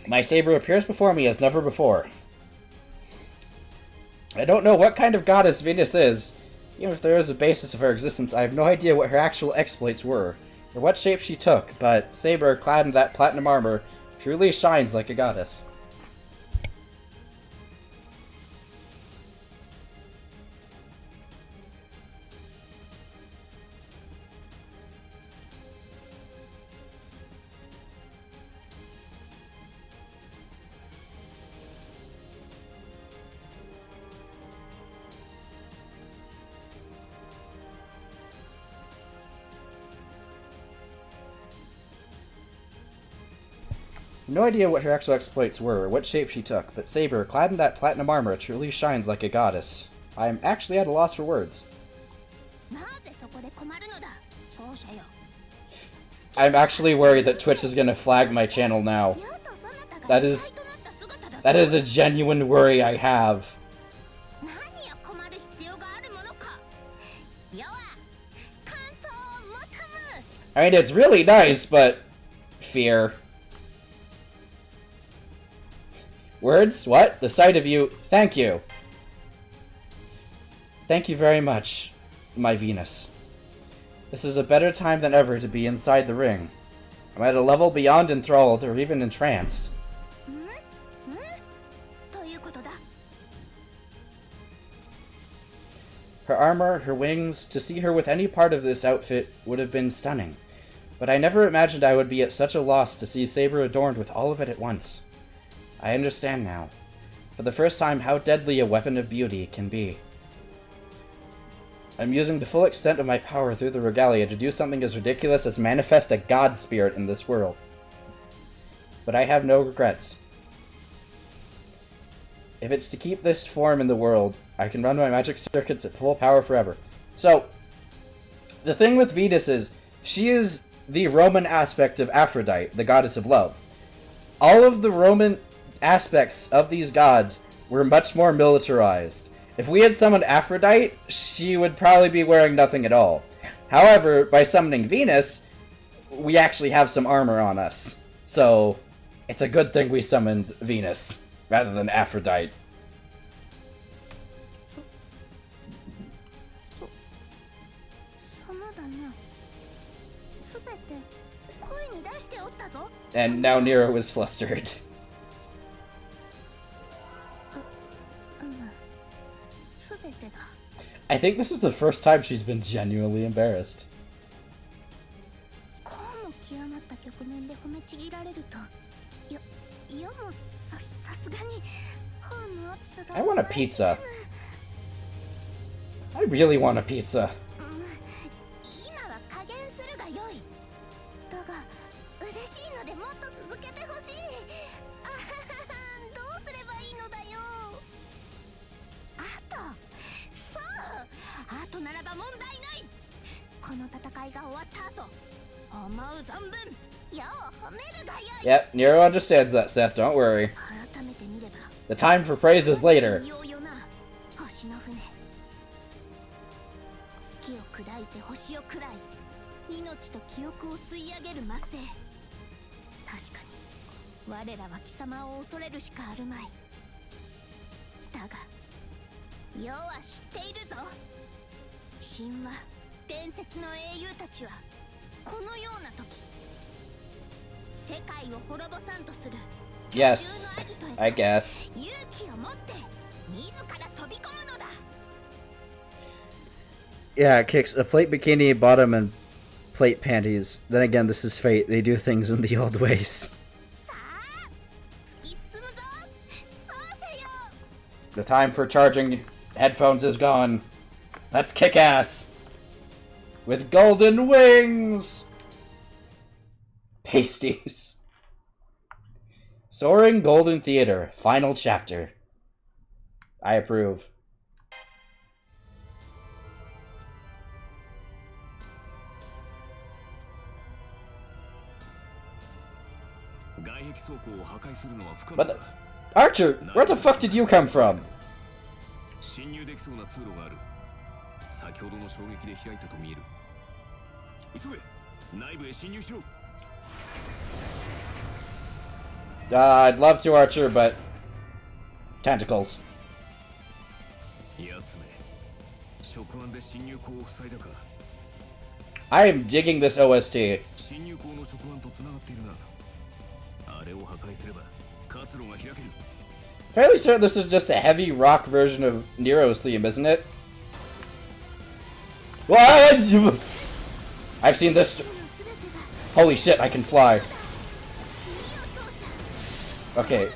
Speaker 1: My saber appears before me as never before. I don't know what kind of goddess Venus is. Even if there is a basis of her existence, I have no idea what her actual exploits were, or what shape she took, but Saber, clad in that platinum armor, truly shines like a goddess. No idea what her actual exploits were, or what shape she took, but Saber, clad in that platinum armor, truly shines like a goddess. I am actually at a loss for words. I'm actually worried that Twitch is gonna flag my channel now. That is a genuine worry I have. I mean, it's really nice, but... fear. Words? What? The sight of you... Thank you. Thank you very much, my Venus. This is a better time than ever to be inside the ring. I'm at a level beyond enthralled or even entranced. Her armor, her wings, to see her with any part of this outfit would have been stunning. But I never imagined I would be at such a loss to see Saber adorned with all of it at once. I understand now, for the first time, how deadly a weapon of beauty can be. I'm using the full extent of my power through the regalia to do something as ridiculous as manifest a god spirit in this world. But I have no regrets. If it's to keep this form in the world, I can run my magic circuits at full power forever. So, the thing with Venus is, she is the Roman aspect of Aphrodite, the goddess of love. All of the Roman aspects of these gods were much more militarized. If we had summoned Aphrodite, she would probably be wearing nothing at all. However, by summoning Venus, we actually have some armor on us. So, it's a good thing we summoned Venus, rather than Aphrodite.
Speaker 3: そのだな。すべて声に出しておったぞ。
Speaker 1: And now Nero was flustered.
Speaker 3: すべてだ。
Speaker 1: I think this is the first time she's been genuinely embarrassed.
Speaker 3: こうも極まった局面で褒めちぎられると、世もさすがに頬の厚さが。
Speaker 1: I want a pizza. I really want a pizza.
Speaker 3: 今は加減するがよい。だが嬉しいのでもっと続けてほしい。あははどうすればいいのだよ。あと、そう、あとならば問題ない。この戦いが終わった後、思う存分世を褒めるがよい。
Speaker 1: Yep, Nero understands that, Seth, don't worry.
Speaker 3: 改めて見れば。
Speaker 1: The time for praise is later.
Speaker 3: 星の船。月を砕いて星を喰らい、命と記憶を吸い上げる魔性。確かに我らは貴様を恐れるしかあるまい。だが世は知っているぞ。神話伝説の英雄たちはこのような時、世界を滅ぼさんとする
Speaker 1: Yes, I guess.
Speaker 3: 勇気を持って自ら飛び込むのだ。
Speaker 1: Yeah, it kicks a plate bikini, bottom, and plate panties. Then again, this is fate. They do things in the old ways.
Speaker 3: さあ、突き進むぞ。そうしよう。
Speaker 1: The time for charging headphones is gone. Let's kick ass. With golden wings! Pasties. Soaring Golden Theater, final chapter. I approve.
Speaker 2: 外壁倉庫を破壊するのは不可能
Speaker 1: What the? Archer, where the fuck did you come from?
Speaker 2: 侵入できそうな通路がある。先ほどの衝撃で開いたと見える。急げ、内部へ侵入しろ。
Speaker 1: I'd love to, Archer, but tentacles.
Speaker 2: やつめ、触腕で侵入口を塞いだか。
Speaker 1: I am digging this OST.
Speaker 2: 侵入口の触腕と繋がっているな。あれを破壊すれば活路が開ける。
Speaker 1: Fairly certain this is just a heavy rock version of Nero's theme, isn't it? What? I've seen this. Holy shit, I can fly. Okay,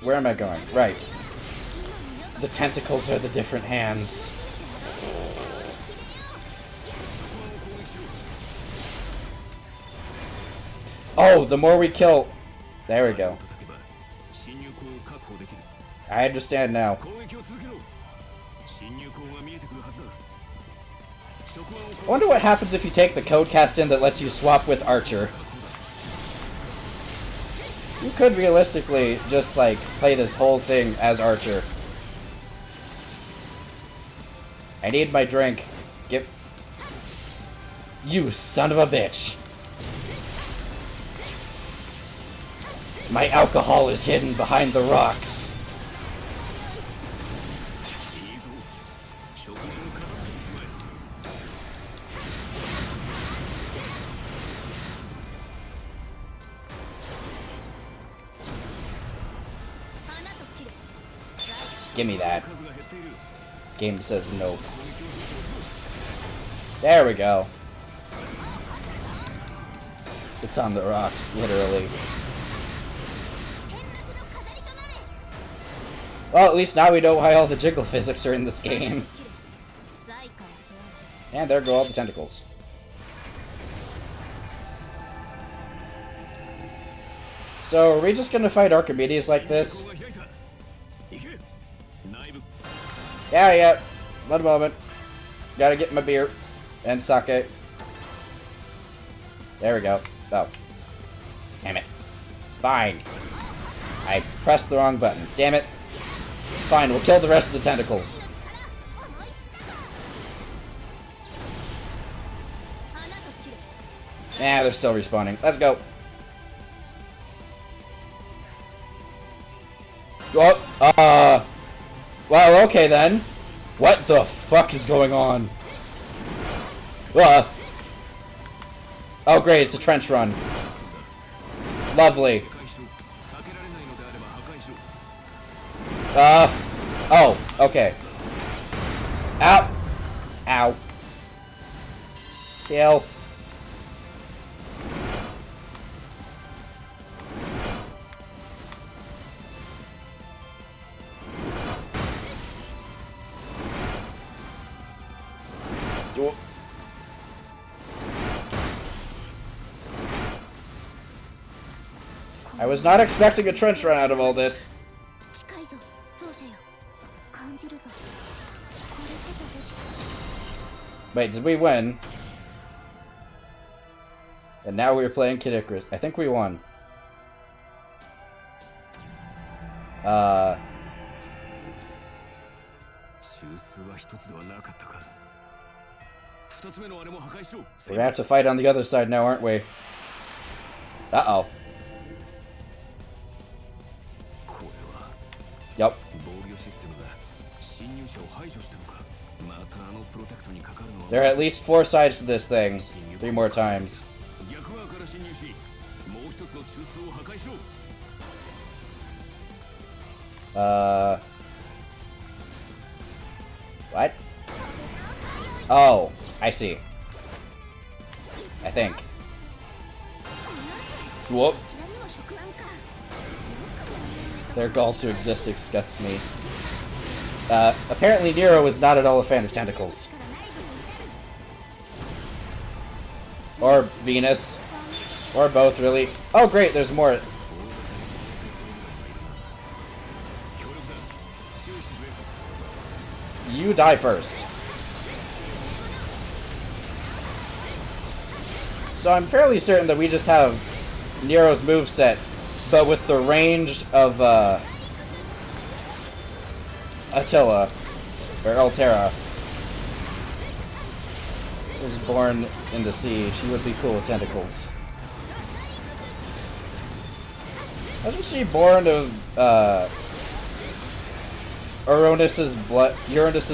Speaker 1: where am I going? Right. The tentacles are the different hands. Oh, the more we kill... There we go. I understand now. I wonder what happens if you take the code cast in that lets you swap with Archer. You could realistically just, like, play this whole thing as Archer. I need my drink. Give... You son of a bitch. My alcohol is hidden behind the rocks. Give me that. Game says nope. There we go. It's on the rocks, literally. Well, at least now we know why all the jiggle physics are in this game. And there go all the tentacles. So, are we just gonna fight Archimedes like this? Yeah. One moment. Gotta get my beer and sake. There we go. Oh. Damn it. Fine. I pressed the wrong button. Damn it. Fine, we'll kill the rest of the tentacles. Nah, they're still respawning. Let's go. Oh, well, okay then. What the fuck is going on? Oh great, it's a trench run. Lovely. Oh, okay. Ow. Ow. Kill. I was not expecting a trench run out of all this. Wait, did we win? And now we're playing Kid Icarus. I think we won. We're gonna have to fight on the other side now, aren't we? Uh-oh. Yup. There are at least 4 sides to this thing. 3 more times. What? Oh, I see. I think. Whoop. Their goal to exist disgusts me. Apparently Nero is not at all a fan of tentacles. Or Venus. Or both, really. Oh great, there's more. You die first. So I'm fairly certain that we just have Nero's moveset, but with the range of Attila, or Altera. Was born in the sea. She would be cool with tentacles. Wasn't she born of Uranus's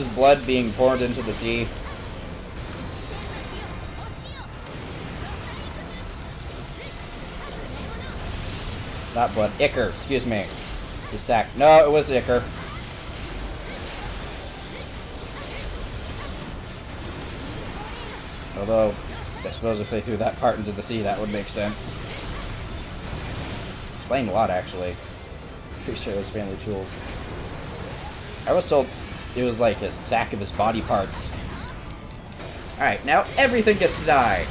Speaker 1: blood being poured into the sea? Not blood. Ichor, excuse me. The sack. No, it was Ichor. Although, I suppose if they threw that part into the sea, that would make sense. Explained a lot, actually. Pretty sure it was family jewels. I was told it was like a sack of his body parts. Alright, now everything gets to die.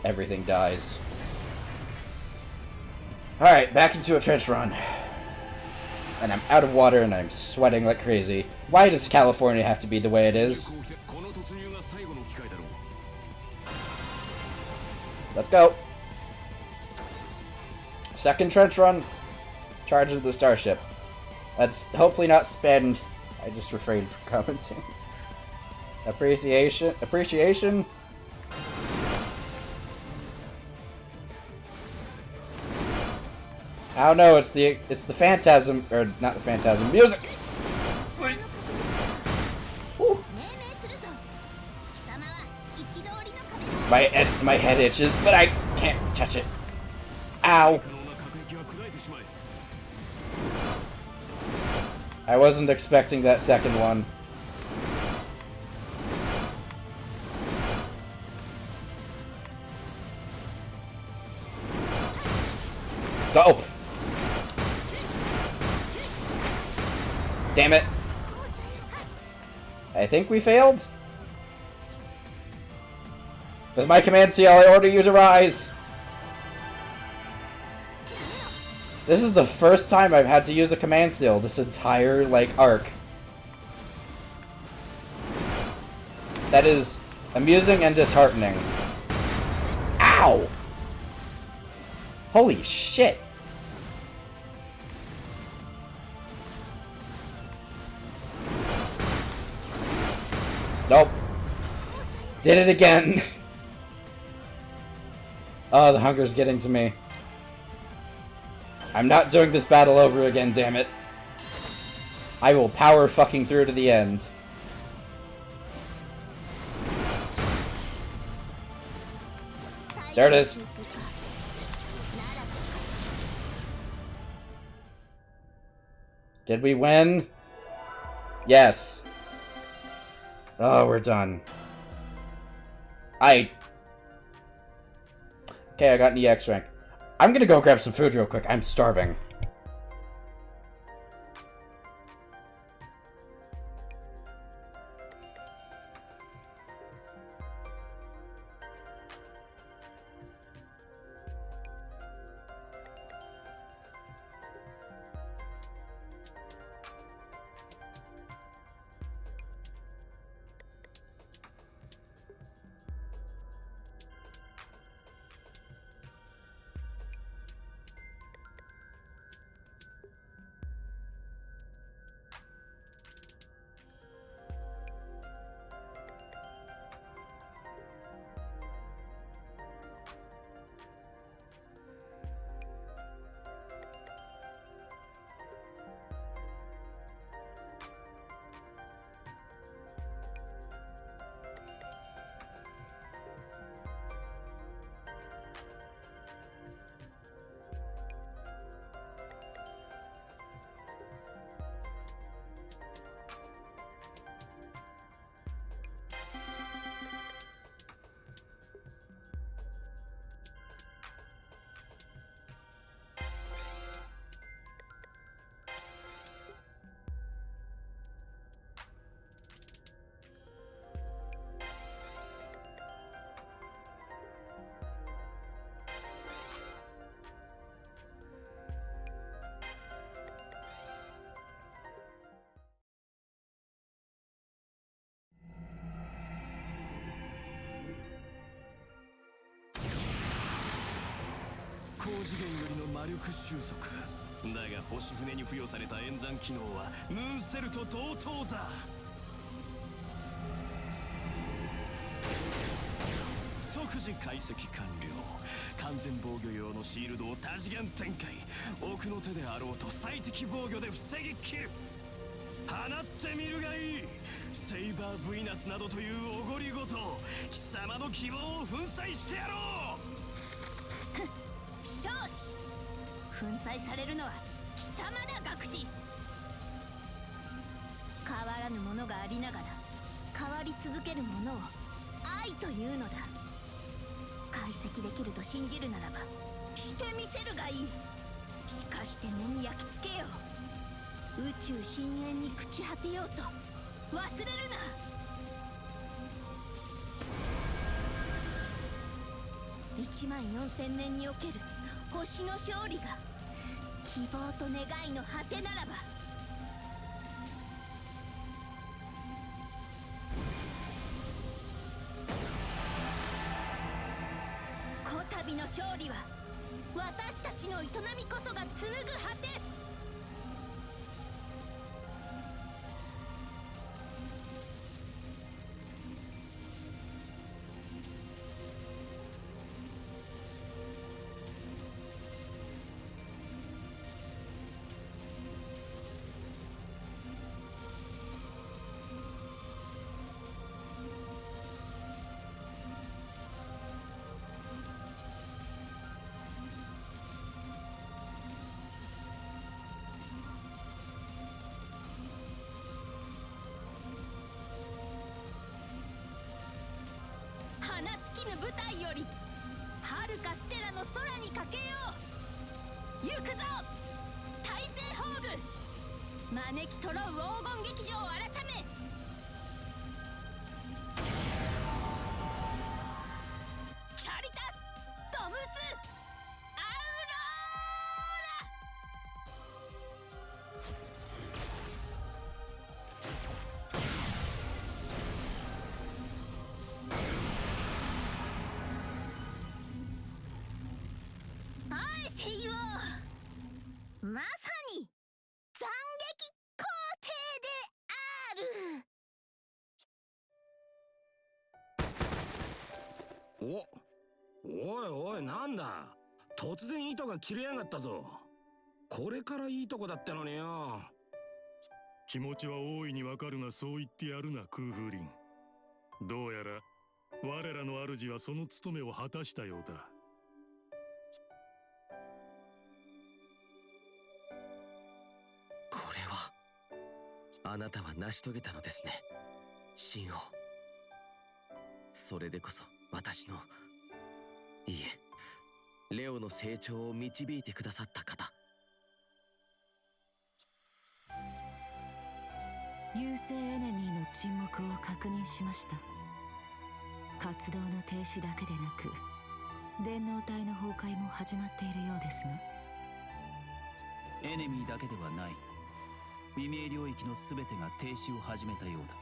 Speaker 1: Everything dies. Alright, back into a trench run. And I'm out of water and I'm sweating like crazy. Why does California have to be the way it is? Let's go. Second trench run. Charge of the starship. Let's hopefully not spend... I just refrained from commenting. Appreciation? Oh no, it's the Phantasm, or not the Phantasm, music! Whew. My head itches, but I can't touch it. Ow! I wasn't expecting that second one. Oh! Damn it. I think we failed? With my command seal, I order you to rise! This is the first time I've had to use a command seal this entire, like, arc. That is amusing and disheartening. Ow! Holy shit! Nope. Did it again. Oh, the hunger's getting to me. I'm not doing this battle over again, damn it. I will power fucking through to the end. There it is. Did we win? Yes. Oh, we're done. Okay, I got an EX rank. I'm gonna go grab some food real quick. I'm starving.
Speaker 2: 高次元よりの魔力収束だが星船に付与された演算機能はムーンセルと同等だ。即時解析完了。完全防御用のシールドを多次元展開。奥の手であろうと最適防御で防ぎきる。放ってみるがいい。セイバー・ブイナスなどというおごりごと貴様の希望を粉砕してやろう。
Speaker 3: 少子粉砕されるのは貴様だ学士。変わらぬものがありながら変わり続けるものを愛というのだ。解析できると信じるならばしてみせるがいい。しかして目に焼き付けよう。宇宙深淵に朽ち果てようと忘れるな。14000年における星の勝利が希望と願いの果てならば。こたびの勝利は私たちの営みこそが紡ぐ果て。花尽きぬ舞台より遥かステラの空にかけよう。行くぞ大政宝具招きとろう黄金劇場改め。てよ、まさに斬撃皇帝である。
Speaker 5: おいおい、なんだ、突然糸が切れやがったぞ。これからいいとこだったのによ。
Speaker 6: 気持ちは大いにわかるが、そう言ってやるな、空風林。どうやら我らの主はその務めを果たしたようだ。
Speaker 7: これは、あなたは成し遂げたのですね、秦王。それでこそ私の、いいえ、レオの成長を導いてくださった方。
Speaker 8: 優勢エネミーの沈黙を確認しました。活動の停止だけでなく、電脳体の崩壊も始まっているようですが。
Speaker 9: エネミーだけではない。未明領域の全てが停止を始めたようだ。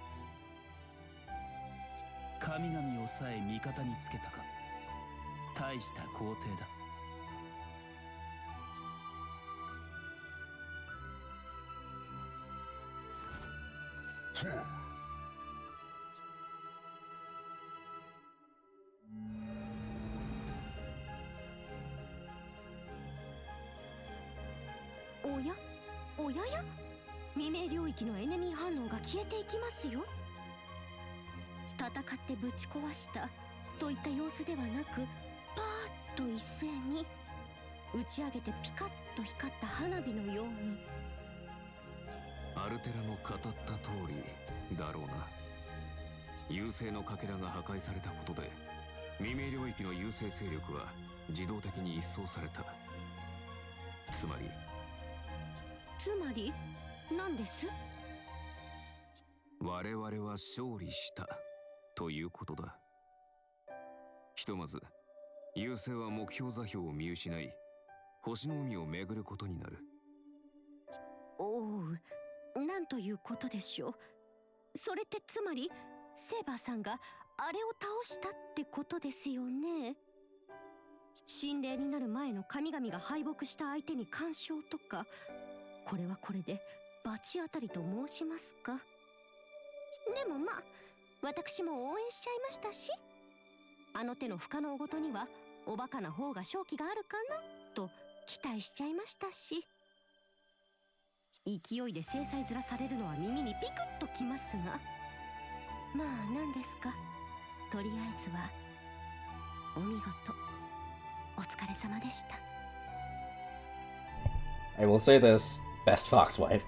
Speaker 9: 神々をさえ味方につけたか。大した皇帝だ。
Speaker 3: おやおやや、未明領域のエネミー反応が消えていきますよ。戦ってぶち壊したといった様子ではなく、パーッと一斉に打ち上げてピカッと光った花火のように。
Speaker 10: アルテラの語った通りだろうな。優勢のかけらが破壊されたことで、未明領域の優勢勢力は自動的に一掃された。つまり
Speaker 3: 何です？
Speaker 10: 我々は勝利したということだ。ひとまず優勢は目標座標を見失い、星の海を巡ることになる。
Speaker 3: おう、なんということでしょう。それってつまりセーバーさんがあれを倒したってことですよね。神霊になる前の神々が敗北した相手に干渉とか、これはこれで罰当たりと申しますか。でもまあ、私も応援しちゃいましたし、あの手の不可能ごとにはおバカな方が勝機があるかなと期待しちゃいましたし、勢いで制裁ずらされるのは耳にピクッときますが、まあ何ですか、とりあえずはお見事、お疲れ様でした。
Speaker 1: I will say this, best Foxwife.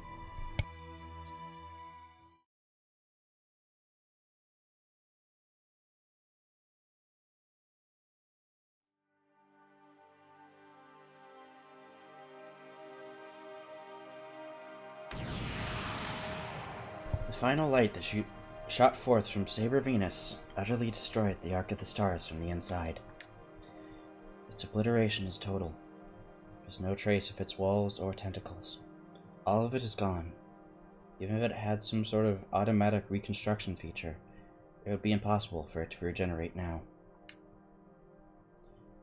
Speaker 1: The final light that shot forth from Saber Venus utterly destroyed the Ark of the Stars from the inside. Its obliteration is total. There's no trace of its walls or tentacles. All of it is gone. Even if it had some sort of automatic reconstruction feature, it would be impossible for it to regenerate now.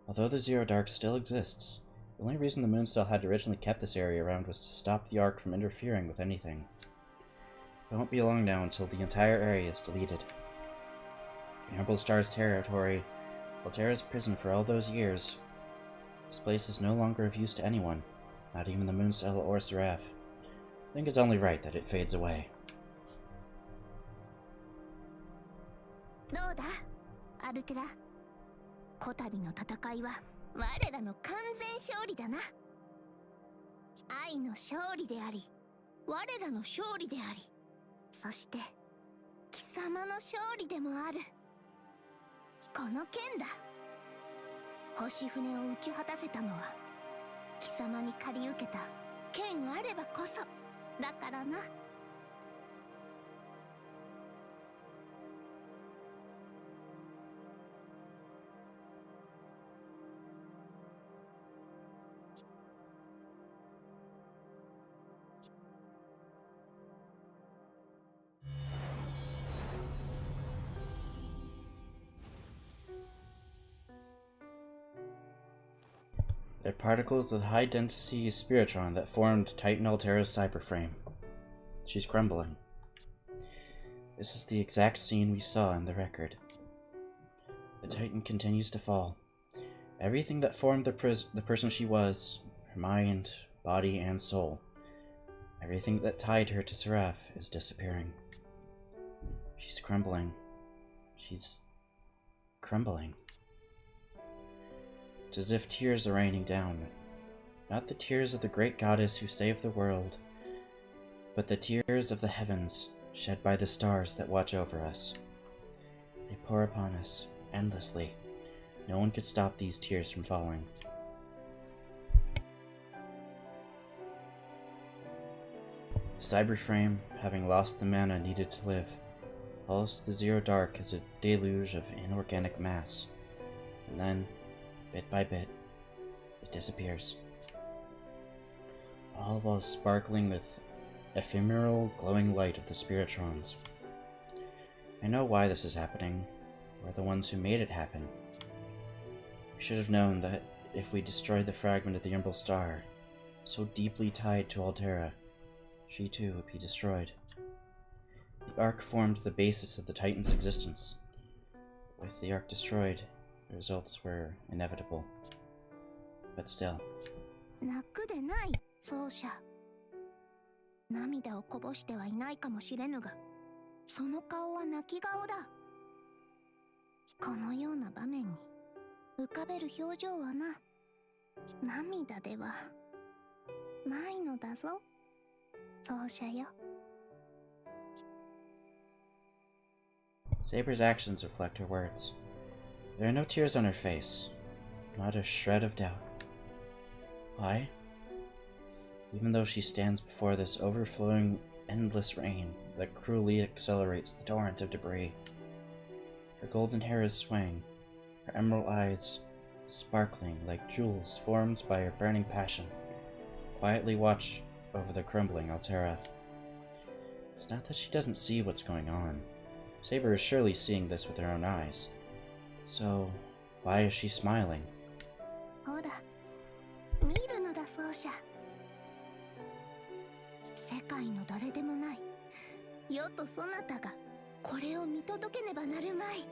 Speaker 1: Although the Zero Dark still exists, the only reason the Moonscell had originally kept this area around was to stop the Ark from interfering with anything. It won't be long now until the entire area is deleted. The Emerald Star's territory, Altera's prison for all those years. This place is no longer of use to anyone, not even the Mooncell or Seraph. I think it's only right that it fades away.
Speaker 3: どうだアルテラ、こたびの戦いは我らの完全勝利だな。愛の勝利であり、我らの勝利であり、そして貴様の勝利でもある。この剣だ。星船を打ち果たせたのは貴様に借り受けた剣あればこそだからな。
Speaker 1: They're particles of the high-density spiritron that formed Titan Altera's cyberframe. She's crumbling. This is the exact scene we saw in the record. The Titan continues to fall. Everything that formed the person she was, her mind, body, and soul, everything that tied her to Seraph is disappearing. She's crumbling. She's crumbling. It's as if tears are raining down. Not the tears of the great goddess who saved the world, but the tears of the heavens shed by the stars that watch over us. They pour upon us endlessly. No one could stop these tears from falling. Cyberframe, having lost the mana needed to live, falls to the Zero Dark as a deluge of inorganic mass, and then, bit by bit, it disappears. All while sparkling with ephemeral, glowing light of the Spiritrons. I know why this is happening. We're the ones who made it happen. We should have known that if we destroyed the fragment of the Emerald Star, so deeply tied to Altera, she too would be destroyed. The Ark formed the basis of the Titan's existence. With the Ark destroyed, the results were inevitable. But still.
Speaker 3: 泣くでない、奏者。涙をこぼしてはいないかもしれぬが、その顔は泣き顔だ。このような場面に浮かべる表情はな、涙ではないのだぞ、奏者よ。
Speaker 1: Saber's actions reflect her words. There are no tears on her face, not a shred of doubt. Why? Even though she stands before this overflowing, endless rain that cruelly accelerates the torrent of debris. Her golden hair is swaying, her emerald eyes sparkling like jewels formed by her burning passion, quietly watch over the crumbling Altera. It's not that she doesn't see what's going on. Saber is surely seeing this with her own eyes. So, why is she smiling?
Speaker 3: ほら、見るのだ、奏者。世界の誰でもない世とそなたがこれを見届けねばなるまい。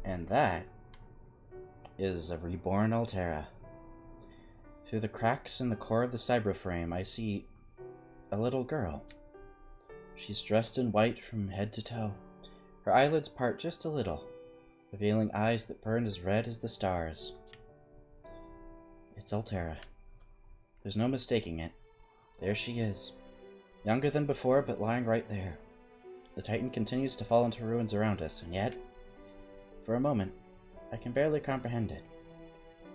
Speaker 1: And that is a reborn Altera. Through the cracks in the core of the cyberframe, I see a little girl. She's dressed in white from head to toe. Her eyelids part just a little, revealing eyes that burn as red as the stars. It's Altera. There's no mistaking it. There she is. Younger than before, but lying right there. The Titan continues to fall into ruins around us, and yet, for a moment, I can barely comprehend it.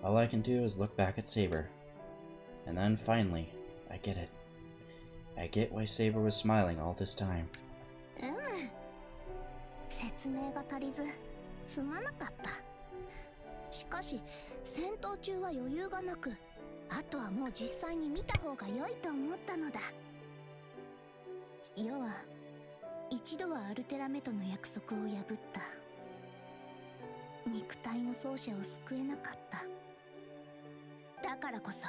Speaker 1: All I can do is look back at Saber. And then, finally, I get it. I get why Saber was smiling all this time.
Speaker 3: 説明が足りず、すまなかった。しかし、戦闘中は余裕がなく、あとはもう実際に見た方が良いと思ったのだ。要は、一度はアルテラメとの約束を破った。肉体の奏者を救えなかった。だからこそ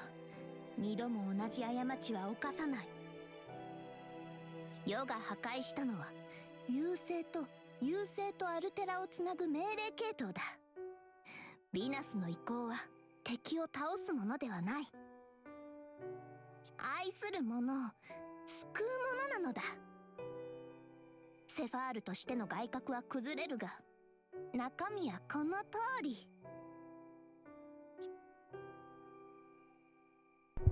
Speaker 3: 二度も同じ過ちは犯さない。世が破壊したのは優勢とアルテラをつなぐ命令系統だ。ヴィナスの意向は敵を倒すものではない。愛する者を救うものなのだ。セファールとしての外角は崩れるが、中身はこの通り。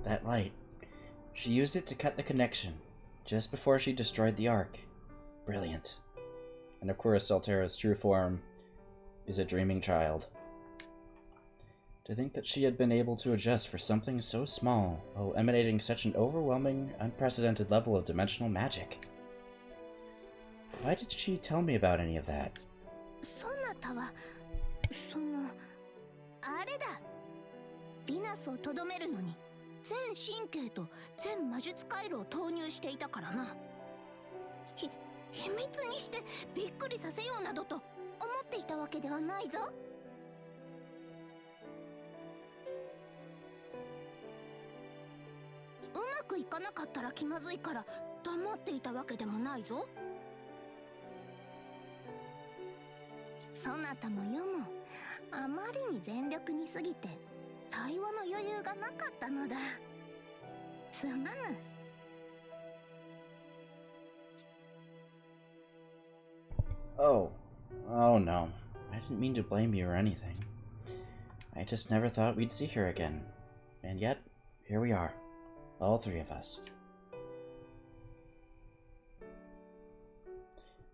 Speaker 1: That light. She used it to cut the connection, just before she destroyed the Ark. Brilliant. And of course, Altera's true form is a dreaming child. To think that she had been able to adjust for something so small, while emanating such an overwhelming, unprecedented level of dimensional magic. Why did she tell me about any of that?
Speaker 3: そなたはそのあれだ。ヴィナスをとどめるのに全神経と全魔術回路を投入していたからな。秘密にしてびっくりさせようなどと思っていたわけではないぞ。うまくいかなかったら気まずいから黙っていたわけでもないぞ。そなたもよもあまりに全力に過ぎて対話の余裕がなかったのだ。すまぬ。
Speaker 1: Oh. Oh no. I didn't mean to blame you or anything. I just never thought we'd see her again. And yet, here we are. All three of us.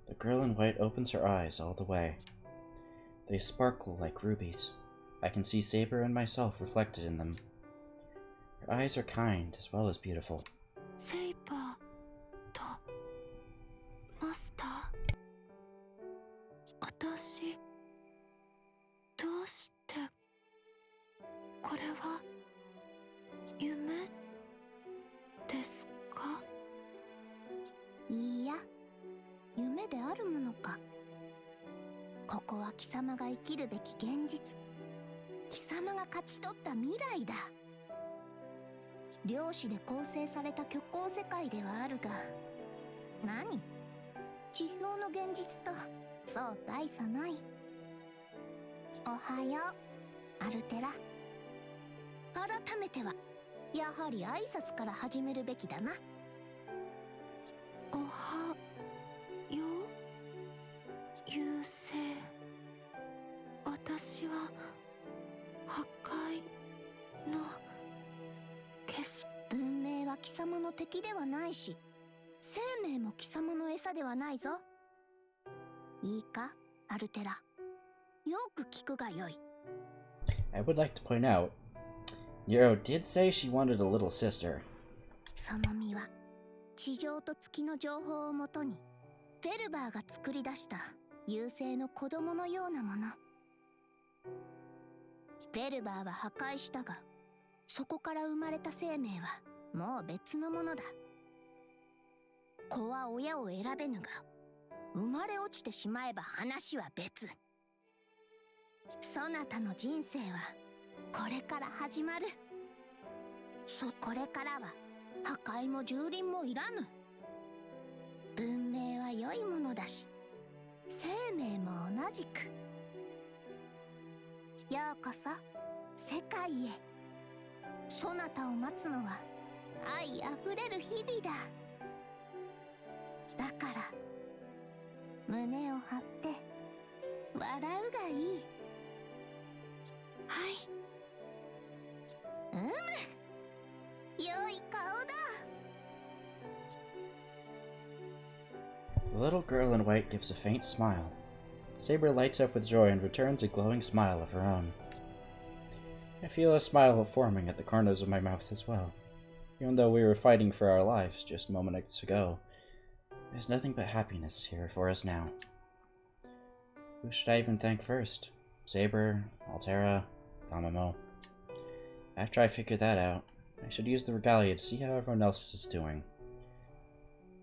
Speaker 1: The girl in white opens her eyes all the way. They sparkle like rubies. I can see Saber and myself reflected in them. Her eyes are kind as well as beautiful.
Speaker 8: セイバーとマスター、私どうしてこれは夢ですか？
Speaker 3: いいや、夢であるものか。ここは貴様が生きるべき現実。貴様が勝ち取った未来だ。量子で構成された虚構世界ではあるが、何？地表の現実とそう大差ない。おはよう、アルテラ。改めてはやはり挨拶から始めるべきだな。
Speaker 8: おはよう、優勢。私は破壊の決心。
Speaker 3: 文明は貴様の敵ではないし、生命も貴様の餌ではないぞ。いいか、アルテラ。よく聞くがよい。
Speaker 1: I would like to point out, Nero did say she wanted a little sister.
Speaker 3: その実は地上と月の情報をもとにフェルバーが作り出した優勢の子供のようなもの。フェルバーは破壊したが、そこから生まれた生命はもう別のものだ。子は親を選べぬが、生まれ落ちてしまえば話は別。そなたの人生はこれから始まる。これからは破壊も蹂躙もいらぬ。文明は良いものだし、生命も同じく。ようこそ世界へ。そなたを待つのは愛あふれる日々だ。だから胸を張って笑うがいい。はい。良い顔だ。
Speaker 1: The little girl in white gives a faint smile. Saber lights up with joy and returns a glowing smile of her own. I feel a smile forming at the corners of my mouth as well. Even though we were fighting for our lives just moments ago, there's nothing but happiness here for us now. Who should I even thank first? Saber, Altera, Tamamo. After I figure that out, I should use the regalia to see how everyone else is doing.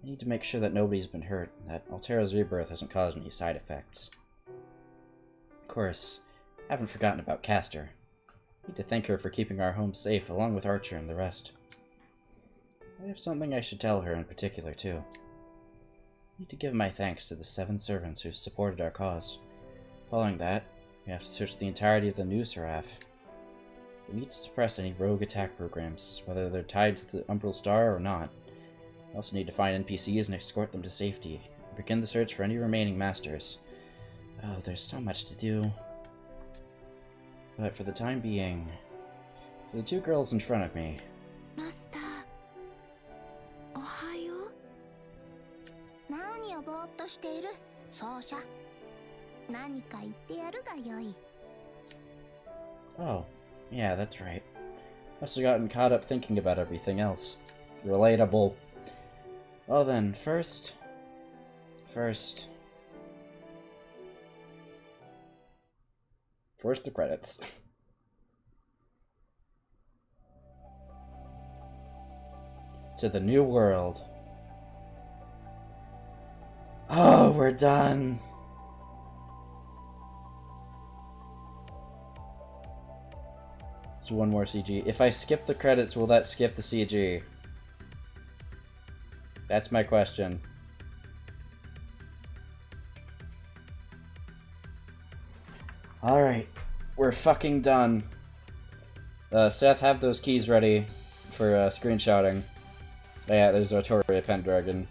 Speaker 1: I need to make sure that nobody's been hurt, and that Altera's rebirth hasn't caused any side effects. Of course, I haven't forgotten about Castor. I need to thank her for keeping our home safe along with Archer and the rest. I have something I should tell her in particular, too. I need to give my thanks to the 7 servants who supported our cause. Following that, we have to search the entirety of the new Seraph. We need to suppress any rogue attack programs, whether they're tied to the Umbral Star or not. We also need to find NPCs and escort them to safety, and begin the search for any remaining masters. Oh, there's so much to do. But for the time being, for the 2 girls in front of me...
Speaker 8: マスター、おはよう。
Speaker 3: 何をぼーっとしている、奏者。何か言ってやるがよい。
Speaker 1: Oh, yeah, that's right. Must have gotten caught up thinking about everything else. Relatable. Well then, first... Force the credits. To the new world. Oh, we're done. There's one more CG. If I skip the credits, will that skip the CG? That's my question. Alright. We're fucking done. Seth, have those keys ready for screenshotting. Yeah, there's Artoria Pendragon.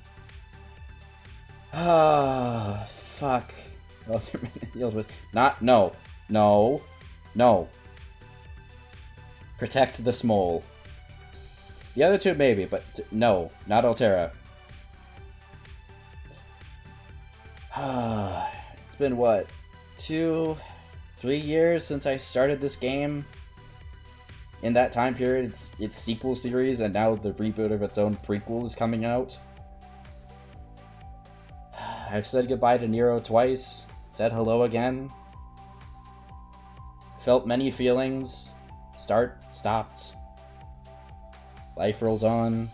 Speaker 1: Ah, fuck. Oh, they're healed with. Not. No. No. No. Protect the Smole. The other two, maybe, but no. Not Altera. It's been what? 2, 3 years since I started this game. In that time period, its sequel series, and now the reboot of its own prequel is coming out. I've said goodbye to Nero twice, said hello again. Felt many feelings. Stopped. Life rolls on.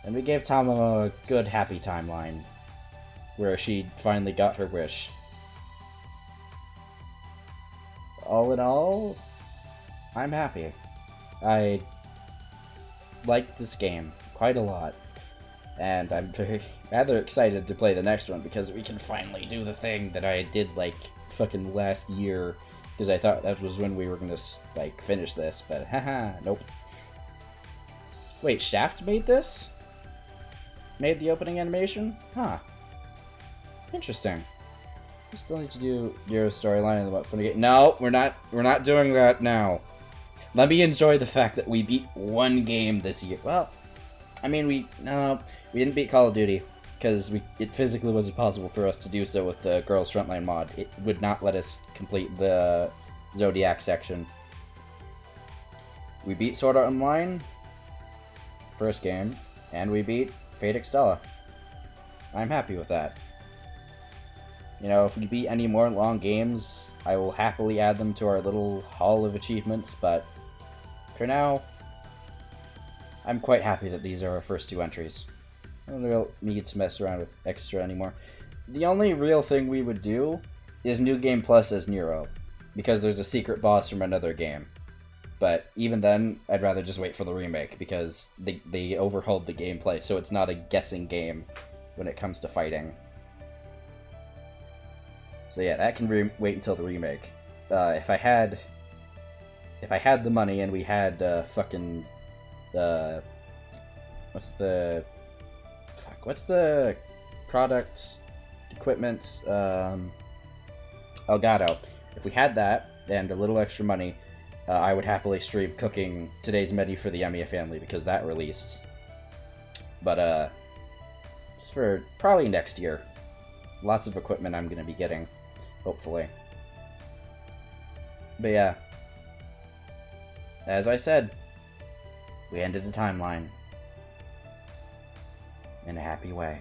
Speaker 1: And we gave Tama a good, happy timeline, where she finally got her wish. All in all, I'm happy. I like this game quite a lot, and I'm rather excited to play the next one because we can finally do the thing that I did like fucking last year, because I thought that was when we were gonna like finish this, but haha, nope. Wait, Shaft made this? Made the opening animation? Huh. Interesting. We still need to do your storyline about funny game. No, we're not doing that now. Let me enjoy the fact that we beat one game this year. Well, I mean, we didn't beat Call of Duty because it physically wasn't possible for us to do so with the Girls Frontline mod. It would not let us complete the Zodiac section. We beat Sword Art Online, first game, and we beat Fate Extella. I'm happy with that. You know, if we beat any more long games, I will happily add them to our little hall of achievements, but for now, I'm quite happy that these are our first 2 entries. I don't really need to mess around with extra anymore. The only real thing we would do is New Game Plus as Nero, because there's a secret boss from another game. But even then, I'd rather just wait for the remake, because they overhauled the gameplay, so it's not a guessing game when it comes to fighting. So yeah, that can wait until the remake. If I had the money and we had fucking what's the product equipment Elgato. If we had that and a little extra money, I would happily stream cooking today's menu for the Emiya family because that released. But just for probably next year. Lots of equipment I'm gonna be getting. Hopefully. But yeah. As I said, we ended the timeline. In a happy way.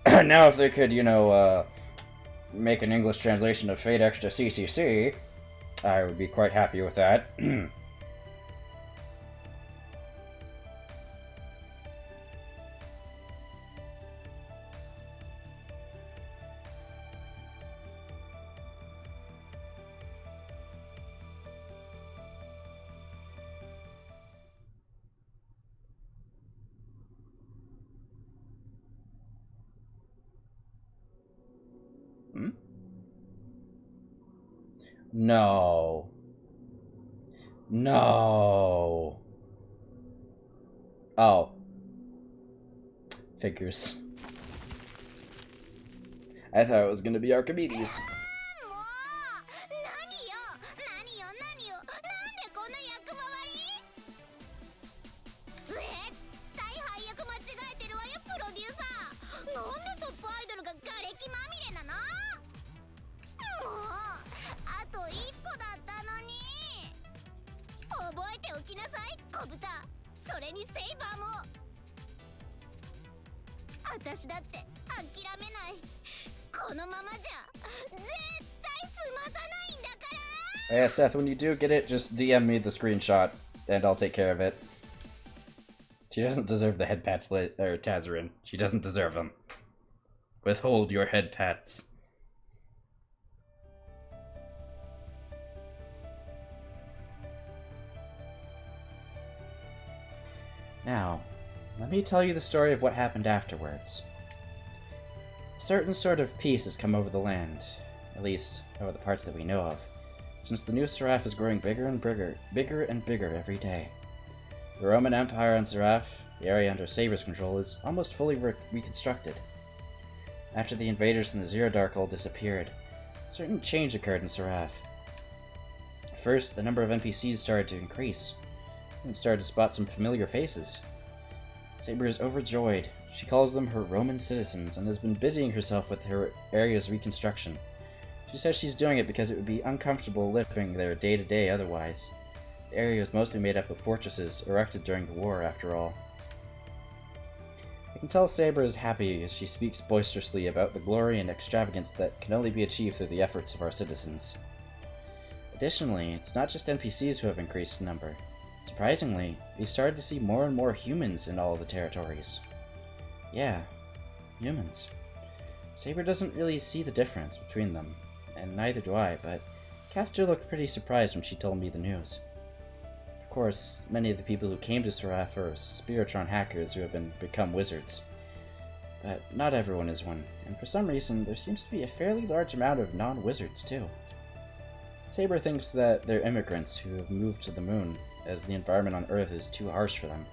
Speaker 1: Now if they could, you know, make an English translation of Fate Extra CCC, I would be quite happy with that. No. No. Oh. Figures. I thought it was gonna be Archimedes.
Speaker 3: 私だって諦めない。このままじゃ絶対済まさないんだから。
Speaker 1: Yeah, Seth, when you do get it, just DM me the screenshot, and I'll take care of it. She doesn't deserve the head pats, or Tazarin. She doesn't deserve them. Withhold your head pats. Now, let me tell you the story of what happened afterwards. A certain sort of peace has come over the land, at least over the parts that we know of, since the new Seraph is growing bigger and bigger every day. The Roman Empire on Seraph, the area under Saber's control, is almost fully reconstructed. After the invaders from the Zero Dark all disappeared, a certain change occurred in Seraph. First, the number of NPCs started to increase, and started to spot some familiar faces. Saber is overjoyed. She calls them her Roman citizens and has been busying herself with her area's reconstruction. She says she's doing it because it would be uncomfortable living there day to day otherwise. The area is mostly made up of fortresses erected during the war, after all. I can tell Saber is happy as she speaks boisterously about the glory and extravagance that can only be achieved through the efforts of our citizens. Additionally, it's not just NPCs who have increased in number. Surprisingly, we started to see more and more humans in all of the territories. Yeah, humans. Saber doesn't really see the difference between them, and neither do I, but Castor looked pretty surprised when she told me the news. Of course, many of the people who came to Seraph are Spiritron hackers who have become wizards. But not everyone is one, and for some reason there seems to be a fairly large amount of non-wizards too. Saber thinks that they're immigrants who have moved to the moon, as the environment on Earth is too harsh for them.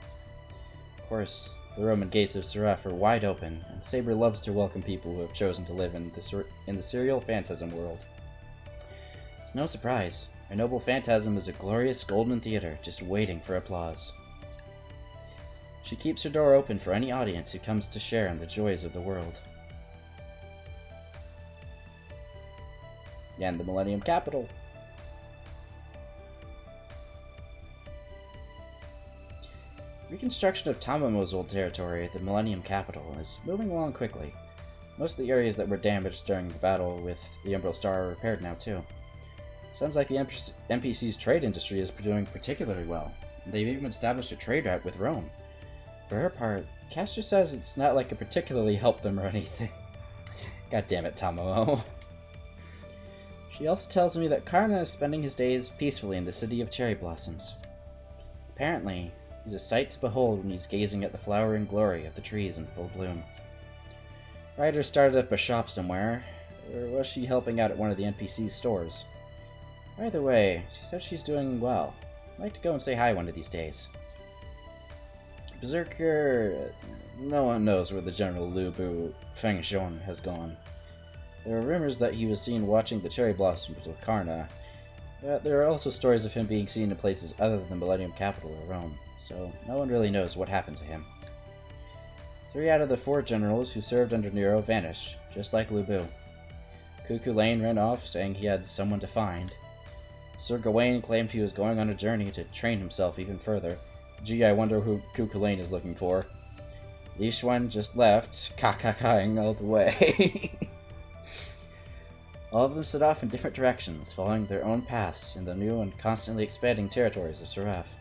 Speaker 1: Of course, the Roman gates of Seraph are wide open, and Saber loves to welcome people who have chosen to live in the Serial Phantasm world. It's no surprise. Our noble phantasm is a glorious golden theater just waiting for applause. She keeps her door open for any audience who comes to share in the joys of the world. And the Millennium Capital. Reconstruction of Tamamo's old territory at the Millennium Capital is moving along quickly. Most of the areas that were damaged during the battle with the Emerald Star are repaired now too. Sounds like the NPC's trade industry is doing particularly well. They've even established a trade route with Rome. For her part, Castor says it's not like it particularly helped them or anything. God damn it, Tamamo. She also tells me that Karna is spending his days peacefully in the city of cherry blossoms. Apparently, he's a sight to behold when he's gazing at the flowering glory of the trees in full bloom. Ryder started up a shop somewhere, or was she helping out at one of the NPC's stores? Either way, she says she's doing well. I'd like to go and say hi one of these days. Berserker... no one knows where the General Lu Bu Fengshun has gone. There are rumors that he was seen watching the cherry blossoms with Karna, but there are also stories of him being seen in places other than the Millennium Capital or Rome, so no one really knows what happened to him. 3 out of the 4 generals who served under Nero vanished, just like Lu Bu. Cuckoo Lane ran off, saying he had someone to find. Sir Gawain claimed he was going on a journey to train himself even further. Gee, I wonder who Cuckoo Lane is looking for. Li Xuan just left, ka-ka-kaing all the way. All of them set off in different directions, following their own paths in the new and constantly expanding territories of Seraph.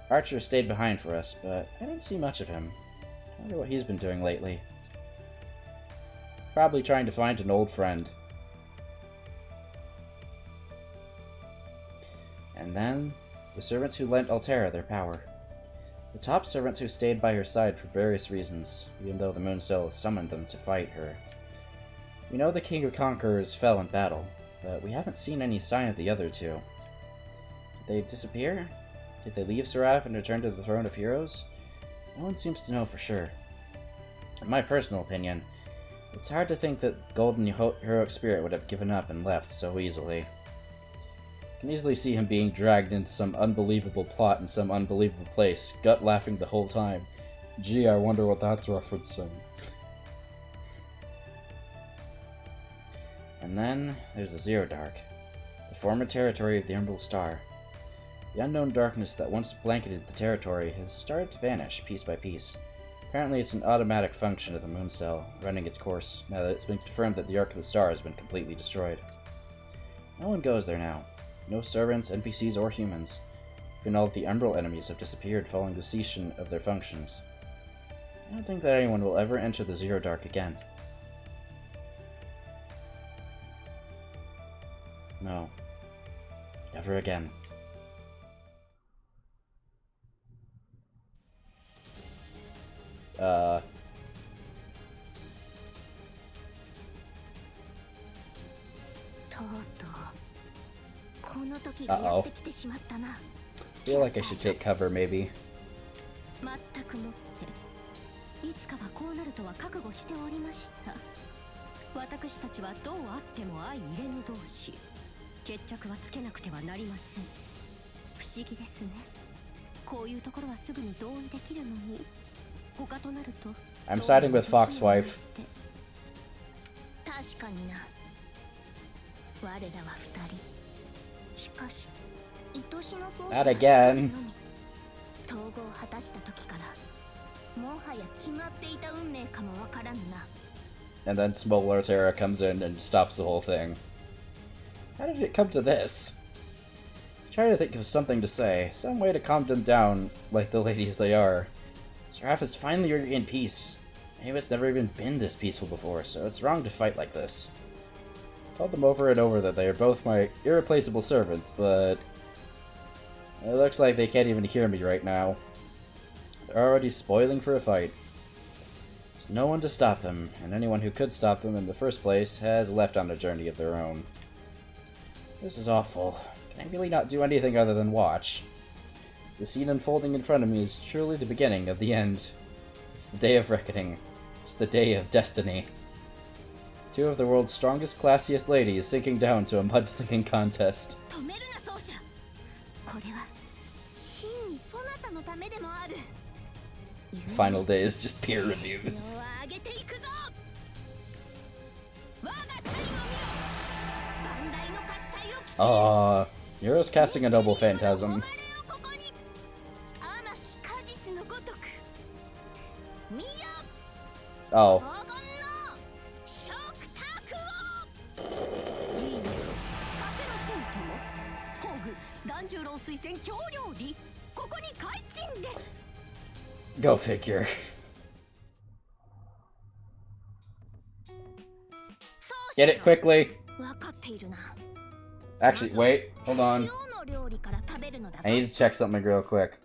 Speaker 1: Archer stayed behind for us, but I didn't see much of him. I wonder what he's been doing lately. Probably trying to find an old friend. And then, the servants who lent Altera their power. The top servants who stayed by her side for various reasons, even though the Mooncell summoned them to fight her. We know the King of Conquerors fell in battle, but we haven't seen any sign of the other 2. Did they disappear? Did they leave Seraph and return to the Throne of Heroes? No one seems to know for sure. In my personal opinion, it's hard to think that Golden Heroic Spirit would have given up and left so easily. I can easily see him being dragged into some unbelievable plot in some unbelievable place, gut-laughing the whole time. Gee, I wonder what that's referencing. And then, there's the Zero Dark, the former territory of the Emerald Star. The unknown darkness that once blanketed the territory has started to vanish piece by piece. Apparently it's an automatic function of the moon cell, running its course, now that it's been confirmed that the Ark of the Star has been completely destroyed. No one goes there now. No servants, NPCs, or humans. Even all of the Umbral enemies have disappeared following the cessation of their functions. I don't think that anyone will ever enter the Zero Dark again. No. Never again. Uh-oh. Feel like I should take cover, maybe.
Speaker 3: 全くもっていつかはこうなるとは覚悟しておりました。私たちはどうあっても相入れぬ同士。決着はつけなくてはなりません。不思議ですね。こういうところはすぐに同意できるのに、他となると。
Speaker 1: I'm siding with Foxwife.
Speaker 3: 確かにな。我らは二人。しかし、愛しの相思
Speaker 1: Not again.
Speaker 3: 統合を果たした時からもはや決まっていた運命かもわからんな。
Speaker 1: And then Smolar Terra comes in and stops the whole thing. How did it come to this? Try to think of something to say, some way to calm them down like the ladies they are. Seraph is finally in peace. Maybe it's never even been this peaceful before, so it's wrong to fight like this. Told them over and over that they are both my irreplaceable servants, but it looks like they can't even hear me right now. They're already spoiling for a fight. There's no one to stop them, and anyone who could stop them in the first place has left on a journey of their own. This is awful. Can I really not do anything other than watch? The scene unfolding in front of me is truly the beginning of the end. It's the day of reckoning. It's the day of destiny. Two of the world's strongest, classiest ladies sinking down to a mudslinging contest. Final day is just peer reviews. Nero's casting a Noble Phantasm. Oh. Go figure. Get it quickly. Actually, wait. Hold on. I need to check something real quick.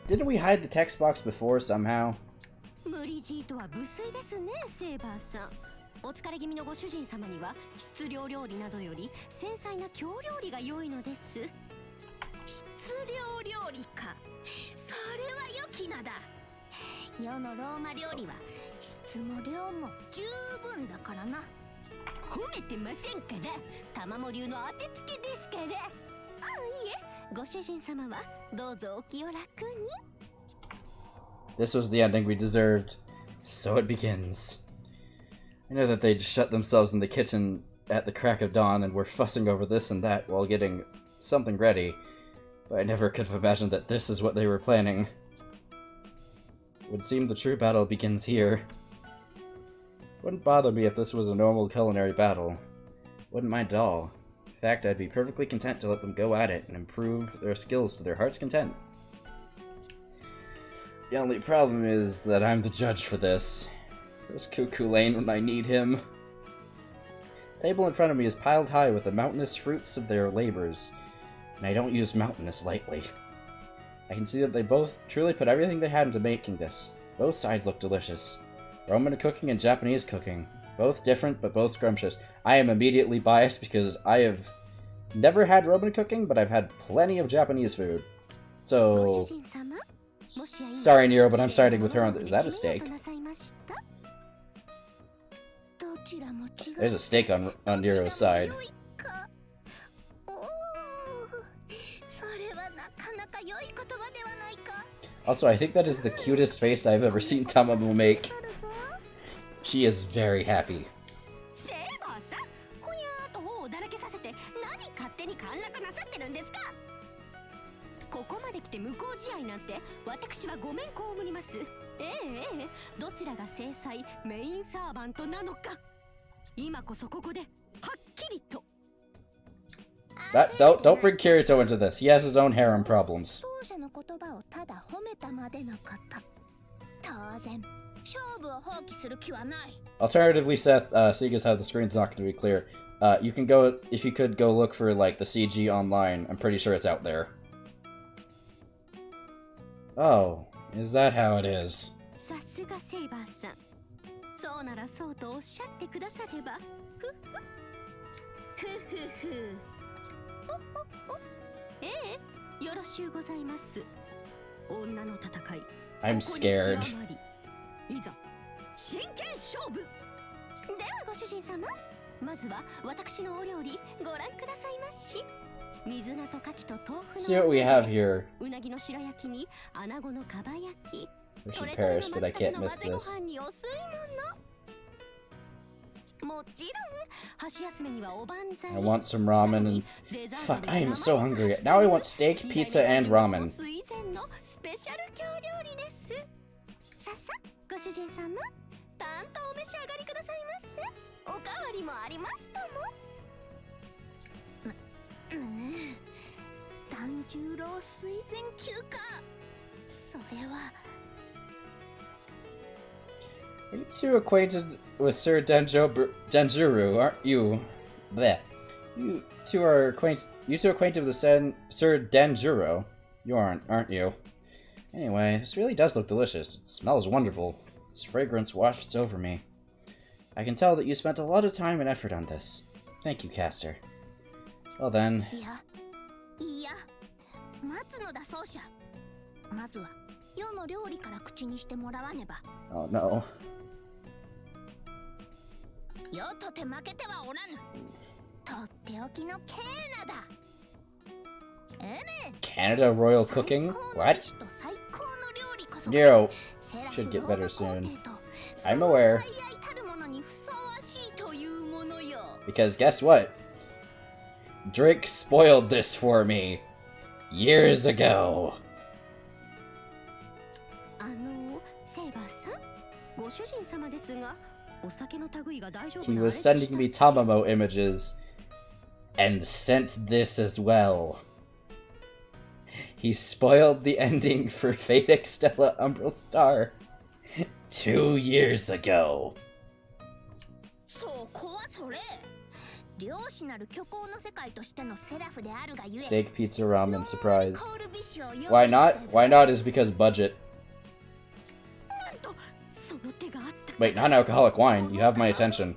Speaker 1: Didn't we hide the text box before somehow?
Speaker 3: 無理強いとは無粋ですね、セーバーさん。お疲れ気味のご主人様には質量料理などより繊細な京料理が良いのです。質量料理か。それは良き名だ。世のローマ料理は質も量も十分だからな。褒めてませんから。玉も流の当てつけですから。あ、いえ。ご主人様はどうぞお気を楽に。
Speaker 1: This was the ending we deserved. So it begins. I know that they'd shut themselves in the kitchen at the crack of dawn and were fussing over this and that while getting something ready, but I never could have imagined that this is what they were planning. It would seem the true battle begins here. Wouldn't bother me if this was a normal culinary battle. Wouldn't mind at all. In fact, I'd be perfectly content to let them go at it and improve their skills to their heart's content. The only problem is that I'm the judge for this. Where's Cuckoo Lane when I need him? The table in front of me is piled high with the mountainous fruits of their labors. and I don't use mountainous lightly. I can see that they both truly put everything they had into making this. Both sides look delicious. Roman cooking and Japanese cooking. Both different, but both scrumptious. I am immediately biased because I have never had Roman cooking, but I've had plenty of Japanese food. So... Sorry, Nero, but I'm siding with her on this. Is that a steak? There's a steak on Nero's side. Also, I think that is the cutest face I've ever seen Tamamo make. She is very happy.
Speaker 3: ここまで来て無効試合なんて私はごめん被ります。どちらが正妻メインサーバントなのか今こそここではっきりと。
Speaker 1: Don't bring Kirito into this. He has his own harem problems.
Speaker 3: 奏者の言葉をただ褒めたまでのこと。当然勝負を放棄する気はない。
Speaker 1: Alternatively, Seth, seeing as how the screen's not going to be clear, you can go, if you could go look for like the CG online. I'm pretty sure it's out there. Oh, is that how it is?
Speaker 3: さすがセイバーさん。そうならそうとおっしゃってくだされば。よろしゅうございます。女の戦い。
Speaker 1: I'm scared.
Speaker 3: いざ真剣勝負。ではご主人様、まずは私のお料理ご覧くださいまし。水菜と牡蠣と豆腐の
Speaker 1: See what we have here.
Speaker 3: うなぎの白焼きに穴子のかば焼き。
Speaker 1: I should perish, but I can't miss this.
Speaker 3: もちろん箸休めにはおばんざい。
Speaker 1: I want some ramen and... Fuck, I am so hungry. Now I want steak, pizza, and ramen.
Speaker 3: 水前のスペシャル京料理です。ささ、ご主人様、たんとお召し上がりくださいませ。おかわりもありますとも。團十郎水前休暇。それは。
Speaker 1: Are you two acquainted with Sir Denjuru, aren't you? Bleh. You two acquainted with Sir Denjuro? You aren't you? Anyway, this really does look delicious. It smells wonderful. Its fragrance wafts over me. I can tell that you spent a lot of time and effort on this. Thank you, Caster. Well then...
Speaker 3: いや、待つのだ奏者。まずは世の料理から口にしてもらわねば。
Speaker 1: Oh no.
Speaker 3: よとて負けてはおらぬ。とっておきのケーナだ。
Speaker 1: Canada Royal Cooking? What? Nero should get better soon. I'm aware. Because guess what? Drake spoiled this for me years ago. He was sending me Tamamo images and sent this as well. He spoiled the ending for Fate Extella Umbral Star 2 years ago. Steak, pizza, ramen, surprise. Why not? Why not is because budget. Wait, non-alcoholic wine. You have my attention.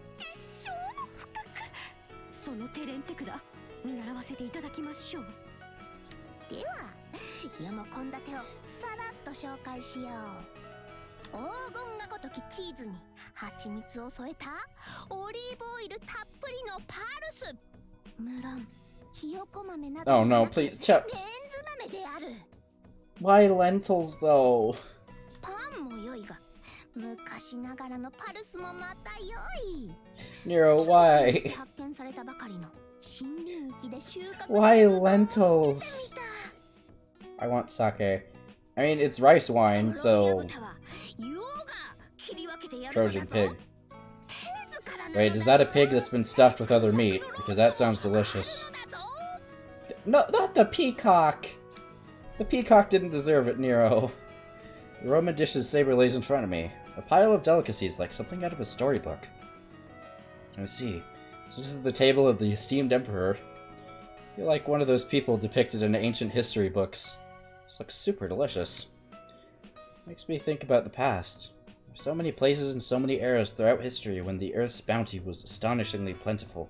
Speaker 1: Oh no, please, Chip. Why lentils though? Nero, why? Why lentils? I want sake. I mean, it's rice wine, so... Trojan pig. Wait, is that a pig that's been stuffed with other meat? Because that sounds delicious. No, not the peacock! The peacock didn't deserve it, Nero. The Roman dishes Saber lays in front of me. A pile of delicacies like something out of a storybook. I see. This is the table of the esteemed emperor. You're like one of those people depicted in ancient history books. This looks super delicious. Makes me think about the past. There's so many places and so many eras throughout history when the Earth's bounty was astonishingly plentiful.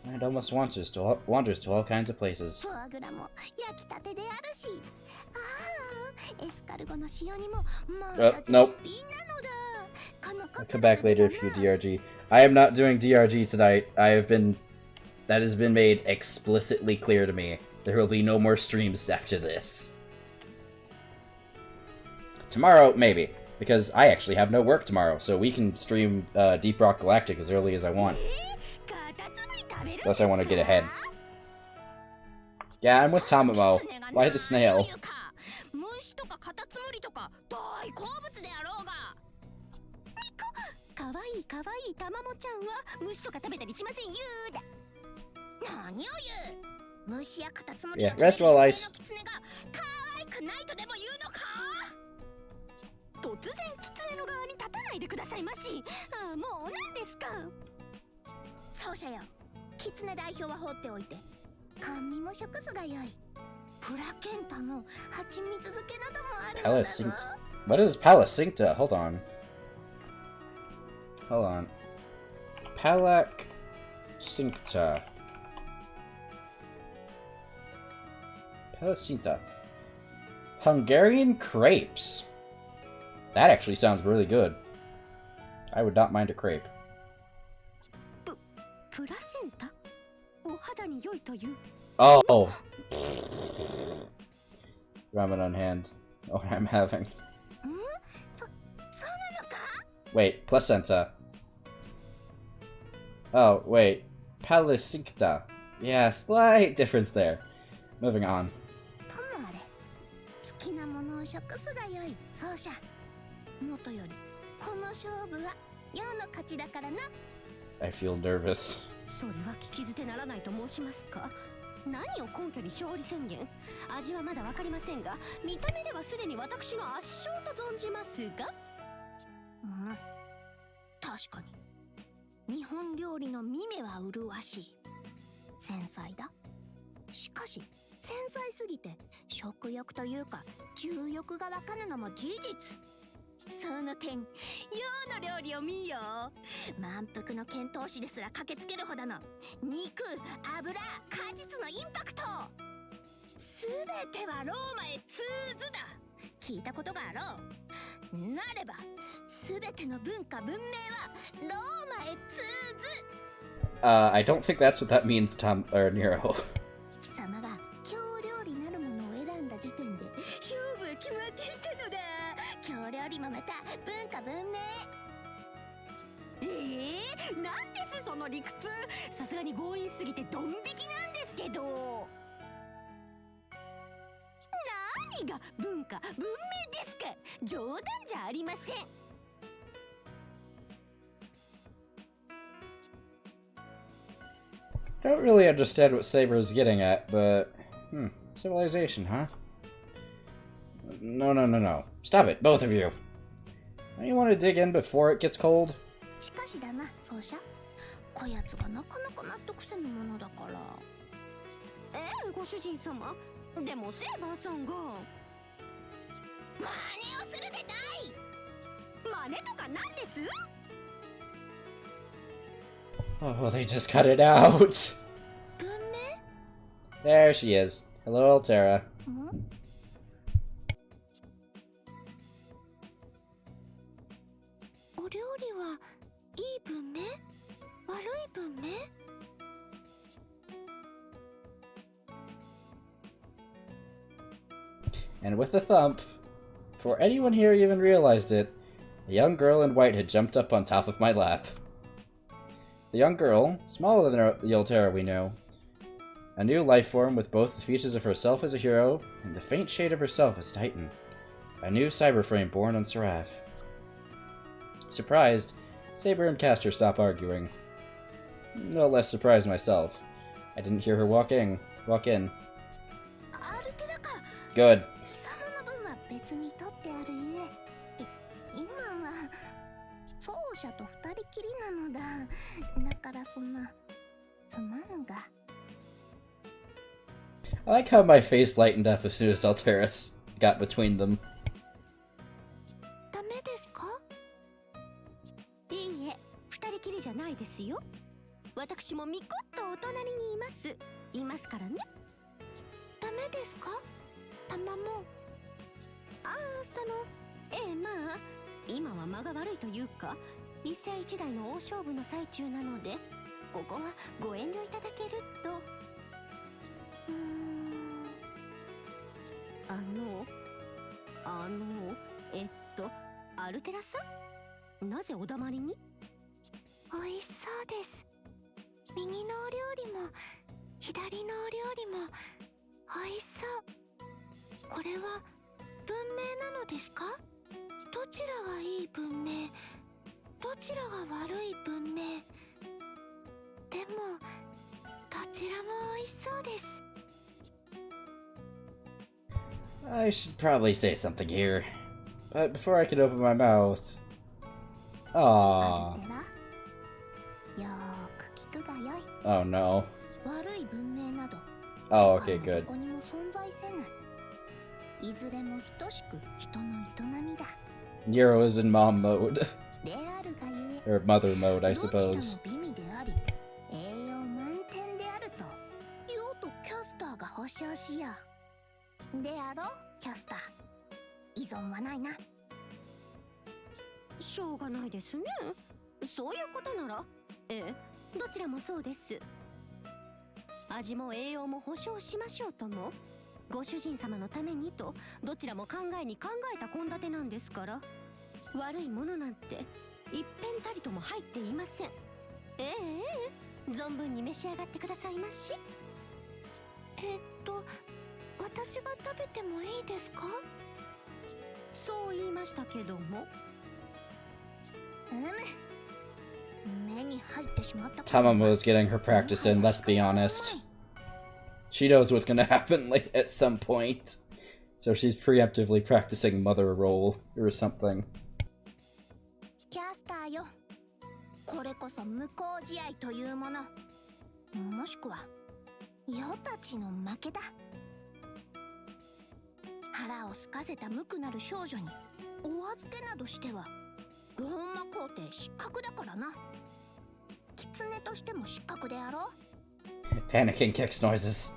Speaker 1: And it almost wanders to all kinds of places. Nope. I'll come back later if you DRG. I am not doing DRG tonight. That has been made explicitly clear to me. There will be no more streams after this. Tomorrow, maybe. Because I actually have no work tomorrow, so we can stream Deep Rock Galactic as early as I want. Unless I want to get ahead. Yeah, I'm with Tamamo. Why the snail? Yeah, rest well, Ice.
Speaker 3: 突然狐の側に立たないでくださいまし。もう何ですか。そうじゃよ。狐代表は放っておいて、甘味も食すがよい。プラケンタの蜂蜜漬けなどもあるのだぞ。
Speaker 1: What is Palasincta? Hold on. Hold on. Palasincta. Palasincta. Hungarian crepes. That actually sounds really good. I would not mind a crepe. Oh! Ramen on hand. Oh, I'm having. Wait, placenta. Oh, wait. Palasincta. Yeah, slight difference there. Moving on. I feel nervous.
Speaker 3: それは聞き捨てならないと申しますか。何を根拠に勝利宣言。味はまだわかりませんが、見た目ではすでに私の圧勝と存じますが。確かに。日本料理の耳は麗しい。繊細だ。しかし繊細すぎて食欲というか重欲がわかぬのも事実。その点、洋の料理を見よ。満腹の遣唐使ですら駆けつけるほどの肉、油、果実のインパクト。すべてはローマへ通ずだ。聞いたことがあろう。なれば、すべての文化文明はローマへ通ず。
Speaker 1: I don't think that's what that means, Tom or Nero.
Speaker 3: 貴様が京料理なるものを選んだ時点で勝負は決まっていたのだ。京料理もまた文化文明。なんですその理屈。さすがに強引すぎてドン引きなんですけど。何が文化文明ですか。冗談じゃありません。
Speaker 1: Don't really understand what Saber is getting at, but civilization, huh? No. Stop it, both of you. Don't you want to dig in before it gets cold?
Speaker 3: しかしだな、奏者。こやつがなかなか納得せぬものだから。ご主人様。でもセーバーさんが。真似をするでない。真似とかなんです？
Speaker 1: Oh, they just cut it out. There she is. Hello, Altera.
Speaker 3: お料理はいい文明？悪い文明？
Speaker 1: And with a thump, before anyone here even realized it, a young girl in white had jumped up on top of my lap. The young girl, smaller than the Altera we know, a new life form with both the features of herself as a hero and the faint shade of herself as Titan. A new cyberframe born on Seraph. Surprised, Saber and Castor stop arguing. No less surprised myself. I didn't hear her walk in. Good.
Speaker 3: 奏者と二人きりなのだ。だからそんなすまぬが。
Speaker 1: I like how my face lightened up as soon as Alteris got between them.
Speaker 3: ダメですか？いいえ、二人きりじゃないですよ。私もみこっとお隣にいますからね。ダメですか？たまも。まあ今は間が悪いというか、一世一代の大勝負の最中なので、ここはご遠慮いただけると。アルテラさん、なぜお黙りに？美味しそうです。右のお料理も左のお料理も美味しそう。これは文明なのですか？どちらがいい文明、どちらが悪い文明。でもどちらも美味しそうです。
Speaker 1: I should probably say something here, but before I can open my mouth... Aww. Oh no. Oh, okay, good. Nero is in mom mode. Or mother mode, I suppose.
Speaker 3: であろう、キャスター。依存はないな。しょうがないですね。そういうことなら、どちらもそうです。味も栄養も保証しましょうとも。ご主人様のためにと、どちらも考えた献立なんですから。悪いものなんて一片たりとも入っていません。存分に召し上がってくださいまし。私が食べてもいいですか？そう言いましたけども。目に入ってしまった。
Speaker 1: Tamamo's getting her practice in, let's be honest. She knows what's gonna happen like, at some point. So she's preemptively practicing mother role or something.
Speaker 3: キャスターよ。これこそ無効試合というもの。もしくは、余たちの負けだ。腹を空かせた無垢なる少女にお預けなどしてはローマ皇帝失格だからな。狐としても失格であろう。
Speaker 1: Panicking kicks noises.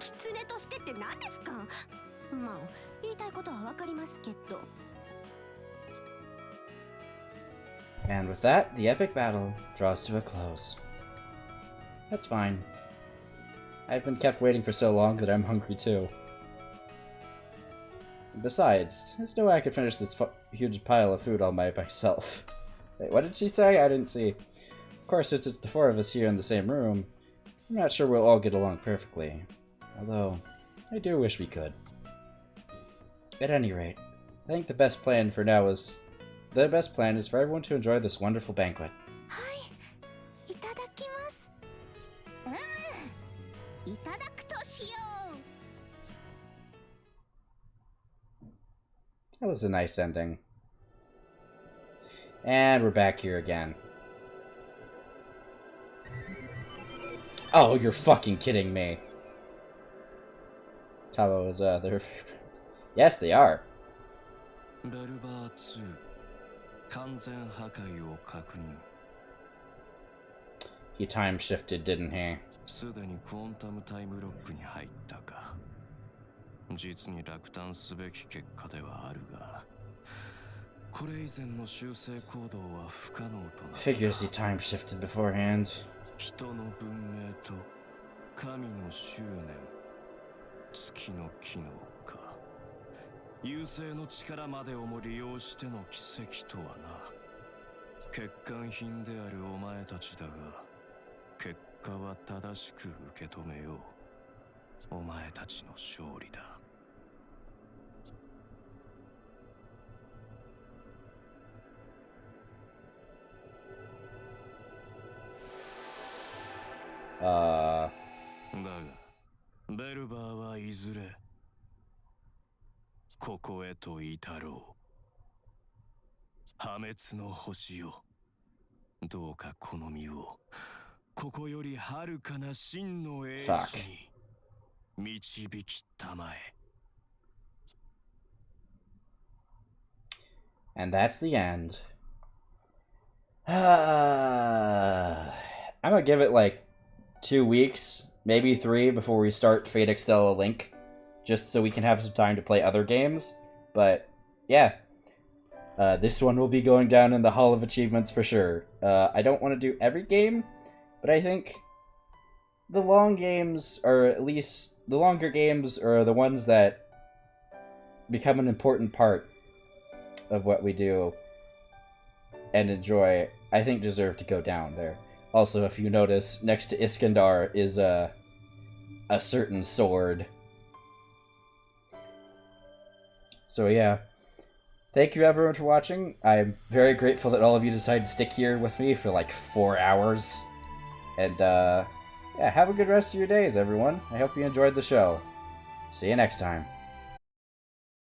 Speaker 3: 狐としてって何ですか？まあ言いたいことはわかりますけど。
Speaker 1: And with that, the epic battle draws to a close. That's fine. I've been kept waiting for so long that I'm hungry too. Besides, there's no way I could finish this huge pile of food all by myself. Wait, what did she say? I didn't see. Of course, since it's the four of us here in the same room, I'm not sure we'll all get along perfectly. Although, I do wish we could. At any rate, I think the best plan for now is... The best plan is for everyone to enjoy this wonderful banquet. That was a nice ending. And we're back here again. Oh, you're fucking kidding me. Tabo is, they're... Yes, they are. He time shifted, didn't he?
Speaker 2: 実に落胆すべき結果ではあるが、これ以前の修正行動は不可能となった。
Speaker 1: Figures he time shifted beforehand.
Speaker 2: 人の文明と神の執念、月の機能か。優勢の力までをも利用しての奇跡とはな。欠陥品であるお前たちだが、結果は正しく受け止めよう。お前たちの勝利だ。だが、ベルバーはいずれここへと至ろう。破滅の星よ、どうかこの身をここより遥かな真の英知
Speaker 1: Fuck.
Speaker 2: に導きたまえ。
Speaker 1: And that's the end. I'm gonna give it like 2 weeks, maybe 3, before we start Fate Extella Link, just so we can have some time to play other games. But yeah, this one will be going down in the Hall of Achievements for sure. I don't want to do every game, but I think the long games, or at least the longer games, are the ones that become an important part of what we do and enjoy, I think deserve to go down there. Also, if you notice, next to Iskandar is a certain sword. So yeah, thank you everyone for watching. I'm very grateful that all of you decided to stick here with me for like 4 hours. And yeah, have a good rest of your days, everyone. I hope you enjoyed the show. See you next time.